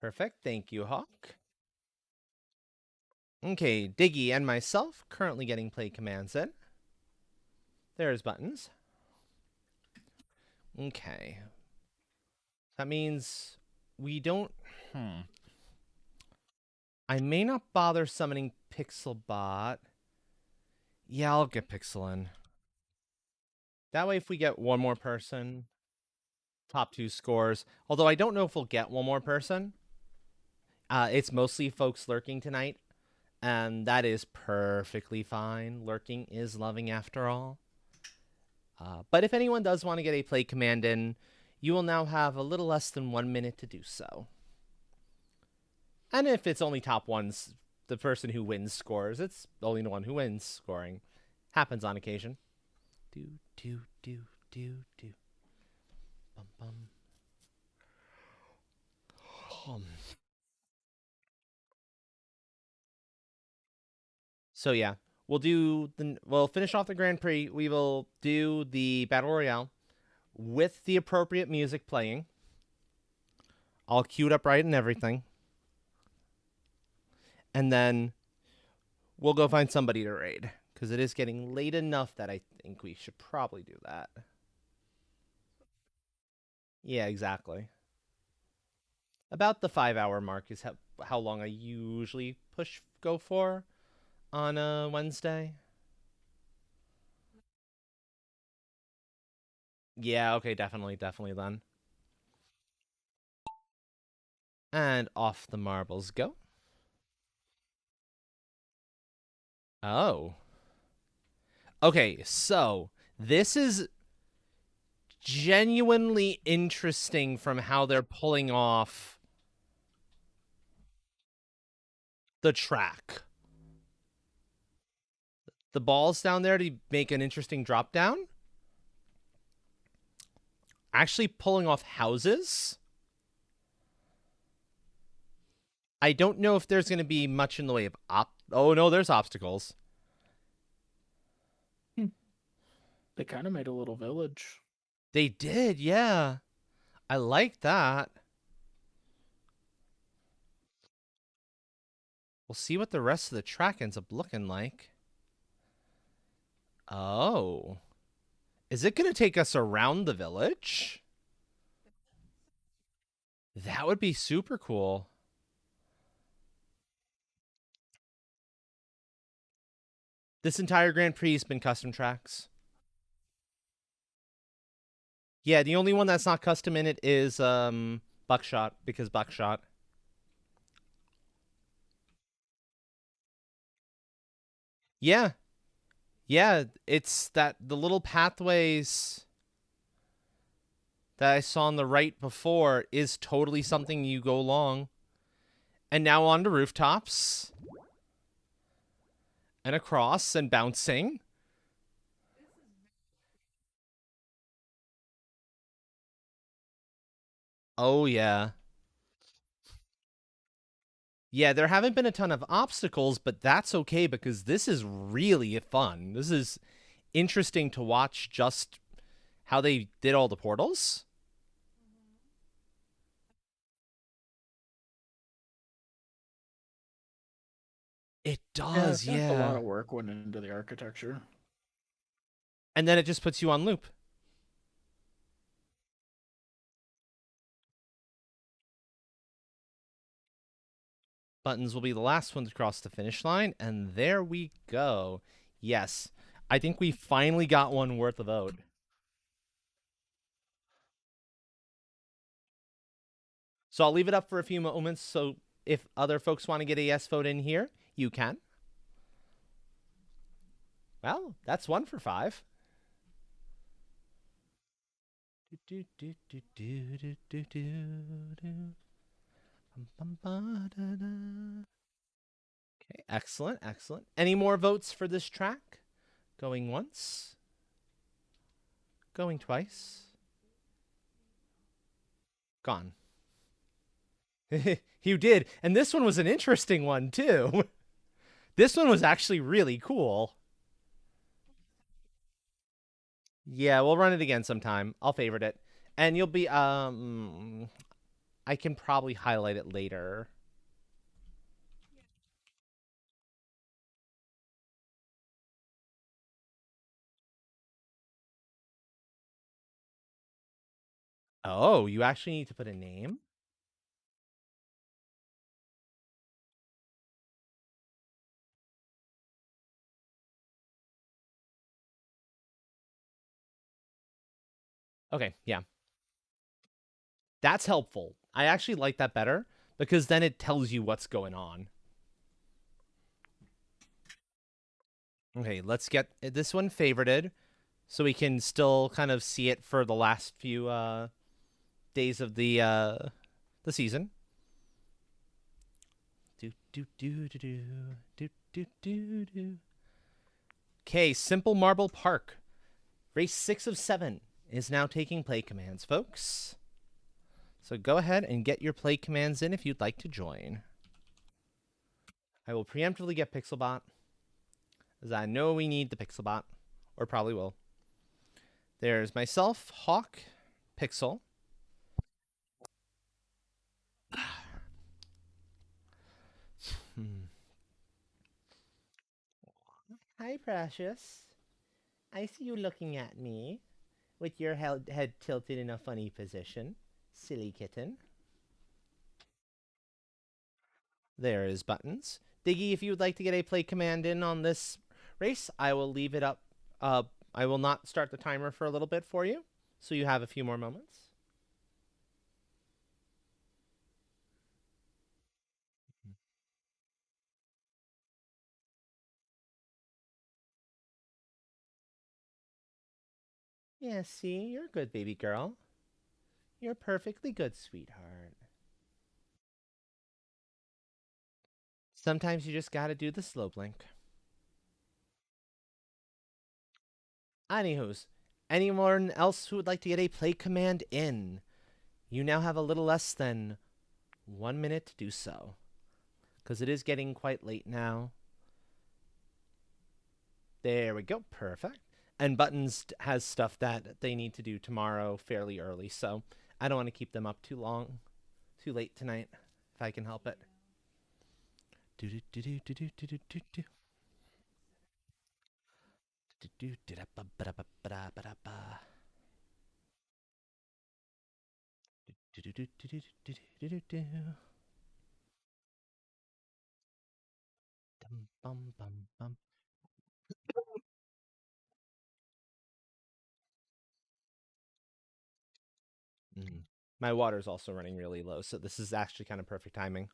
Perfect. Thank you, Hawk. Okay, Diggy and myself currently getting play commands in. There's buttons. Okay. That means we don't... I may not bother summoning Pixelbot. Yeah, I'll get Pixel in. That way, if we get one more person, top 2 scores. Although I don't know if we'll get one more person. It's mostly folks lurking tonight. And that is perfectly fine. Lurking is loving after all. But if anyone does want to get a play command in, you will now have a little less than 1 minute to do so. And if it's only top ones, the person who wins scores. It's only the one who wins scoring. Happens on occasion. Do. Bum bum. So yeah, we'll finish off the Grand Prix. We will do the Battle Royale with the appropriate music playing. All queued up right and everything. And then we'll go find somebody to raid, because it is getting late enough that I think we should probably do that. Yeah, exactly. About the 5-hour mark is how long I usually go for on a Wednesday. Yeah, okay, definitely then. And off the marbles go. Oh. Okay, so this is genuinely interesting from how they're pulling off the track. The ball's down there to make an interesting drop down. Actually pulling off houses. I don't know if there's going to be much in the way of Oh, no, there's obstacles. They kind of made a little village. They did, yeah. I like that. We'll see what the rest of the track ends up looking like. Oh. Is it going to take us around the village? That would be super cool. This entire Grand Prix has been custom tracks. Yeah, the only one that's not custom in it is Buckshot, because Buckshot. Yeah. Yeah, it's that the little pathways that I saw on the right before is totally something you go along. And now on to rooftops. And across and bouncing. Oh, yeah. Yeah, there haven't been a ton of obstacles, but that's okay because this is really fun. This is interesting to watch just how they did all the portals. It does, A lot yeah. of work went into the architecture. And then it just puts you on loop. Buttons will be the last one to cross the finish line, and there we go. Yes, I think we finally got one worth a vote. So I'll leave it up for a few moments, so if other folks want to get a yes vote in here, you can. Well, that's 1 for 5. Okay, excellent, excellent. Any more votes for this track? Going once. Going twice. Gone. You did. And this one was an interesting one, too. This one was actually really cool. Yeah, we'll run it again sometime. I'll favorite it. And you'll be, I can probably highlight it later. Oh, you actually need to put a name? Okay, yeah. That's helpful. I actually like that better because then it tells you what's going on. Okay, let's get this one favorited so we can still kind of see it for the last few days of the season. Okay, Simple Marble Park. Race 6 of 7 is now taking play commands, folks. So go ahead and get your play commands in if you'd like to join. I will preemptively get Pixelbot. as I know we need the Pixel bot, or probably will. There's myself, Hawk, Pixel. Hi, Precious. I see you looking at me with your head tilted in a funny position. Silly kitten. There is Buttons. Diggy, if you would like to get a play command in on this race, I will leave it up. I will not start the timer for a little bit for you, so you have a few more moments. Yeah, see, you're a good baby girl. You're perfectly good, sweetheart. Sometimes you just gotta do the slow blink. Anywho's, anyone else who would like to get a play command in? You now have a little less than 1 minute to do so, because it is getting quite late now. There we go, perfect. And Buttons has stuff that they need to do tomorrow fairly early, so I don't want to keep them up too late tonight, if I can help it. My water's also running really low, so this is actually kind of perfect timing.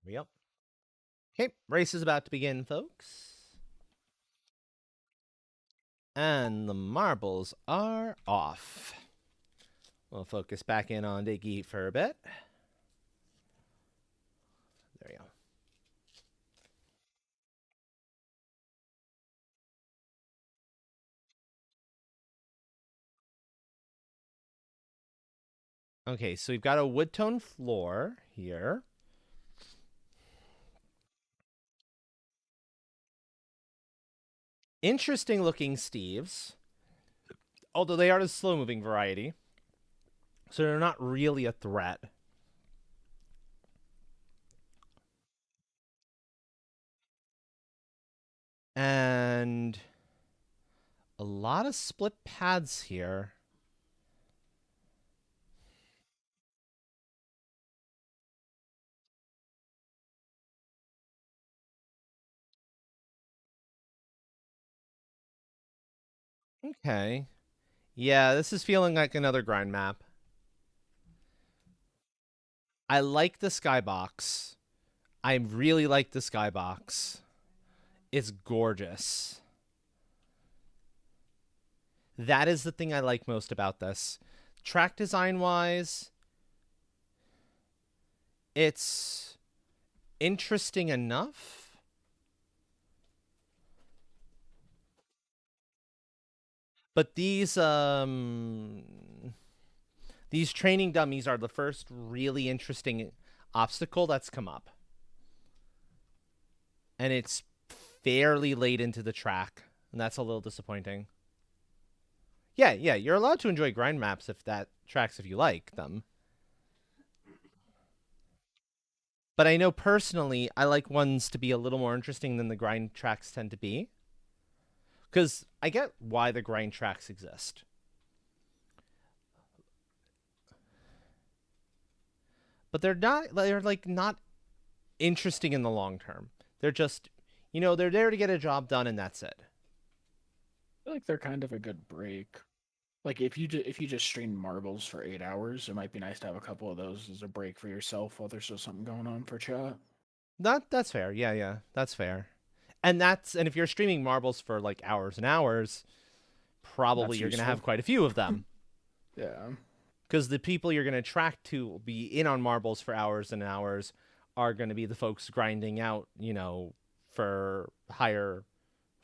Here we go. Okay, race is about to begin, folks. And the marbles are off. We'll focus back in on Diggy for a bit. There we go. Okay, so we've got a wood tone floor here. Interesting looking Steves, although they are a slow moving variety, so they're not really a threat. And a lot of split pads here. Okay. Yeah, this is feeling like another grind map. I like the skybox. I really like the skybox. It's gorgeous. That is the thing I like most about this. Track design wise, it's interesting enough. But these training dummies are the first really interesting obstacle that's come up. And it's fairly late into the track, and that's a little disappointing. Yeah, you're allowed to enjoy grind maps if you like them. But I know personally, I like ones to be a little more interesting than the grind tracks tend to be. Because I get why the grind tracks exist. But they're not interesting in the long term. They're just, they're there to get a job done and that's it. I feel like they're kind of a good break. Like if you just stream marbles for 8 hours, it might be nice to have a couple of those as a break for yourself while there's still something going on for chat. That's fair. Yeah, that's fair. And if you're streaming marbles for like hours and hours, probably you're going to have quite a few of them. Yeah. Because the people you're going to attract to be in on marbles for hours and hours are going to be the folks grinding out, for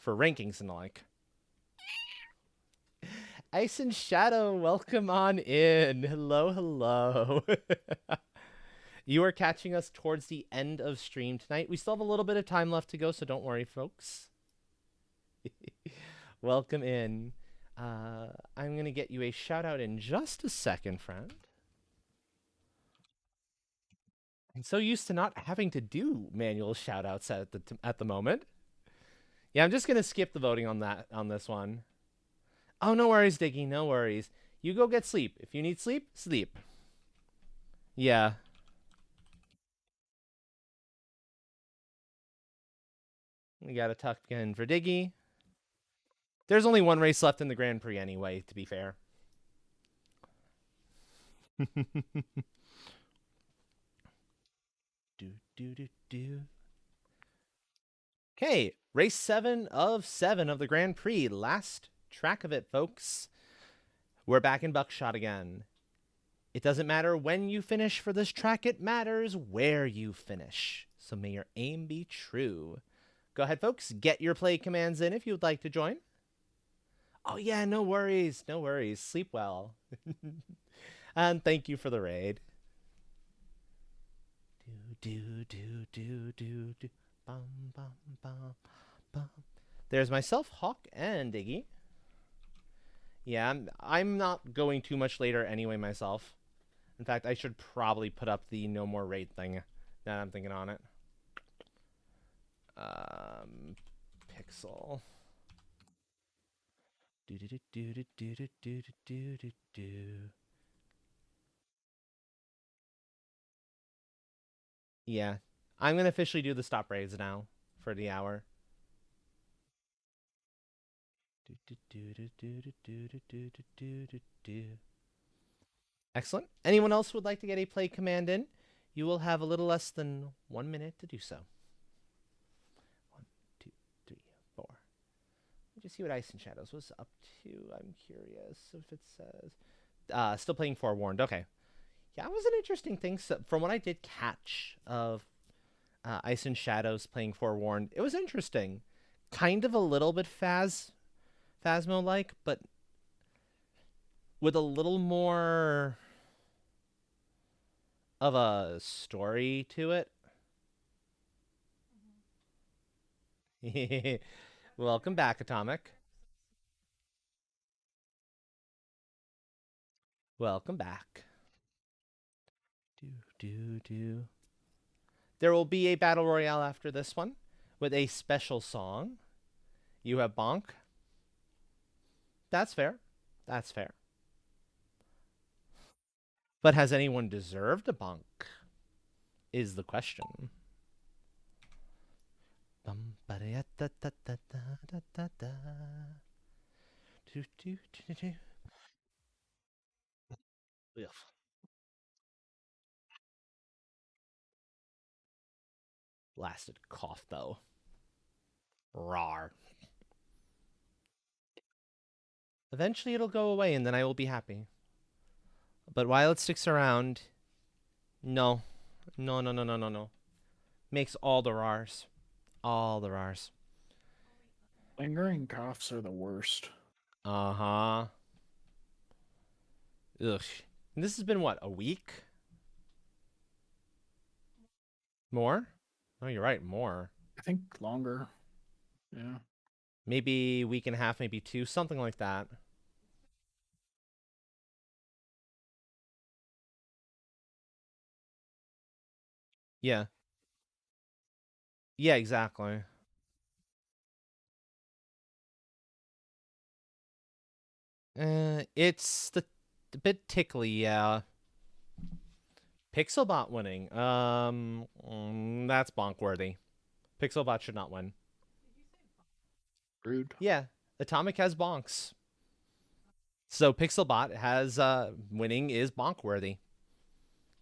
rankings and the like. Ice and Shadow, welcome on in. Hello, hello. You are catching us towards the end of stream tonight. We still have a little bit of time left to go, so don't worry, folks. Welcome in. I'm going to get you a shout out in just a second, friend. I'm so used to not having to do manual shout outs at the moment. Yeah, I'm just going to skip the voting on this one. Oh, no worries, Diggy, no worries. You go get sleep. If you need sleep, sleep. Yeah. We got a tuck in for Diggy. There's only one race left in the Grand Prix anyway, to be fair. Okay, race 7 of 7 of the Grand Prix. Last track of it, folks. We're back in Buckshot again. It doesn't matter when you finish for this track, it matters where you finish. So may your aim be true. Go ahead, folks. Get your play commands in if you would like to join. Oh, yeah, no worries. No worries. Sleep well. And thank you for the raid. Bum, bum, bum, bum. There's myself, Hawk, and Diggy. Yeah, I'm not going too much later anyway myself. In fact, I should probably put up the no more raid thing now I'm thinking on it. Pixel. Yeah, I'm gonna officially do the stop raids now for the hour. Excellent. Anyone else would like to get a play command in? You will have a little less than 1 minute to do so. 1, 2, 3, 4. Let me just see what Ice and Shadows was up to. I'm curious if it says. Still playing Forewarned. Okay. Yeah, it was an interesting thing. So, from what I did catch of Ice and Shadows playing Forewarned, it was interesting. Kind of a little bit Phasmo-like, but with a little more of a story to it. Welcome back, Atomic. Welcome back. There will be a battle royale after this one with a special song. You have Bonk. That's fair. That's fair. But has anyone deserved a Bonk? Is the question. Blasted cough, though. Rawr. Eventually it'll go away and then I will be happy. But while it sticks around, no. No, no, no, no, no, no. Makes all the rars. All the rars. Lingering coughs are the worst. Uh-huh. Ugh. And this has been, what, a week? More? Oh, you're right, more. I think longer. Yeah. Maybe a week and a half, maybe 2, something like that. Yeah. Yeah, exactly. It's a bit tickly, yeah. Pixelbot winning. That's bonk worthy. Pixelbot should not win. Rude. Yeah, Atomic has bonks. So Pixelbot has winning is bonk worthy.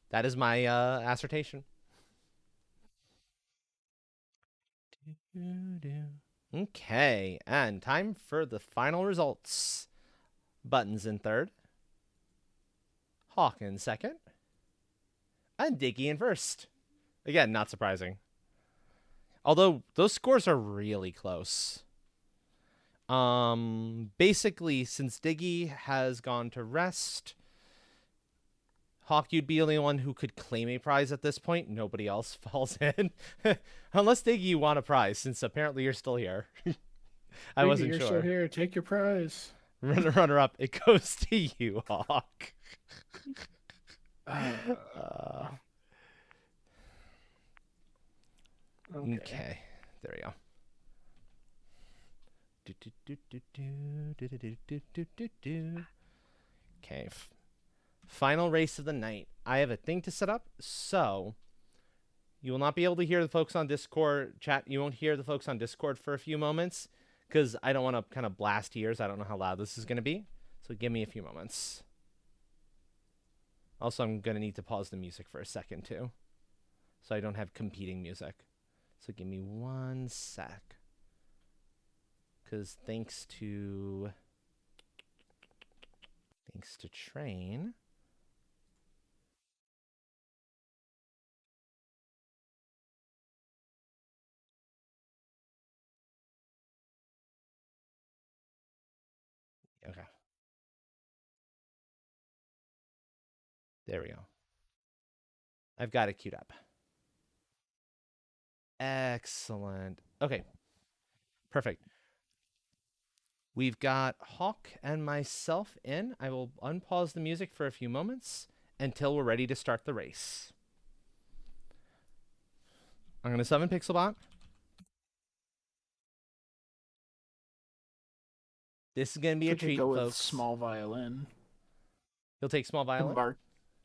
That is my assertion. Okay, and time for the final results. Buttons in third. Hawk in second. And Diggy in first. Again, not surprising. Although, those scores are really close. Basically, since Diggy has gone to rest, Hawk, you'd be the only one who could claim a prize at this point. Nobody else falls in. Unless, Diggy, you want a prize, since apparently you're still here. I Diggy, wasn't you're sure. still here. Take your prize. Runner-up, it goes to you, Hawk. Okay, there we go. Okay, final race of the night. I have a thing to set up, so you will not be able to hear the folks on Discord chat. You won't hear the folks on Discord for a few moments because I don't want to kind of blast ears. I don't know how loud this is going to be, so give me a few moments. Also, I'm going to need to pause the music for a second too, so I don't have competing music. So give me 1 sec. Because thanks to Train, okay, there we go. I've got it queued up. Excellent. Okay, perfect. We've got Hawk and myself in. I will unpause the music for a few moments until we're ready to start the race. I'm going to summon Pixelbot. This is going to be a treat, go folks. with small violin. He'll take small violin?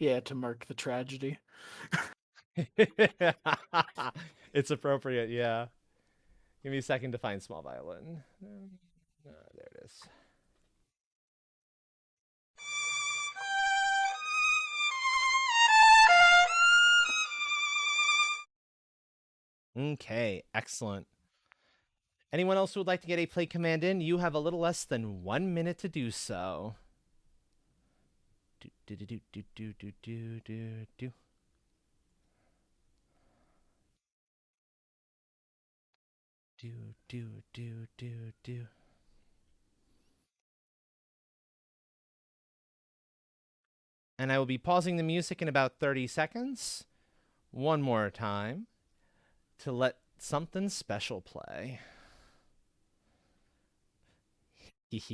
To mark the tragedy. It's appropriate, yeah. Give me a second to find small violin. There it is. Okay, excellent. Anyone else who would like to get a play command in, you have a little less than 1 minute to do so. And I will be pausing the music in about 30 seconds. One more time to let something special play. Yes,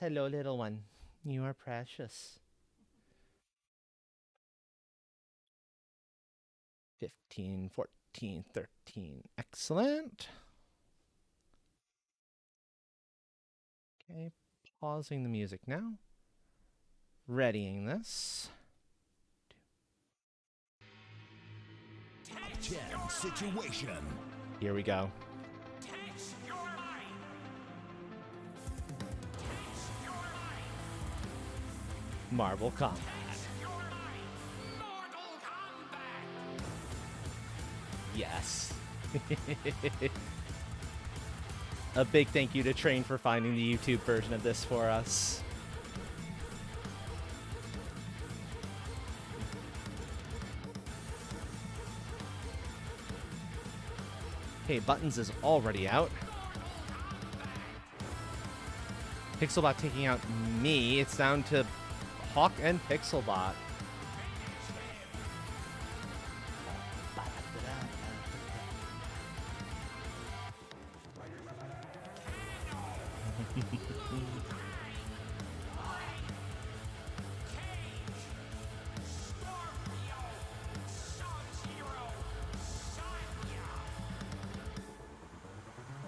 hello, little one. You are precious. 15, 14, 13. Excellent. Okay, pausing the music now. Readying this. Top 10 situation. Here we go. Marvel Combat. Yes. A big thank you to Train for finding the YouTube version of this for us. Okay, Buttons is already out. Pixelbot taking out me. It's down to Hawk and Pixelbot.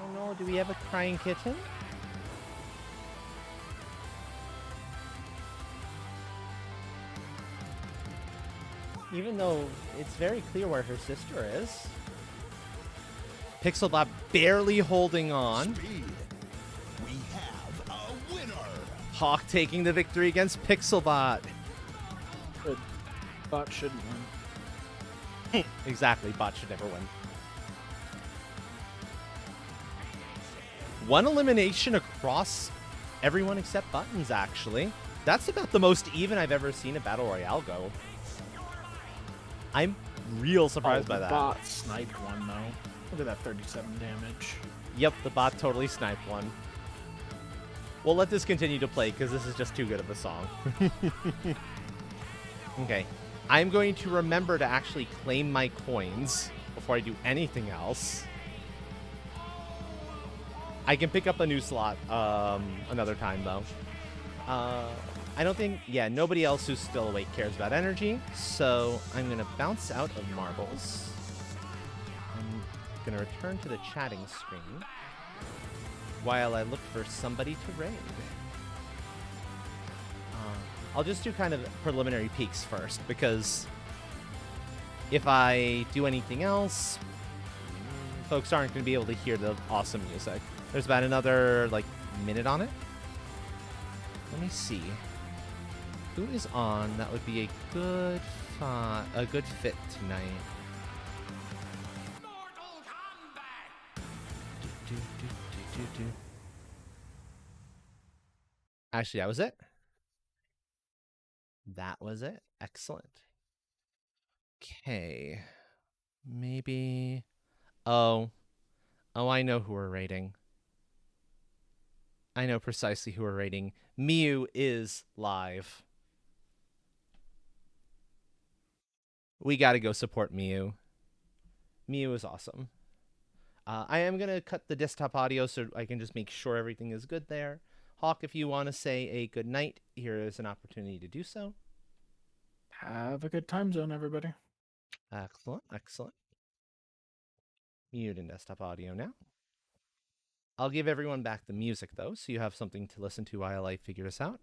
Oh no, do we have a crying kitten? Even though it's very clear where her sister is. Pixelbot barely holding on. Speed. We have a winner. Hawk taking the victory against Pixelbot. Good. Bot shouldn't win. Exactly, bot should never win. One elimination across everyone except Buttons, actually. That's about the most even I've ever seen a Battle Royale go. I'm real surprised by the that. bot sniped one though. Look at that 37 damage. Yep, the bot totally sniped one. We'll let this continue to play because this is just too good of a song. Okay. I'm going to remember to actually claim my coins before I do anything else. I can pick up a new slot another time, though. I don't think... Yeah, nobody else who's still awake cares about energy, so I'm going to bounce out of marbles. I'm going to return to the chatting screen while I look for somebody to raid. I'll just do kind of preliminary peeks first, because if I do anything else, folks aren't going to be able to hear the awesome music. There's about another, like, minute on it. Let me see. Who is on that would be a good fit tonight? Actually, that was it. That was it. Excellent. Okay. Maybe... Oh, I know who we're rating. I know precisely who we're rating. Miu is live. We gotta go support Miu. Miu is awesome. I am gonna cut the desktop audio so I can just make sure everything is good there. Hawk, if you want to say a good night, here is an opportunity to do so. Have a good time zone, everybody. Excellent, excellent. Mute and desktop audio now. I'll give everyone back the music, though, so you have something to listen to while I figure this out.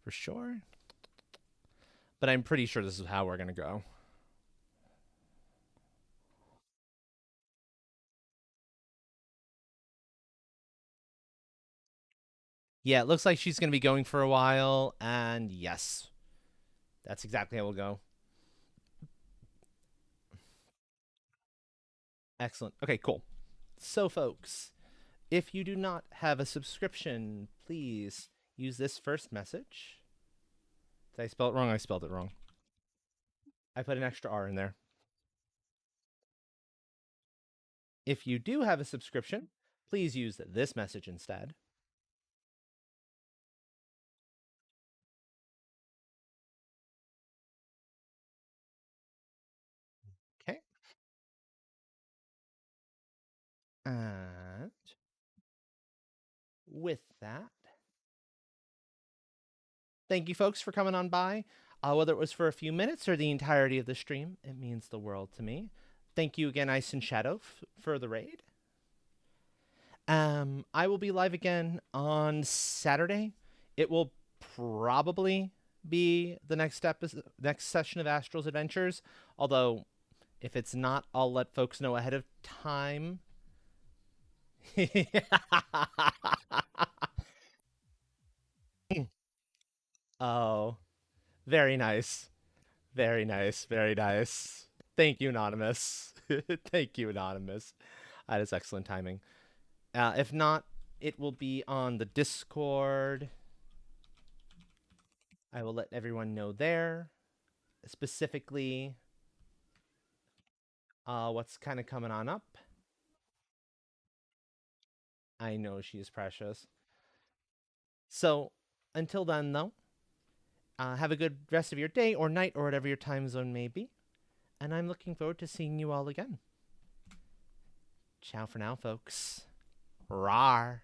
For sure. But I'm pretty sure this is how we're going to go. Yeah, it looks like she's going to be going for a while, and yes, that's exactly how we'll go. Excellent. Okay, cool. So, folks, if you do not have a subscription, please use this first message. Did I spell it wrong? I spelled it wrong. I put an extra R in there. If you do have a subscription, please use this message instead. Okay. And with that, thank you folks for coming on by. Whether it was for a few minutes or the entirety of the stream, it means the world to me. Thank you again, Ice and Shadow, for the raid. I will be live again on Saturday. It will probably be the next session of Astral's Adventures. Although, if it's not, I'll let folks know ahead of time. Oh, very nice. Very nice. Very nice. Thank you, Anonymous. Thank you, Anonymous. That is excellent timing. If not, it will be on the Discord. I will let everyone know there. Specifically, what's kind of coming on up. I know she is precious. So, until then, though, have a good rest of your day or night or whatever your time zone may be. And I'm looking forward to seeing you all again. Ciao for now, folks. Rawr.